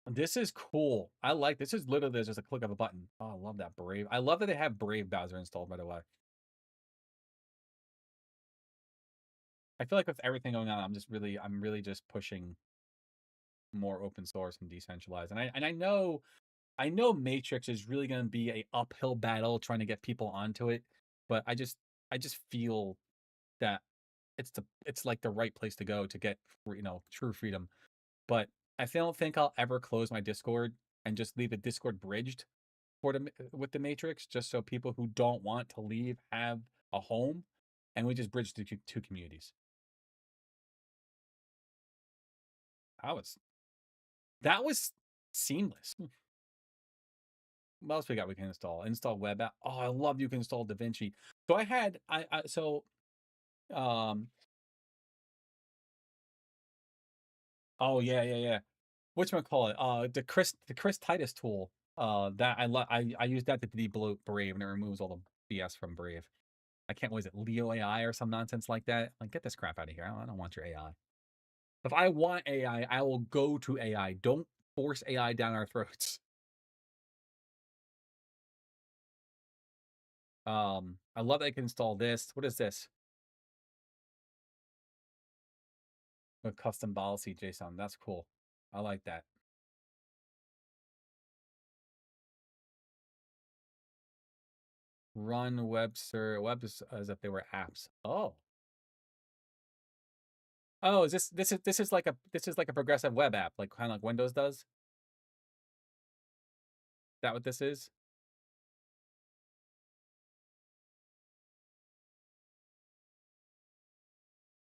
This is cool. I like this. Is literally just a click of a button. Oh, I love that Brave. I love that they have Brave browser installed. By the way, I feel like with everything going on, I'm really just pushing more open source and decentralized. And I know Matrix is really going to be a uphill battle trying to get people onto it, but I just feel that it's like the right place to go to get true freedom. But I don't think I'll ever close my Discord and just leave a Discord bridged with the Matrix, just so people who don't want to leave have a home, and we just bridge the two communities. That was that was seamless. What else we got? We can install web app. Oh, I love you can install DaVinci. So I had I so um oh yeah. Whatchamacallit? The Chris Titus tool. That I use that to debloat Brave, and it removes all the BS from Brave. I can't. Was it Leo AI or some nonsense like that? Like, get this crap out of here. I don't want your AI. If I want AI, I will go to AI. Don't force AI down our throats. I love that I can install this. What is this? A custom policy JSON. That's cool. I like that. Run webs as if they were apps. Oh, is this is like a progressive web app, like kind of like Windows does? Is that what this is?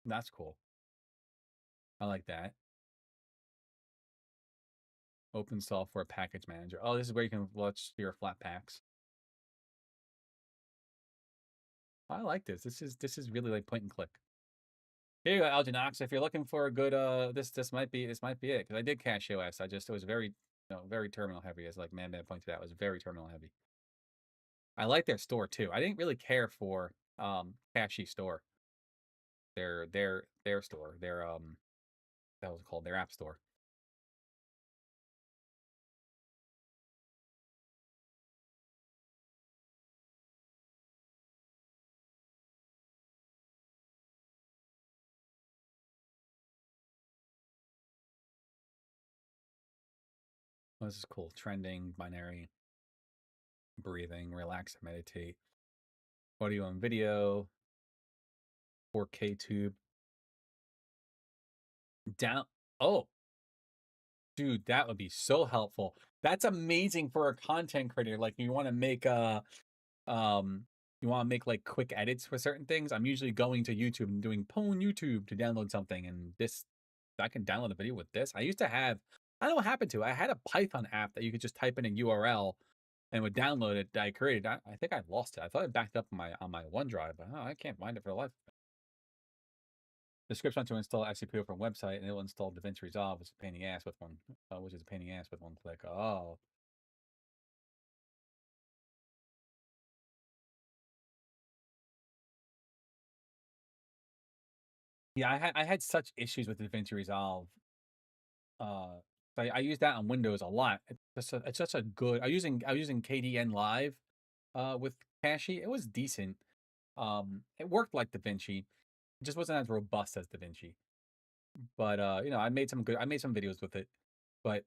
That's cool. I like that. Open software package manager. Oh, this is where you can launch your flat packs. I like this. This is really like point and click. Here you go, Alginox. If you're looking for a good this might be it, because I did cache OS. It was very terminal heavy, as like Man pointed out. It was very terminal heavy. I like their store too. I didn't really care for Cache store. Their store. That was called their app store. this is cool. Trending, binary, breathing, relax, and meditate. Audio and video, 4K tube. Down. Oh, dude, that would be so helpful. That's amazing for a content creator. Like you want to make um you want to make like quick edits for certain things. I'm usually going to YouTube and doing pwn YouTube to download something, and this I can download a video with this. I used to have, I don't know what happened to it. I had a Python app that you could just type in a URL and would download it that I created. I think I lost it. I thought it backed up on my OneDrive, but I can't find it for the life. The scripts want to install XCPO from a website, and it will install DaVinci Resolve, which is a pain in the ass with one, click. Oh, yeah, I had such issues with DaVinci Resolve. I use that on Windows a lot. It's such a good. I was using KDN Live, with Cache. It was decent. It worked like DaVinci. It just wasn't as robust as DaVinci. But I made some videos with it. But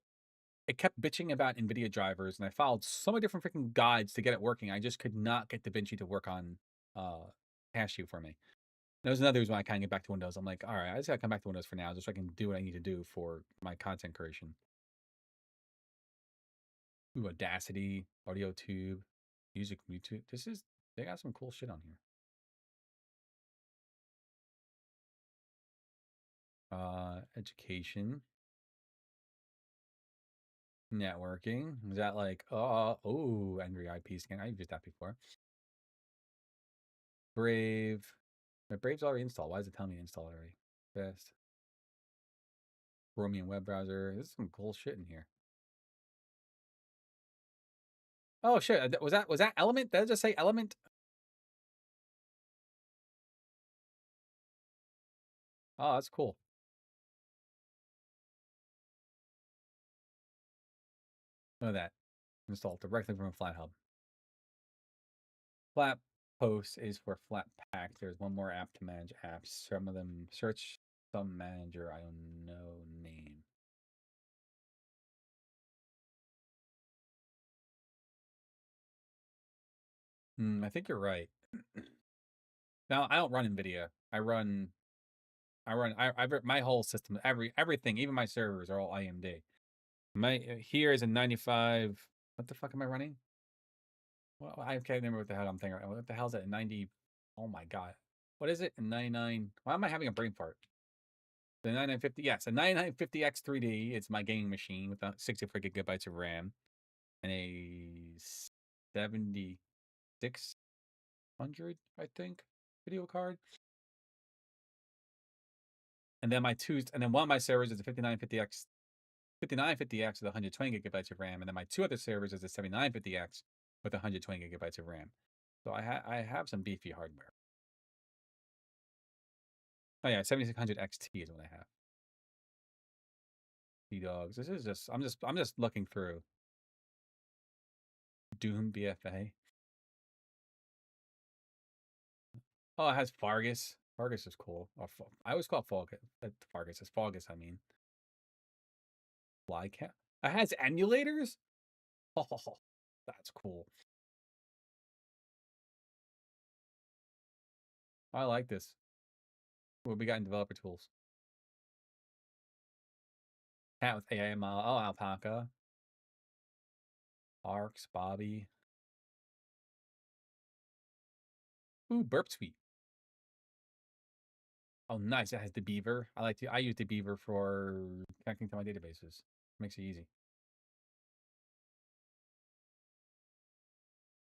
it kept bitching about NVIDIA drivers, and I followed so many different freaking guides to get it working. I just could not get DaVinci to work on Cashew for me. That was another reason why I kind of get back to Windows. I'm like, all right, I just gotta come back to Windows for now, just so I can do what I need to do for my content creation. Ooh, Audacity, Audio Tube, Music YouTube. They got some cool shit on here. Education, networking. Is that like, Angry IP scan? I've used that before. Brave. My Brave's already installed. Why is it telling me to install it already? Best. Chromium web browser. There's some cool shit in here. Oh shit! Was that Element? Did I just say Element? Oh, that's cool. Look at that. Installed directly from a FlatHub. Flat Post is for Flatpak. There's one more app to manage apps. Some of them search some manager. I don't know name. I think you're right. Now I don't run NVIDIA. My whole system, everything, even my servers are all AMD. My here is a 95. What the fuck am I running? Well, I can't remember what the hell I'm thinking. What the hell is it? 90. Oh my god. What is it? A 99. Why am I having a brain fart? The 9950. Yes, a 9950X 3D. It's my gaming machine with 64 gigabytes of RAM and a 7600, I think, video card. And then one of my servers is a 5950X with 120 gigabytes of RAM, and then my two other servers is a 7950X with 120 gigabytes of RAM. So I have some beefy hardware. Oh yeah, 7600 XT is what I have. Dogs. This is just I'm just looking through. Doom BFA. Oh, it has Fargus. Fargus is cool. I always call it Fargus. It's Fargus, I mean. Flycat. It has emulators? Oh, that's cool. I like this. What we got in developer tools? Cat with AI model. Oh, Alpaca. Arcs, Bobby. Ooh, Burp Suite. Oh, nice. It has the Beaver. I use the Beaver for connecting to my databases. Makes it easy.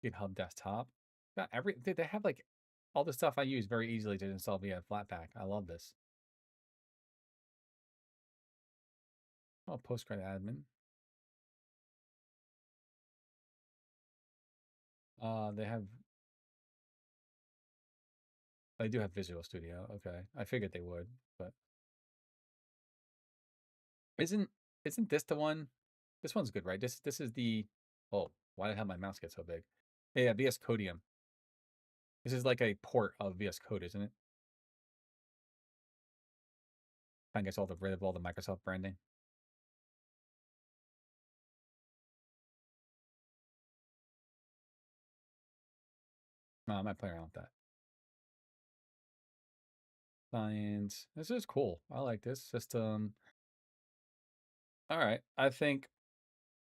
GitHub desktop. Got they have like all the stuff I use very easily to install via Flatpak. I love this. Oh, Postgres admin. They do have Visual Studio. Okay. I figured they would, but isn't this the one? This one's good, right? This is the oh, why the hell my mouse get so big? Yeah, VS Codium. This is like a port of VS Code, isn't it? I guess rid of all the Microsoft branding. I might play around with that. Science. This is cool. I like this system. All right. I think.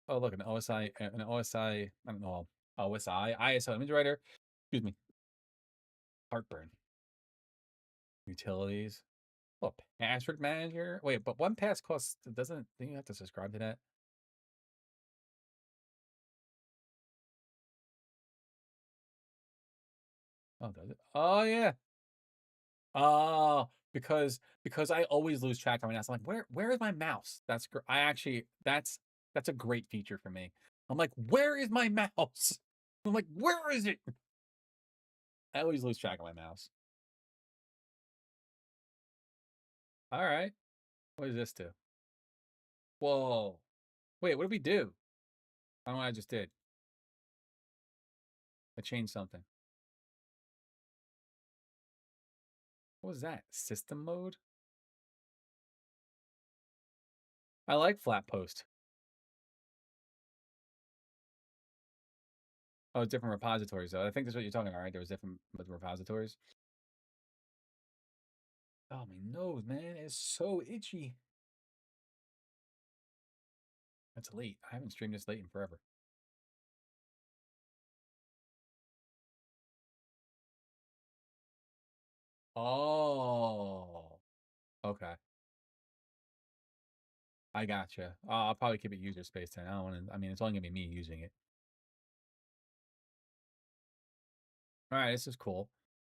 Oh, look, an OSI, an OSI. I don't know. OSI, ISO image writer. Excuse me. Heartburn. Utilities. Oh, password manager. Wait, but one pass costs. Doesn't. Then you have to subscribe to that. Oh, does it? Oh yeah. Oh, because I always lose track of my mouse. I'm like, where is my mouse? I actually that's a great feature for me. I'm like, where is my mouse? I'm like, where is it? I always lose track of my mouse. All right. What does this do? Whoa. Wait, what did we do? I don't know what I just did. I changed something. What was that? System mode? I like flat post. Oh, different repositories though. I think that's what you're talking about, right? There was different repositories. Oh, my nose, man, it's so itchy. That's late. I haven't streamed this late in forever. Oh, okay. I gotcha. I'll probably keep it user space then. I don't want to. I mean, it's only gonna be me using it. All right, this is cool.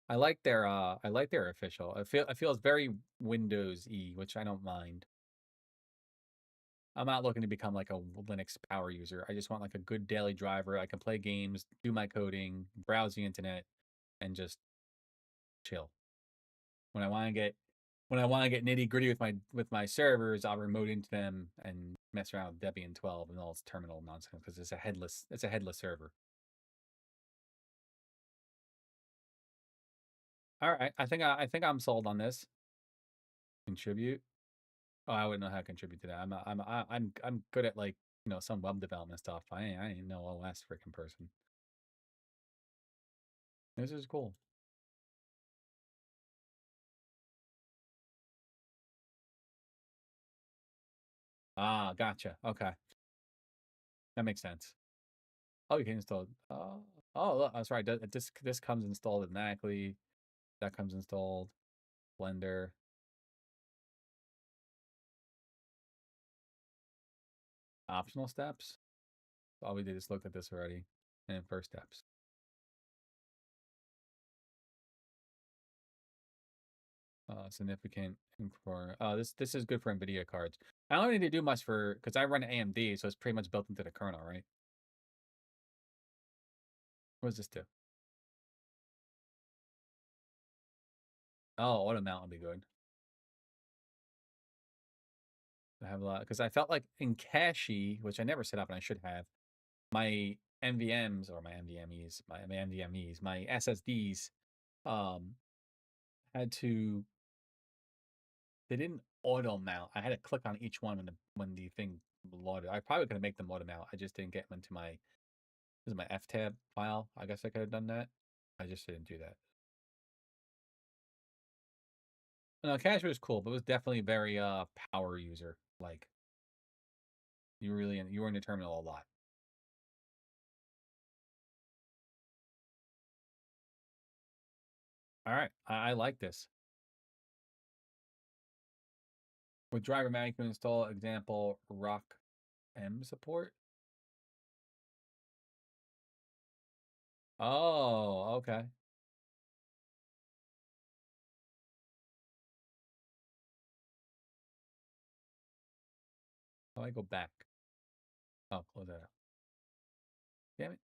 I like their official. I feel it's very Windows-y, which I don't mind. I'm not looking to become like a Linux power user. I just want like a good daily driver. I can play games, do my coding, browse the internet, and just chill. When I want to get when I want to get nitty gritty with my servers, I'll remote into them and mess around with Debian 12 and all its terminal nonsense because it's a headless server. All right, I think I'm sold on this. Contribute. Oh, I wouldn't know how to contribute to that. I'm good at like some web development stuff. I ain't no OS freaking person. This is cool. Ah, gotcha. Okay, that makes sense. Oh, you can install. Oh, look, that's right. This comes installed automatically. That comes installed. Blender. Optional steps. All we did is look at this already. And first steps. Significant for this is good for NVIDIA cards. I don't need to do much for because I run AMD, so it's pretty much built into the kernel, right? What does this do? Oh, auto mount would be good. I have a lot because I felt like in Cache, which I never set up and I should have, my MVMs or my NVMEs, my NVMEs, my SSDs, um, had to they didn't auto mount. I had to click on each one when the thing loaded. I probably could have make them auto mount. I just didn't get them into my this is my ftab file. I guess I could have done that. I just didn't do that. No, Cache was cool, but it was definitely very power user. Like you were in the terminal a lot. All right, I like this. With driver management install example rock M support. Oh, okay. How do I go back? Oh, close that out. Damn it.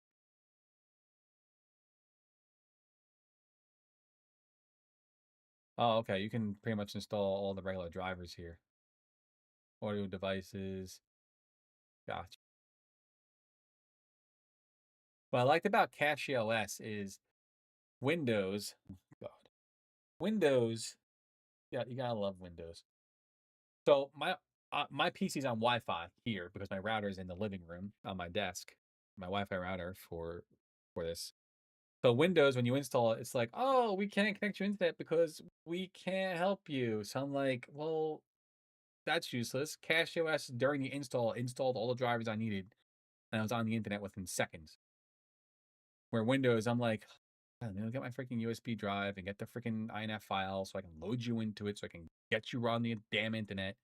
Oh, okay. You can pretty much install all the regular drivers here. Audio devices. Gotcha. What I liked about Cache OS is Windows. Oh, God. Windows. Yeah, you gotta love Windows. So my PC's on Wi-Fi here because my router is in the living room on my desk. My Wi-Fi router for this. So Windows, when you install it, it's like, oh, we can't connect your internet because we can't help you. So I'm like, well, that's useless. CacheOS during the install installed all the drivers I needed, and I was on the internet within seconds. Where Windows, I'm like, let me get my freaking USB drive and get the freaking INF file so I can load you into it so I can get you on the damn internet.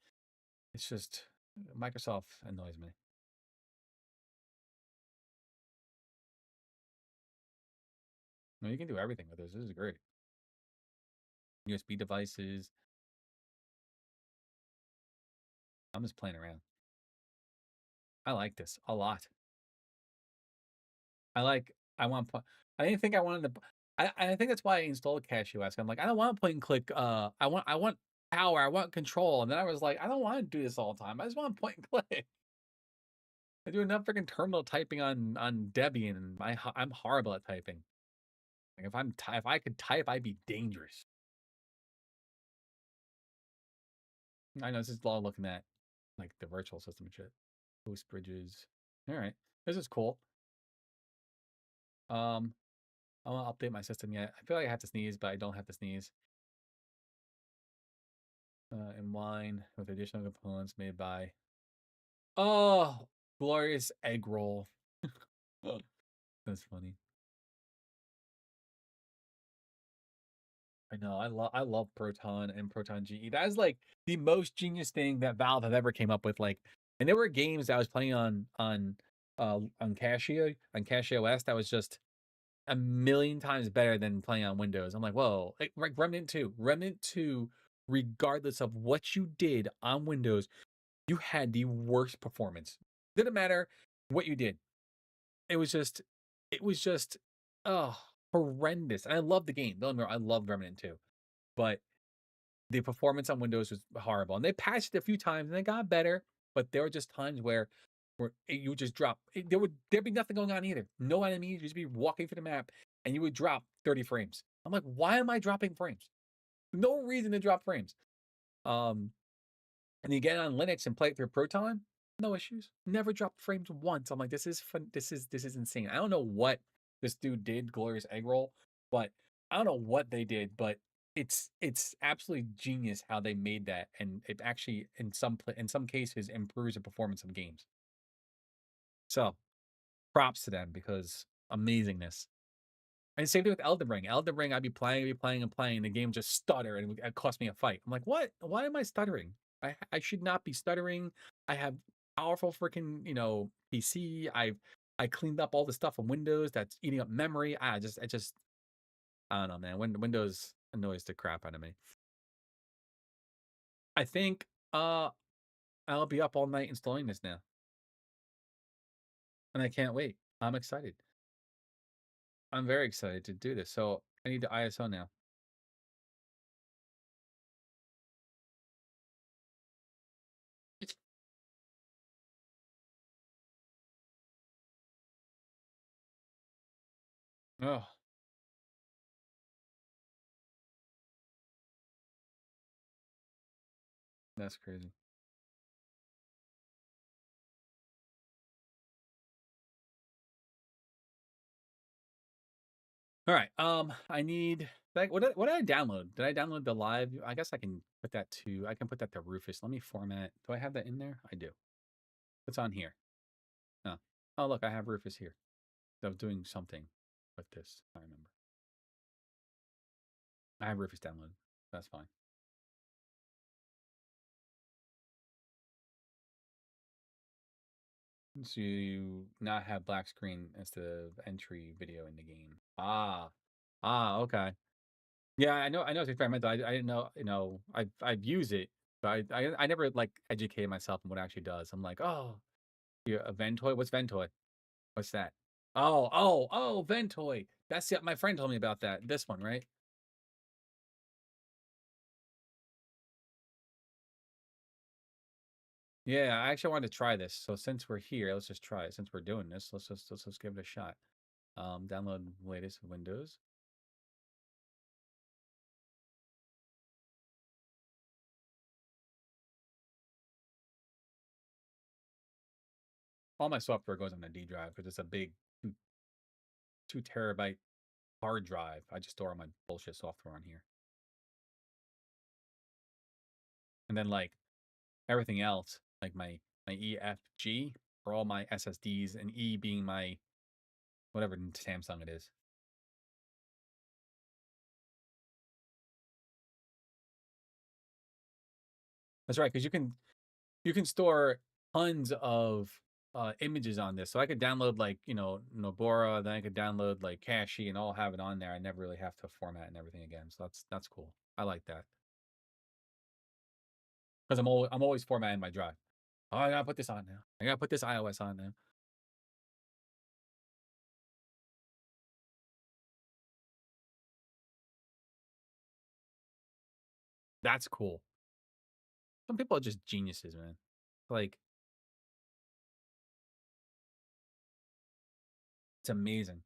It's just Microsoft annoys me. No, you can do everything with this. This is great. USB devices. I'm just playing around. I like this a lot. I want. I didn't think I wanted to. I think that's why I installed CacheOS. I'm like, I don't want point and click. I want power. I want control. And then I was like, I don't want to do this all the time. I just want point and click. I do enough freaking terminal typing on Debian, and I'm horrible at typing. Like if I could type, I'd be dangerous. I know this is all looking at like the virtual system and shit. Host bridges. All right, this is cool. I want to update my system yet. I feel like I have to sneeze, but I don't have to sneeze. And wine with additional components made by. Oh, glorious egg roll. That's funny. I know. I love Proton and Proton GE. That is like the most genius thing that Valve have ever came up with. Like, and there were games that I was playing on CacheOS that was just a million times better than playing on Windows. I'm like, whoa, like Remnant 2, regardless of what you did on Windows, you had the worst performance. Didn't matter what you did. It was just, it was just, oh, horrendous. And I love the game. Don't get me wrong, I love Remnant 2, but the performance on Windows was horrible. And they patched it a few times and they got better, but there were just times where you would just drop. There'd be nothing going on either. No enemies. You'd just be walking through the map and you would drop 30 frames. I'm like, why am I dropping frames? No reason to drop frames. Um, and you get it on Linux and play it through Proton, no issues. Never dropped frames once. I'm like, this is fun. This is insane. I don't know what this dude did, Glorious Egg Roll, but I don't know what they did, but it's absolutely genius how they made that, and it actually in some cases improves the performance of games. So props to them because amazingness. And same thing with Elden Ring. Elden Ring, I'd be playing and playing. The game just stutter and it cost me a fight. I'm like, what? Why am I stuttering? I should not be stuttering. I have powerful freaking PC. I cleaned up all the stuff on Windows that's eating up memory. I don't know, man. Windows annoys the crap out of me. I think I'll be up all night installing this now, and I can't wait. I'm excited. I'm very excited to do this. So I need the ISO now. Oh, that's crazy. All right. I need like what did I download? Did I download the live? I guess I can put that to Rufus. Let me format. Do I have that in there? I do. It's on here. Oh. Oh, look, I have Rufus here. I was doing something with this. I remember. I have Rufus downloaded. That's fine. So you not have black screen instead of entry video in the game. Okay. Yeah, I know it's experimental. I didn't know, I've used it, but I never like educated myself on what it actually does. I'm like, oh, yeah, a Ventoy? What's Ventoy? What's that? Oh, Ventoy. That's it. My friend told me about that. This one, right? Yeah, I actually wanted to try this. So since we're here, let's just try it. Since we're doing this, let's give it a shot. Download latest Windows. All my software goes on a D drive because it's a big 2 terabyte hard drive. I just store all my bullshit software on here. And then like everything else, like my E, F, G, are all my SSDs, and E being my whatever Samsung it is. That's right, because you can store tons of images on this. So I could download like, you know, Nobora, then I could download like Cache and all have it on there. I never really have to format and everything again. So that's cool. I like that. Because I'm always formatting my drive. Oh, I gotta put this on now. I gotta put this iOS on now. That's cool. Some people are just geniuses, man. Like, it's amazing.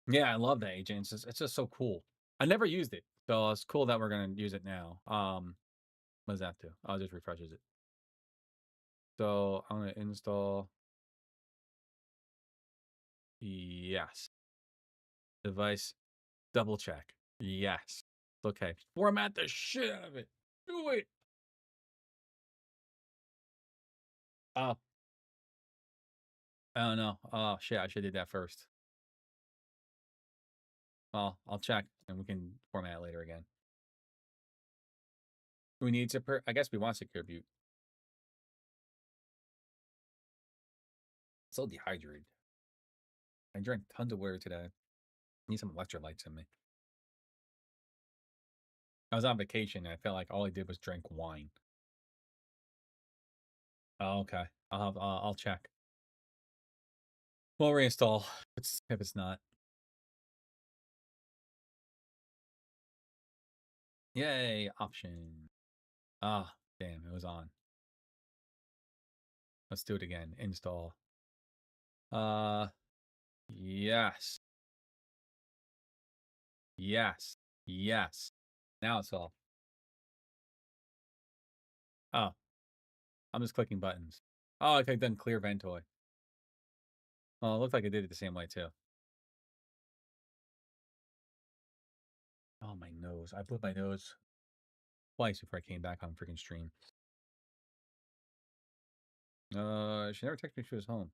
Yeah, I love that agent. It's just so cool. I never used it, so it's cool that we're gonna use it now. What does that do? Oh, it just refreshes it. So I'm gonna install. Yes. Device. Double check. Yes. Okay. Format the shit out of it. Do it. Oh, I don't know. Oh shit, I should have did that first. Well, I'll check and we can format it later again. We need to, I guess we want secure boot. So dehydrated. I drank tons of water today. Need some electrolytes in me. I was on vacation and I felt like all I did was drink wine. Oh, okay. I'll check. We'll reinstall. If it's not. Yay, option. Ah, damn, it was on. Let's do it again. Install. Yes. Yes. Yes. Now it's off. Oh, I'm just clicking buttons. Oh, okay, then clear Ventoy. Oh, it looked like I did it the same way too. Oh, my nose. I blew my nose twice before I came back on freaking stream. She never texted me she was home.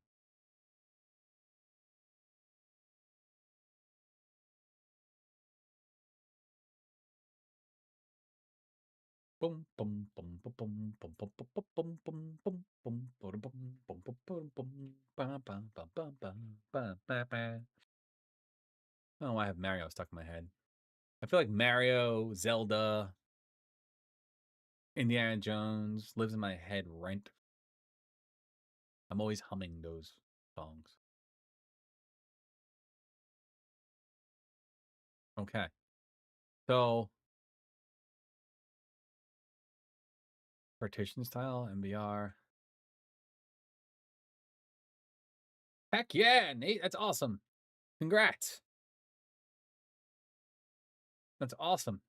Boom, boom, boom, boom, boom, boom, boom, boom, boom, boom, boom, boom, boom, boom, boom, boom, boom, boom, ba, ba, ba, ba, ba, ba, ba, ba. Oh, I have Mario stuck in my head. I feel like Mario, Zelda, Indiana Jones lives in my head rent. I'm always humming those songs. Okay. So, partition style, MBR. Heck yeah, Nate. That's awesome. Congrats. That's awesome.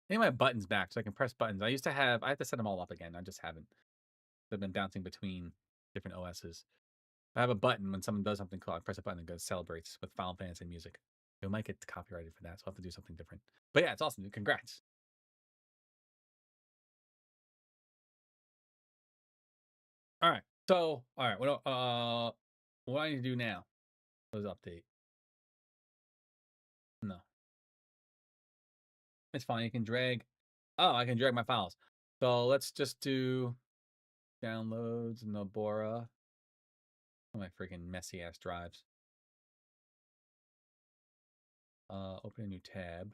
I need my buttons back so I can press buttons. I have to set them all up again. I just haven't. They've been bouncing between different OSs. I have a button when someone does something cool. I press a button and it goes celebrates with Final Fantasy music. We might get copyrighted for that, so I'll have to do something different. But yeah, it's awesome, dude. Congrats. All right. So, all right. What do I need to do now? Let's update. No. It's fine. You can drag. Oh, I can drag my files. So let's just do downloads, Nobora. Oh, my freaking messy ass drives. Open a new tab.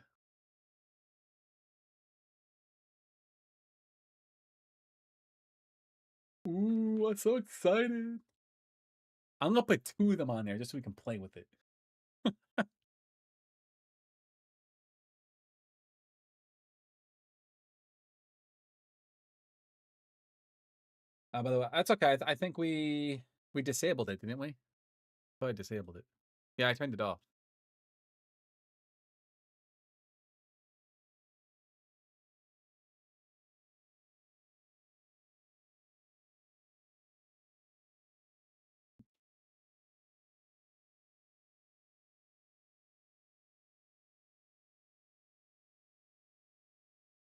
Ooh, I'm so excited. I'm gonna put 2 of them on there just so we can play with it. By the way, that's okay. I think we disabled it, didn't we? Oh, I disabled it. Yeah, I turned it off.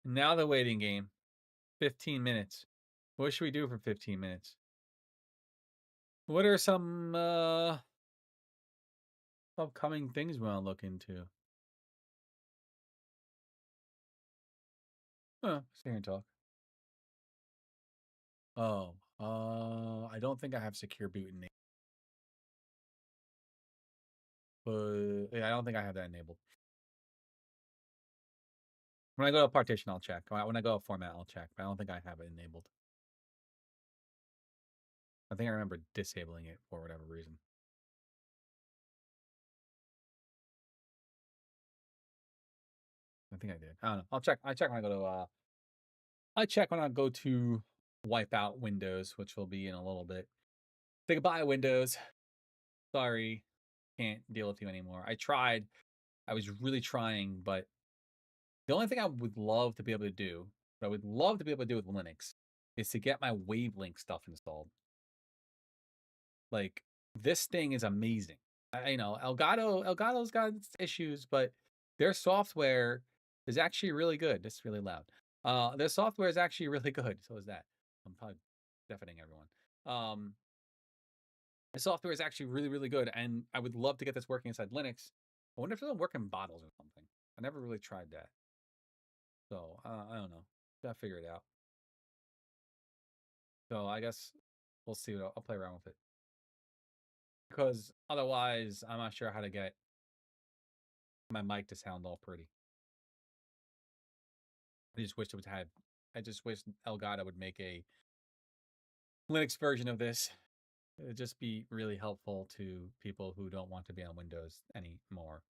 Now the waiting game. 15 minutes. What should we do for 15 minutes? What are some upcoming things we want to look into? Sit here and talk. Oh, I don't think I have secure boot enabled. But yeah, I don't think I have that enabled. When I go to partition, I'll check. When I go to format, I'll check. But I don't think I have it enabled. I think I remember disabling it for whatever reason. I think I did. I don't know. I'll check. I check when I go to. I check when I go to wipe out Windows, which will be in a little bit. Say goodbye, Windows. Sorry, can't deal with you anymore. I tried. I was really trying, but the only thing I would love to be able to do, what I would love to be able to do with Linux, is to get my Wavelink stuff installed. Like, this thing is amazing. You know, Elgato's got its issues, but their software is actually really good. It's really loud. Their software is actually really good. So is that. I'm probably deafening everyone. The software is actually really, really good, and I would love to get this working inside Linux. I wonder if it'll work in bottles or something. I never really tried that. So, I don't know. Gotta figure it out. So, I guess we'll see. I'll play around with it. Because otherwise, I'm not sure how to get my mic to sound all pretty. I just wish it would have. I just wish Elgato would make a Linux version of this. It would just be really helpful to people who don't want to be on Windows anymore.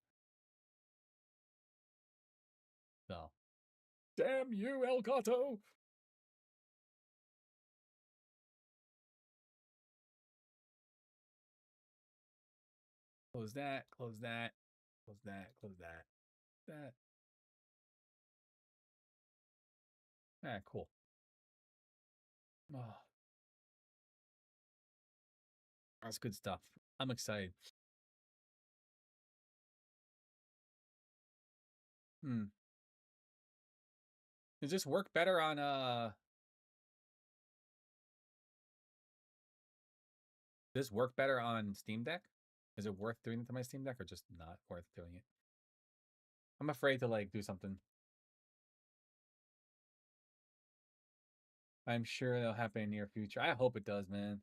So, damn you, Elgato! Close that, close that, close that, close that. That. Ah, cool. Oh, that's good stuff. I'm excited. Does this work better on does this work better on Steam Deck? Is it worth doing it to my Steam Deck or just not worth doing it? I'm afraid to like do something. I'm sure it'll happen in the near future. I hope it does, man.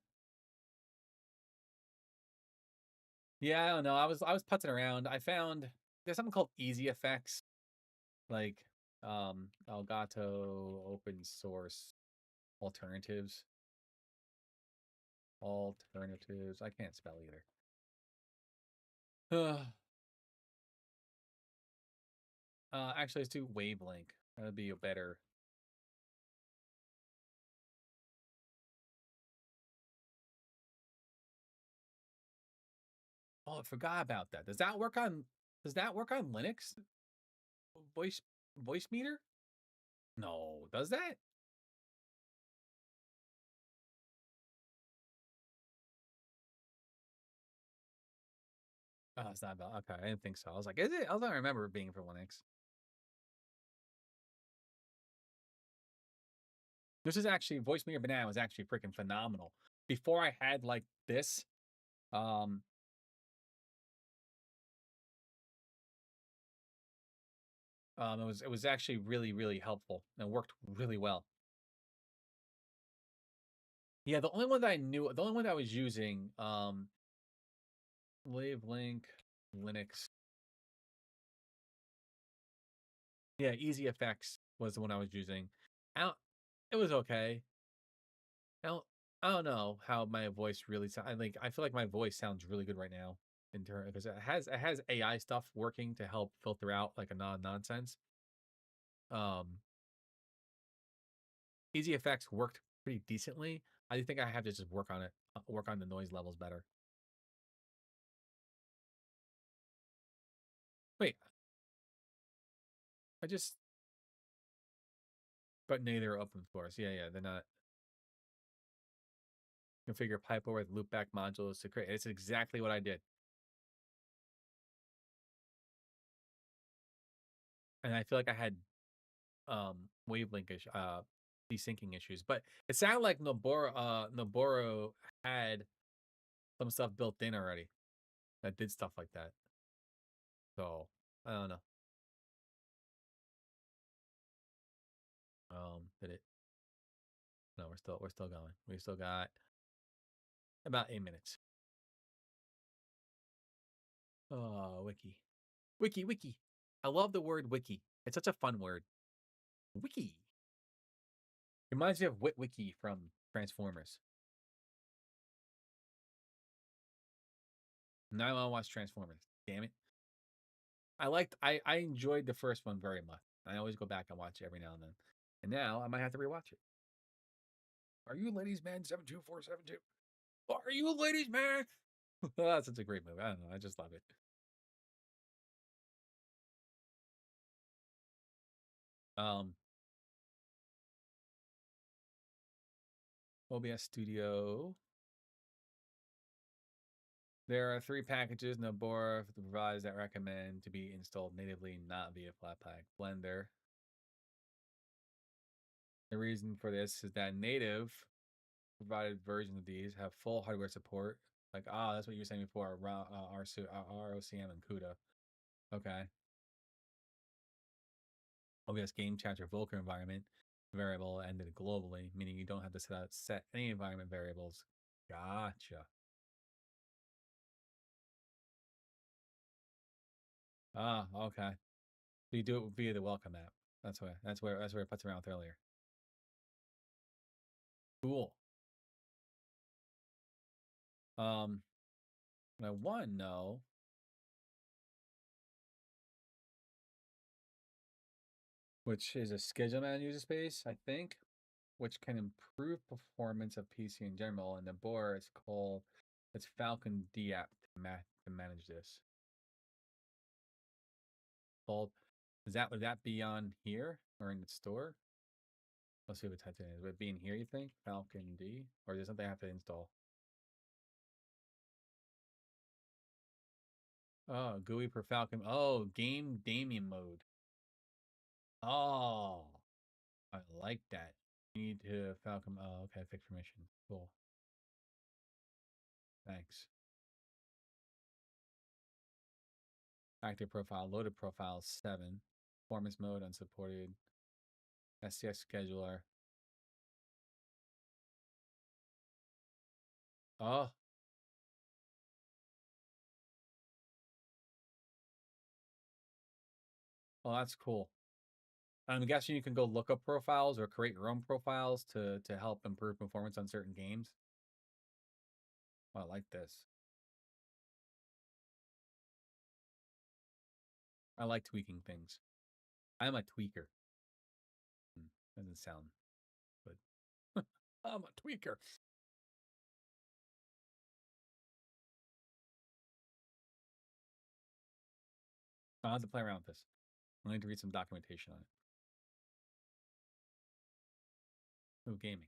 Yeah, I don't know. I was putzing around. I found there's something called Easy Effects, like Elgato open source alternatives. Alternatives. I can't spell either. Actually, let's do Wavelink. That would be a better. Oh, I forgot about that. Does that work on Linux? Voice meter? No, does that? Oh, it's not about. Okay, I didn't think so. I was like, is it? I don't remember it being for Linux. This is actually Voice Meter Banana was actually freaking phenomenal. Before I had like this, um, it was actually really, really helpful and it worked really well. Yeah, the only one that I knew, the only one that I was using, Wavelink Linux. Yeah, Easy Effects was the one I was using. It was okay. I don't, I don't know how my voice really sounds. I feel like my voice sounds really good right now in turn because it has AI stuff working to help filter out like a nonsense. Um, Easy Effects worked pretty decently. I think I have to just work on it, work on the noise levels better. Wait, I just but neither are open source. Yeah, they're not. Configure pipe with loopback modules to create. It's exactly what I did. And I feel like I had wavelength desyncing issues. But it sounded like Noboru had some stuff built in already that did stuff like that. So I don't know. Did it? No, we're still going. We still got about 8 minutes. Oh, wiki. I love the word wiki. It's such a fun word. Wiki reminds me of Wiki from Transformers. Now I want to watch Transformers. Damn it! I enjoyed the first one very much. I always go back and watch it every now and then. And now I might have to rewatch it. Are you ladies man 72472? Are you ladies man? That's such a great movie. I don't know. I just love it. OBS Studio. There are 3 packages Nobora provides that recommend to be installed natively, not via Flatpak. Blender. The reason for this is that native provided versions of these have full hardware support. Like, that's what you were saying before, ROCM and CUDA. Okay. OBS Game Changer Vulkan environment variable ended globally, meaning you don't have to set any environment variables. Gotcha. Okay. So you do it via the welcome app. That's where it puts around with earlier. Cool. I want to know which is a schedule man user space, I think, which can improve performance of PC in general. And the board is called it's Falcon D app to manage this. Called would that be on here or in the store? Let's see what type it is. Would it be in here, you think? Falcon D? Or is it something I have to install? Oh, GUI per Falcon. Oh, game Damien mode. Oh, I like that. You need to Falcon. Oh, okay. Fix permission. Cool. Thanks. Active profile, loaded profile 7. Performance mode unsupported. SCX scheduler. Oh, well, that's cool. I'm guessing you can go look up profiles or create your own profiles to help improve performance on certain games. Oh, I like this. I like tweaking things. I'm a tweaker. Doesn't sound good. I'm a tweaker. I'll have to play around with this. I need to read some documentation on it. Ooh, gaming.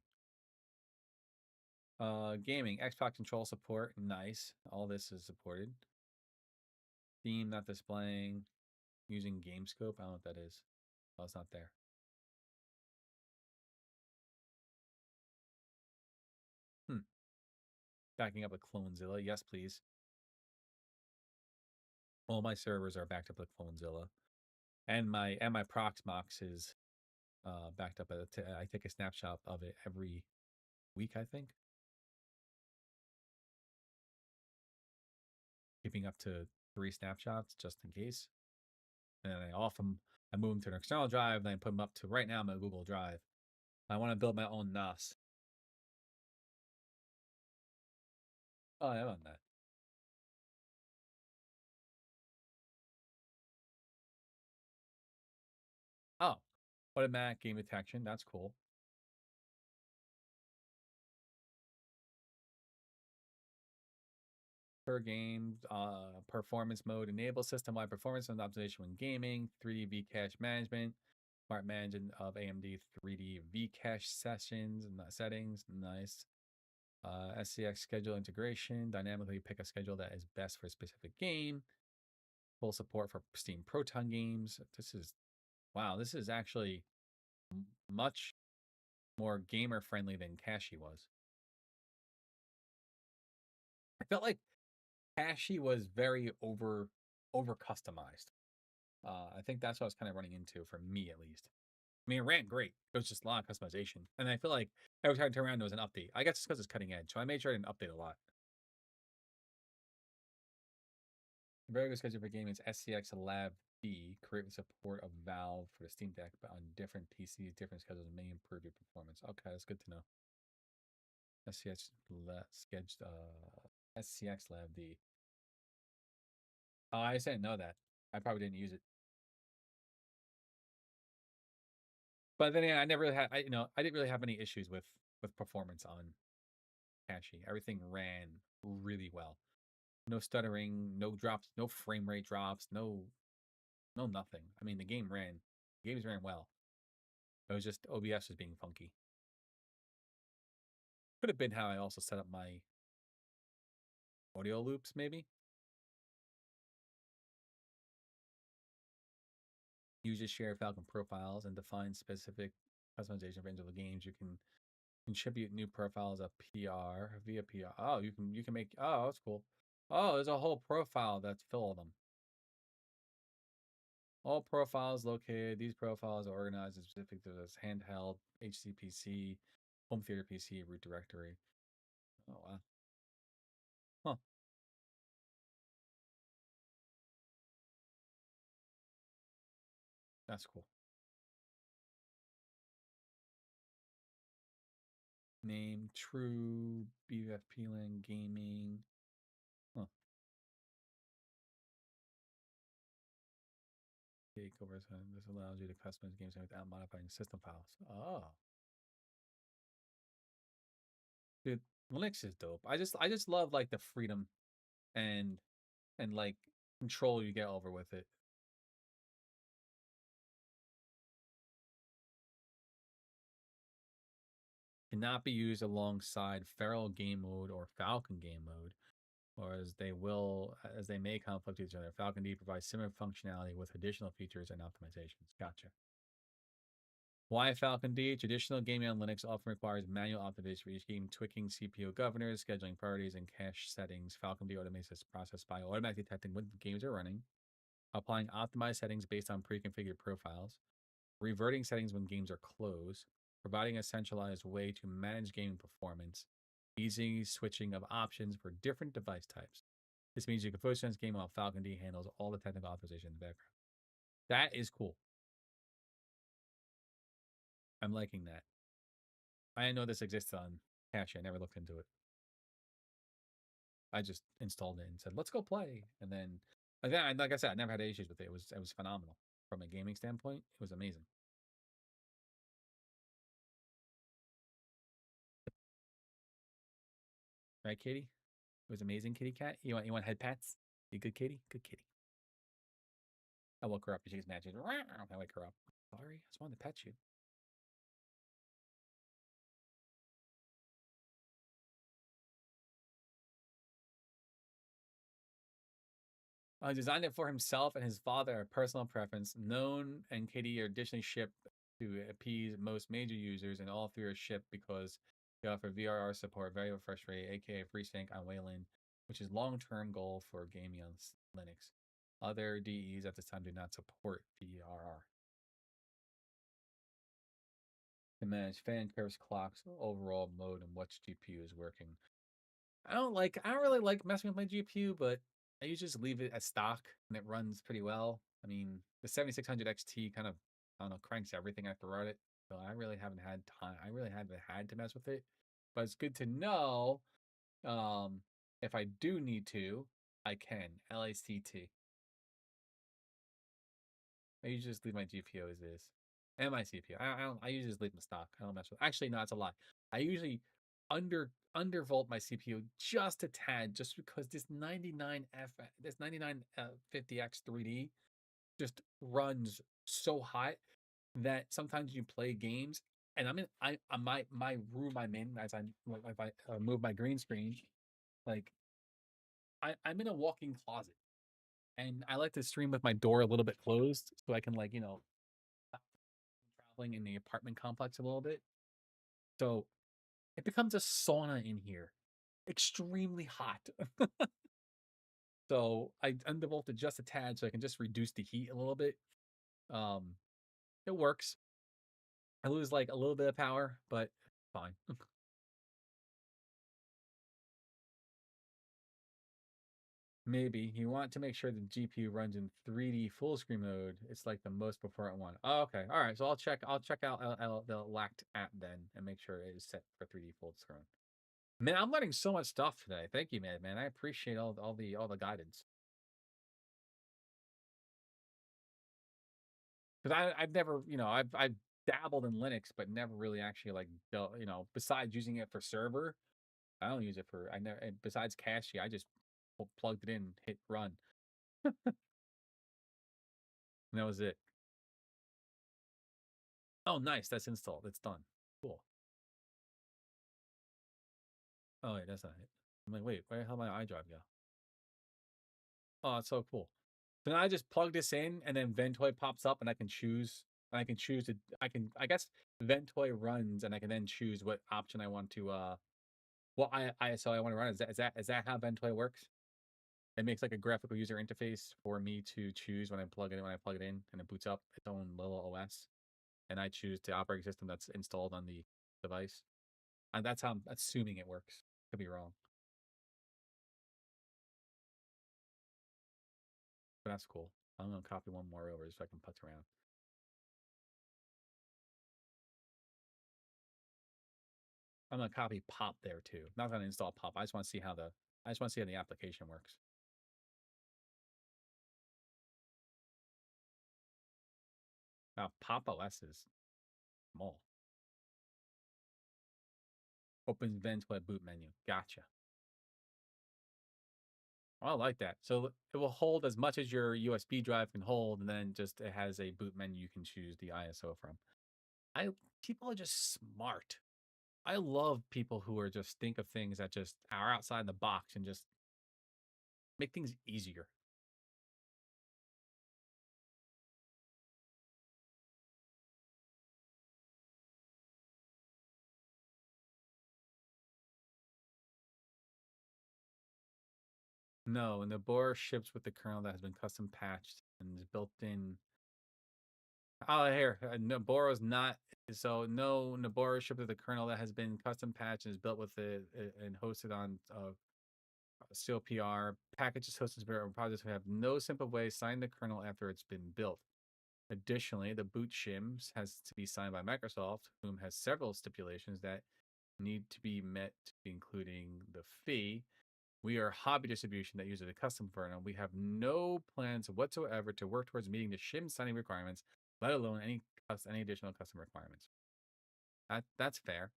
Gaming. Xbox control support. Nice. All this is supported. Theme not displaying. Using game scope. I don't know what that is. Oh, it's not there. Backing up with Clonezilla. Yes, please. All my servers are backed up with Clonezilla. And my Proxmox is backed up. I take a snapshot of it every week, I think. Keeping up to 3 snapshots just in case. And I move them to an external drive, then I put them up to right now my Google Drive. I want to build my own NAS. Oh, I am on that. Oh, automatic game detection. That's cool. Per game, performance mode, enable system-wide performance and optimization when gaming, 3D Vcache management, smart management of AMD 3D Vcache sessions and settings, nice. SCX schedule integration, dynamically pick a schedule that is best for a specific game. Full support for Steam Proton games. This is, wow, this is actually much more gamer friendly than Kashi was. I felt like Kashi was very over customized. I think that's what I was kind of running into for me at least. I mean, it ran great. It was just a lot of customization, and I feel like every time I turn around, there was an update. I guess it's because it's cutting edge, so I made sure I didn't update a lot. Very good schedule for gaming is SCX Lab B. Create with support of Valve for the Steam Deck, but on different PCs, different schedules may improve your performance. Okay, that's good to know. SCX SCX Lab D. Oh, I just didn't know that. I probably didn't use it. But then I never had I didn't really have any issues with performance on Kashi. Everything ran really well. No stuttering, no drops, no frame rate drops, no nothing. I mean, the games ran well. It was just OBS was being funky. Could have been how I also set up my audio loops, maybe. Use share Falcon profiles and define specific customization for individual games. You can contribute new profiles of PR via PR. Oh, you can make. Oh, that's cool. Oh, there's a whole profile that's full of them. All profiles located. These profiles are organized as specific to this handheld, HCPC, home theater PC, root directory. Oh wow. Huh. That's cool. Name true BFP LAN gaming. Huh. Takeovers. This allows you to customize games without modifying system files. Oh, dude, Linux is dope. I just love like the freedom and like control you get over with it. Cannot be used alongside Feral game mode or Falcon game mode, or as they may conflict with each other. Falcon D provides similar functionality with additional features and optimizations. Gotcha. Why Falcon D? Traditional gaming on Linux often requires manual optimization for each game, tweaking CPU governors, scheduling priorities, and cache settings. Falcon D automates this process by automatically detecting when games are running, applying optimized settings based on pre-configured profiles, reverting settings when games are closed, providing a centralized way to manage gaming performance, easy switching of options for different device types. This means you can focus on this game while Falcon D handles all the technical optimization in the background. That is cool. I'm liking that. I didn't know this existed on Cache. I never looked into it. I just installed it and said, "Let's go play." And then, like I said, I never had issues with it. It was phenomenal from a gaming standpoint. It was amazing. Right, Katie? It was amazing, kitty cat. You want head pats? You good, Katie? Good kitty. I woke her up. She's mad. She's I wake her up. Sorry, I just wanted to pet you. Designed it for himself and his father, a personal preference. Known and Katie are additionally shipped to appease most major users, and all three are shipped because they offer VRR support, very refresh rate, aka FreeSync on Wayland, which is long-term goal for gaming on Linux. Other DEs at this time do not support VRR. To manage fan curves, clocks, overall mode, and which GPU is working. I don't really like messing with my GPU, but I usually just leave it as stock and it runs pretty well. I mean, the 7600 XT kind of, I don't know, cranks everything I throw at it. So I really haven't had time. I really haven't had to mess with it. But it's good to know if I do need to, I can. LACT. I usually just leave my GPU as is. And my CPU. I usually just leave them stock. I don't mess with. Actually, no, it's a lie. I usually undervolt my CPU just a tad, just because this 9950X 3D just runs so hot that sometimes you play games and my room I'm in as I if I move my green screen, like I'm in a walk-in closet and I like to stream with my door a little bit closed so I can travel traveling in the apartment complex a little bit. So it becomes a sauna in here, extremely hot. So I undervolted just a tad so I can just reduce the heat a little bit. Um, it works. I lose like a little bit of power, but fine. Maybe you want to make sure the GPU runs in 3D full screen mode. It's like the most important one. Oh, okay, all right. So I'll check. I'll check out the LACT app then and make sure it is set for 3D full screen. Man, I'm learning so much stuff today. Thank you, man. I appreciate all the guidance. Because I've never, I've dabbled in Linux, but never really actually like, besides using it for server, I don't use it for. I never. Besides cache, I just plugged it in, hit run, and that was it. Oh, nice. That's installed. It's done. Cool. Oh, wait, that's not it. I'm like, wait, where the hell my iDrive go? Oh, it's so cool. So now I just plug this in, and then Ventoy pops up, and I can choose. And I can choose to. I guess Ventoy runs, and I can then choose what option I want to. What ISO I want to run. Is that how Ventoy works? It makes like a graphical user interface for me to choose when I plug it in, and it boots up its own little OS, and I choose the operating system that's installed on the device. And that's how I'm assuming it works. Could be wrong, but that's cool. I'm gonna copy one more over so I can putz around. I'm gonna copy pop there too. Not gonna install pop. I just want to see how the application works. Now pop OS is small. Opens vent web boot menu. Gotcha. I like that. So it will hold as much as your USB drive can hold, and then just it has a boot menu you can choose the ISO from. I People are just smart. I love people who are just think of things that just are outside the box and just make things easier. No, and the board ships with the kernel that has been custom patched and is built in. Oh, here, Naboro is not. So no, Naboro shipped with the kernel that has been custom patched and is built with it and hosted on CLPR. Packages hosted on projects who have no simple way to sign the kernel after it's been built. Additionally, the boot shims has to be signed by Microsoft, whom has several stipulations that need to be met, including the fee. We are a hobby distribution that uses a custom kernel. We have no plans whatsoever to work towards meeting the shim signing requirements, let alone any additional custom requirements. That's fair.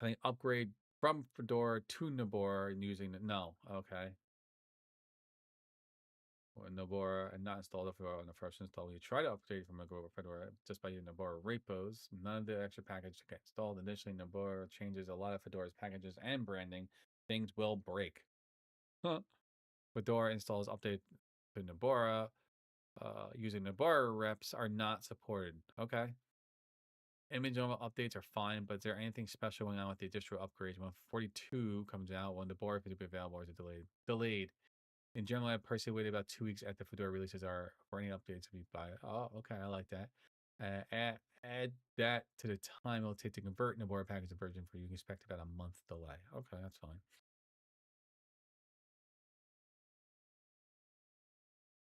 I think upgrade from Fedora to Nabora using no. Okay. Or Nabora and not installed Fedora on the first install. We try to upgrade from Fedora just by using Nabora repos. None of the extra packages get installed. Additionally, Nabora changes a lot of Fedora's packages and branding. Things will break. Huh. Fedora installs update to Nabora using Nabora reps are not supported. Okay. Image updates are fine, but is there anything special going on with the distro upgrades when 42 comes out when the Nabora could be available or is it delayed? Delayed. In general, I personally waited about 2 weeks after Fedora releases are for any updates to be by. Oh, okay, I like that. Add that to the time it'll take to convert Nabora package to version for you. You can expect about a month delay. Okay, that's fine.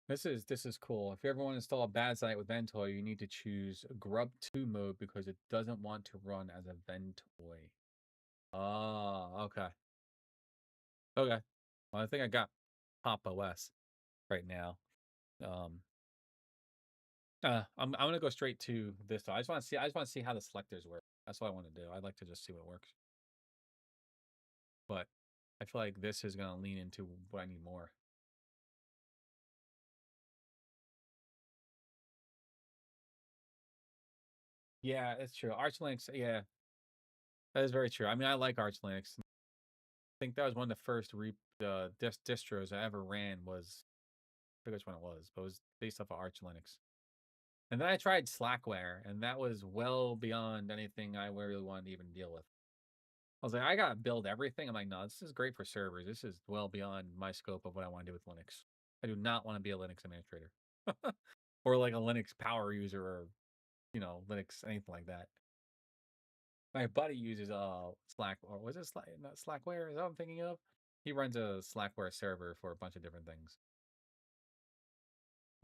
This is cool. If you ever want to install a bad site with Ventoy, you need to choose Grub 2 mode because it doesn't want to run as a Ventoy. Oh, okay. Okay. Well, I think I got Pop OS right now. Um, I'm gonna go straight to this. I just want to see. I just want to see how the selectors work. That's what I want to do. I'd like to just see what works. But I feel like this is gonna lean into what I need more. Yeah, it's true. Arch Linux. Yeah, that is very true. I mean, I like Arch Linux. I think that was one of the first distros I ever ran was forget which one it was, but it was based off of Arch Linux. And then I tried Slackware, and that was well beyond anything I really wanted to even deal with. I was like, I gotta build everything. I'm like, no, this is great for servers. This is well beyond my scope of what I want to do with Linux. I do not want to be a Linux administrator or like a Linux power user or, Linux, anything like that. My buddy uses Slack, or was it Slack, not Slackware? Is that what I'm thinking of? He runs a Slackware server for a bunch of different things.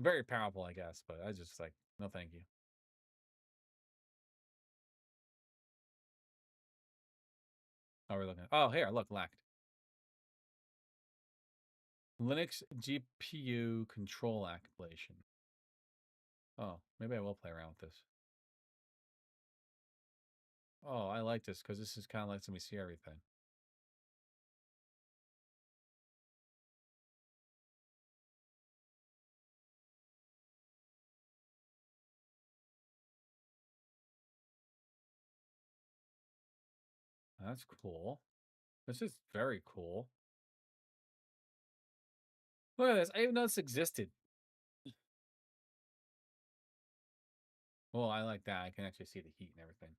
Very powerful, I guess, but I just like, no, thank you. Oh, we're looking at, oh, here, look, lacked. Linux GPU control activation. Oh, maybe I will play around with this. Oh, I like this because this is kind of lets me see everything. That's cool. This is very cool. Look at this. I didn't even know this existed. Well, I like that. I can actually see the heat and everything.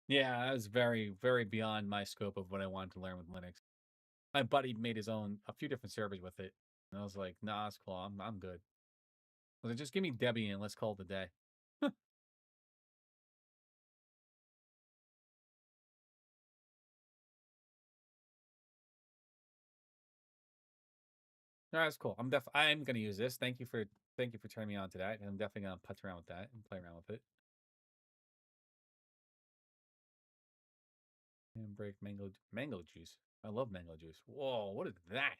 Yeah, that was very, very beyond my scope of what I wanted to learn with Linux. My buddy made his own, a few different servers with it. And I was like, nah, it's cool. I'm good. I was like, just give me Debian and let's call it a day. No, that's cool. I'm gonna use this. Thank you for turning me on to that. And I'm definitely gonna putz around with that and play around with it. And break mango juice. I love mango juice. Whoa, what is that?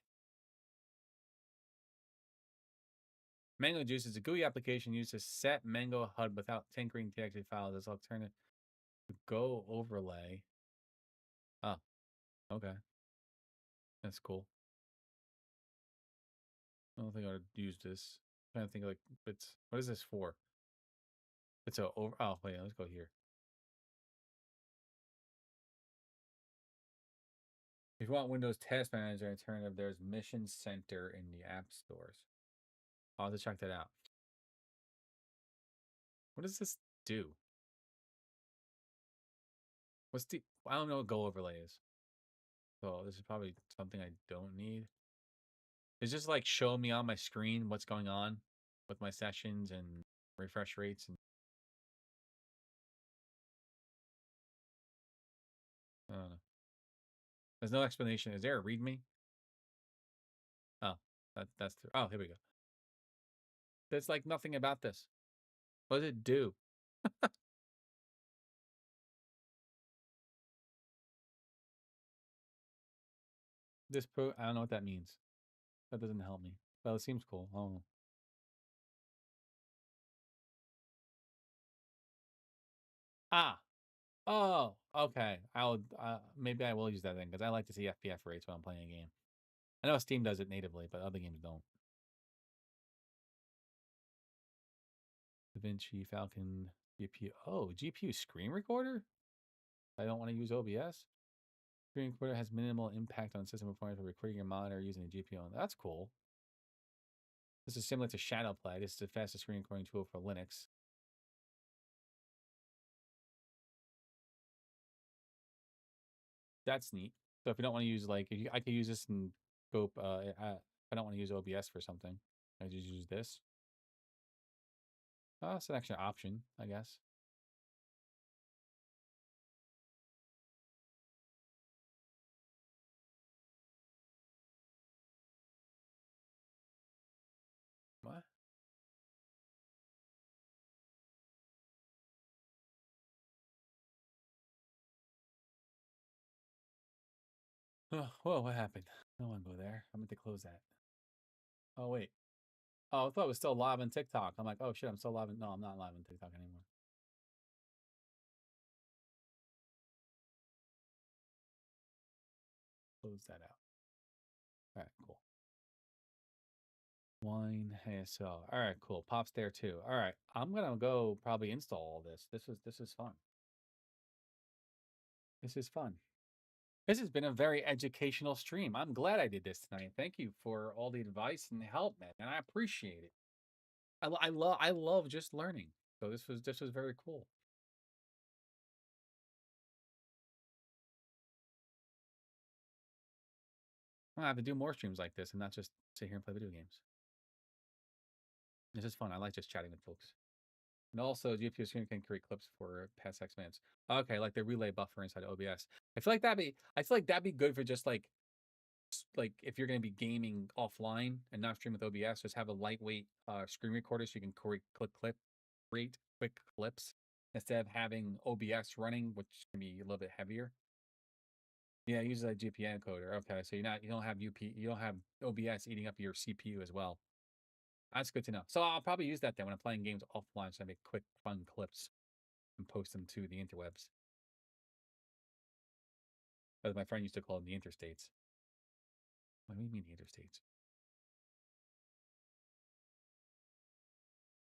Mango juice is a GUI application used to set Mango HUD without tinkering TXT files as alternative to Go overlay. Oh, okay. That's cool. I don't think I would use this. I'm trying to think like it's what is this for? It's a over oh wait, let's go here. If you want Windows Test Manager alternative, there's Mission Center in the app stores. I'll have to check that out. What does this do? What's the I don't know what Go overlay is. So this is probably something I don't need. It's just like show me on my screen what's going on with my sessions and refresh rates and I don't know. There's no explanation. Is there a README? Oh, that's oh, here we go. There's like nothing about this. What does it do? I don't know what that means. That doesn't help me. Well, it seems cool. Oh. Ah. Oh, okay. I'll maybe I will use that then because I like to see FPS rates when I'm playing a game. I know Steam does it natively, but other games don't. DaVinci Falcon GPU. Oh, GPU screen recorder? I don't want to use OBS. Screen recorder has minimal impact on system performance for recording your monitor using a GPU. That's cool. This is similar to Shadowplay. This is the fastest screen recording tool for Linux. That's neat. So if you don't want to use like, I could use this in scope. I don't want to use OBS for something. I just use this. It's an extra option, I guess. What? Oh, whoa, what happened? I don't want to go there. I meant to close that. Oh, wait. Oh, I thought it was still live on TikTok. I'm like, oh shit, I'm still live. No, I'm not live on TikTok anymore. Close that out. All right, cool. Wine ASL. All right, cool. Pop's there too. All right, I'm gonna go probably install all this. This is fun. This is fun. This has been a very educational stream. I'm glad I did this tonight. Thank you for all the advice and help, man, and I appreciate it. I love just learning. So this was very cool. I have to do more streams like this and not just sit here and play video games. This is fun. I like just chatting with folks. And also, GPU screen can create clips for past X minutes. Okay, like the relay buffer inside OBS. I feel like that'd be good for just like if you're gonna be gaming offline and not stream with OBS, just have a lightweight screen recorder so you can create quick clips instead of having OBS running, which can be a little bit heavier. Yeah, it uses a GPU encoder. Okay, so you don't have OBS eating up your CPU as well. That's good to know. So I'll probably use that then when I'm playing games offline, so I make quick, fun clips and post them to the interwebs, as my friend used to call them, the interstates. What do you mean the interstates?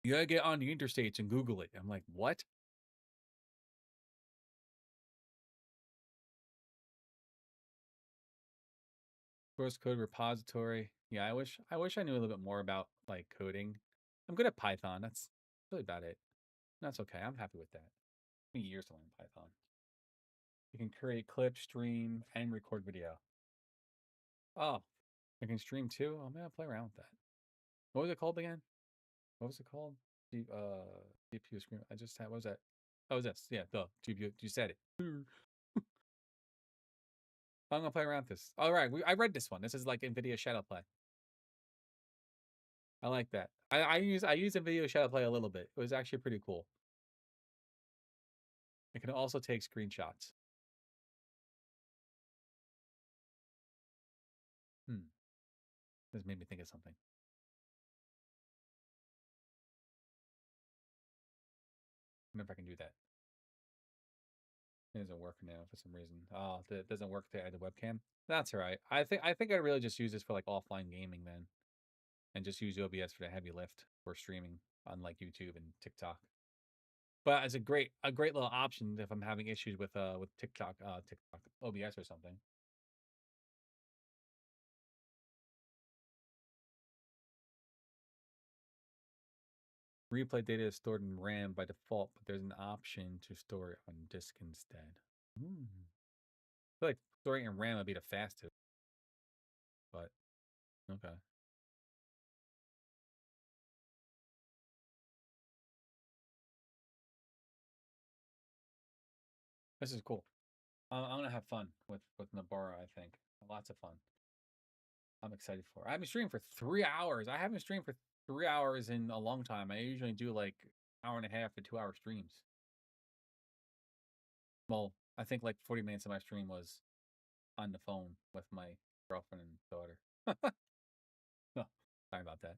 You gotta get on the interstates and Google it. I'm like, what? Source code repository. Yeah, I wish I knew a little bit more about like coding. I'm good at Python. That's really about it. That's okay. I'm happy with that. It took me years to learn Python. You can create clip, stream, and record video. Oh, I can stream too. I'm gonna play around with that. What was it called again? What was it called? GPU screen. I just had. What was that? Oh, this. Yeah, the GPU. You said it. I'm gonna play around with this. All right, I read this one. This is like NVIDIA Shadowplay. I like that. I use NVIDIA Shadowplay a little bit. It was actually pretty cool. It can also take screenshots. This made me think of something. I wonder if I can do that. It doesn't work now for some reason. Oh, it doesn't work to add the webcam. That's all right. I think I really just use this for like offline gaming then, and just use OBS for the heavy lift for streaming on like YouTube and TikTok. But as a great little option if I'm having issues with TikTok OBS or something. Replay data is stored in RAM by default, but there's an option to store it on disk instead. I feel like storing in RAM would be the fastest, but okay. This is cool. I'm gonna have fun with Nabara. I think lots of fun. I'm excited for it. I've been streaming for 3 hours. I haven't streamed for 3 hours in a long time. I usually do like hour and a half to 2 hour streams. Well, I think like 40 minutes of my stream was on the phone with my girlfriend and daughter. No, sorry about that.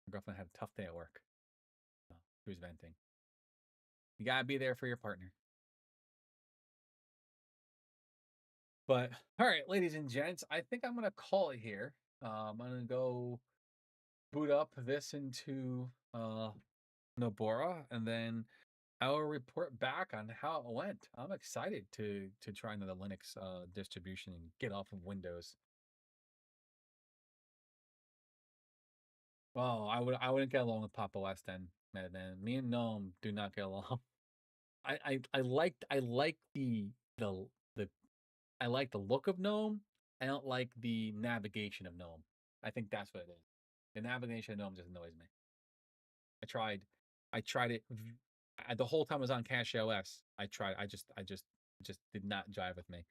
My girlfriend had a tough day at work. So she was venting. You gotta be there for your partner. But all right, ladies and gents, I think I'm gonna call it here. I'm gonna go boot up this into Nobora, and then I will report back on how it went. I'm excited to try another Linux distribution and get off of Windows. Well, I wouldn't get along with Papa West then, man. Me and Gnome do not get along. I like the I like the look of Gnome. I don't like the navigation of Gnome. I think that's what it is. The navigation of Gnome just annoys me. I tried, I tried it the whole time I was on Cache OS. I tried. Just did not jive with me.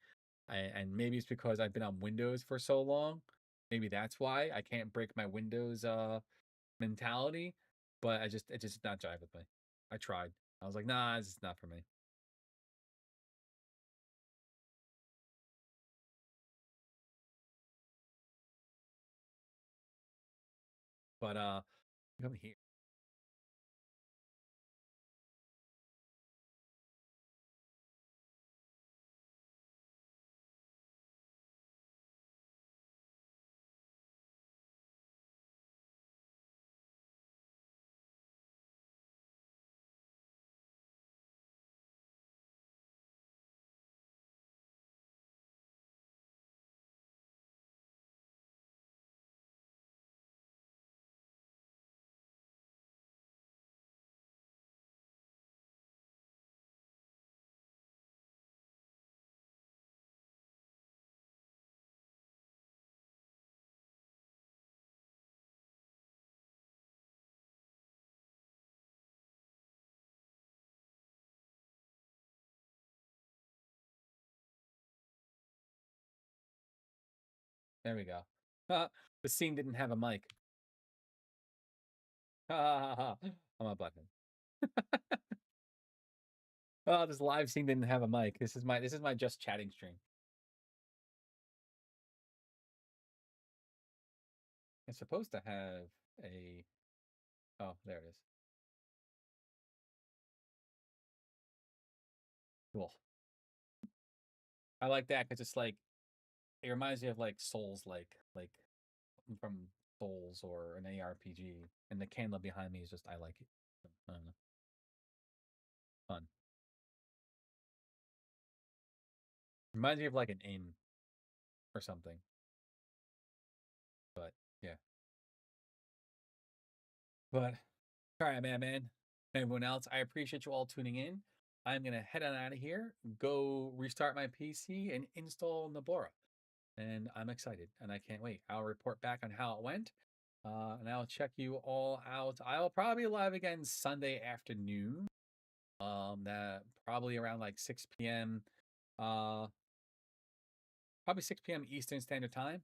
And maybe it's because I've been on Windows for so long. Maybe that's why I can't break my Windows mentality. But it just did not jive with me. I tried. I was like, nah, this is not for me. But come here. There we go. The scene didn't have a mic. I'm a button. Oh, this live scene didn't have a mic. This is my just chatting stream. It's supposed to have a. Oh, there it is. Cool. I like that because it's like it reminds me of like Souls, like from Souls or an ARPG, and the candle behind me is just I like it. I don't know. Fun. Reminds me of like an inn or something. But yeah. But all right, man. Everyone else, I appreciate you all tuning in. I'm gonna head on out of here, go restart my PC, and install Nabora. And I'm excited, and I can't wait. I'll report back on how it went, and I'll check you all out. I'll probably be live again Sunday afternoon. That probably around like 6 p.m. Uh, probably 6 p.m. Eastern Standard Time.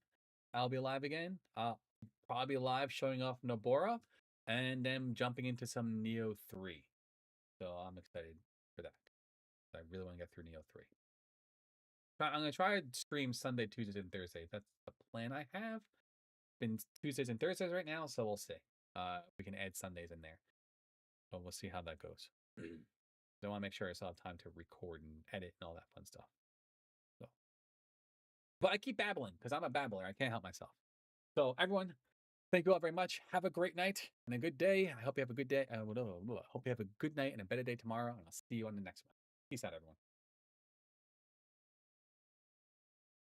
I'll be live again. Probably live showing off Nobora, and then jumping into some Neo 3. So I'm excited for that. I really want to get through Neo 3. I'm going to try to stream Sunday, Tuesdays, and Thursdays. That's the plan I have. Been Tuesdays and Thursdays right now, so we'll see. We can add Sundays in there. But we'll see how that goes. I want to make sure I still have time to record and edit and all that fun stuff. So, but I keep babbling because I'm a babbler. I can't help myself. So everyone, thank you all very much. Have a great night and a good day. I hope you have a good day. I hope you have a good night and a better day tomorrow. And I'll see you on the next one. Peace out, everyone.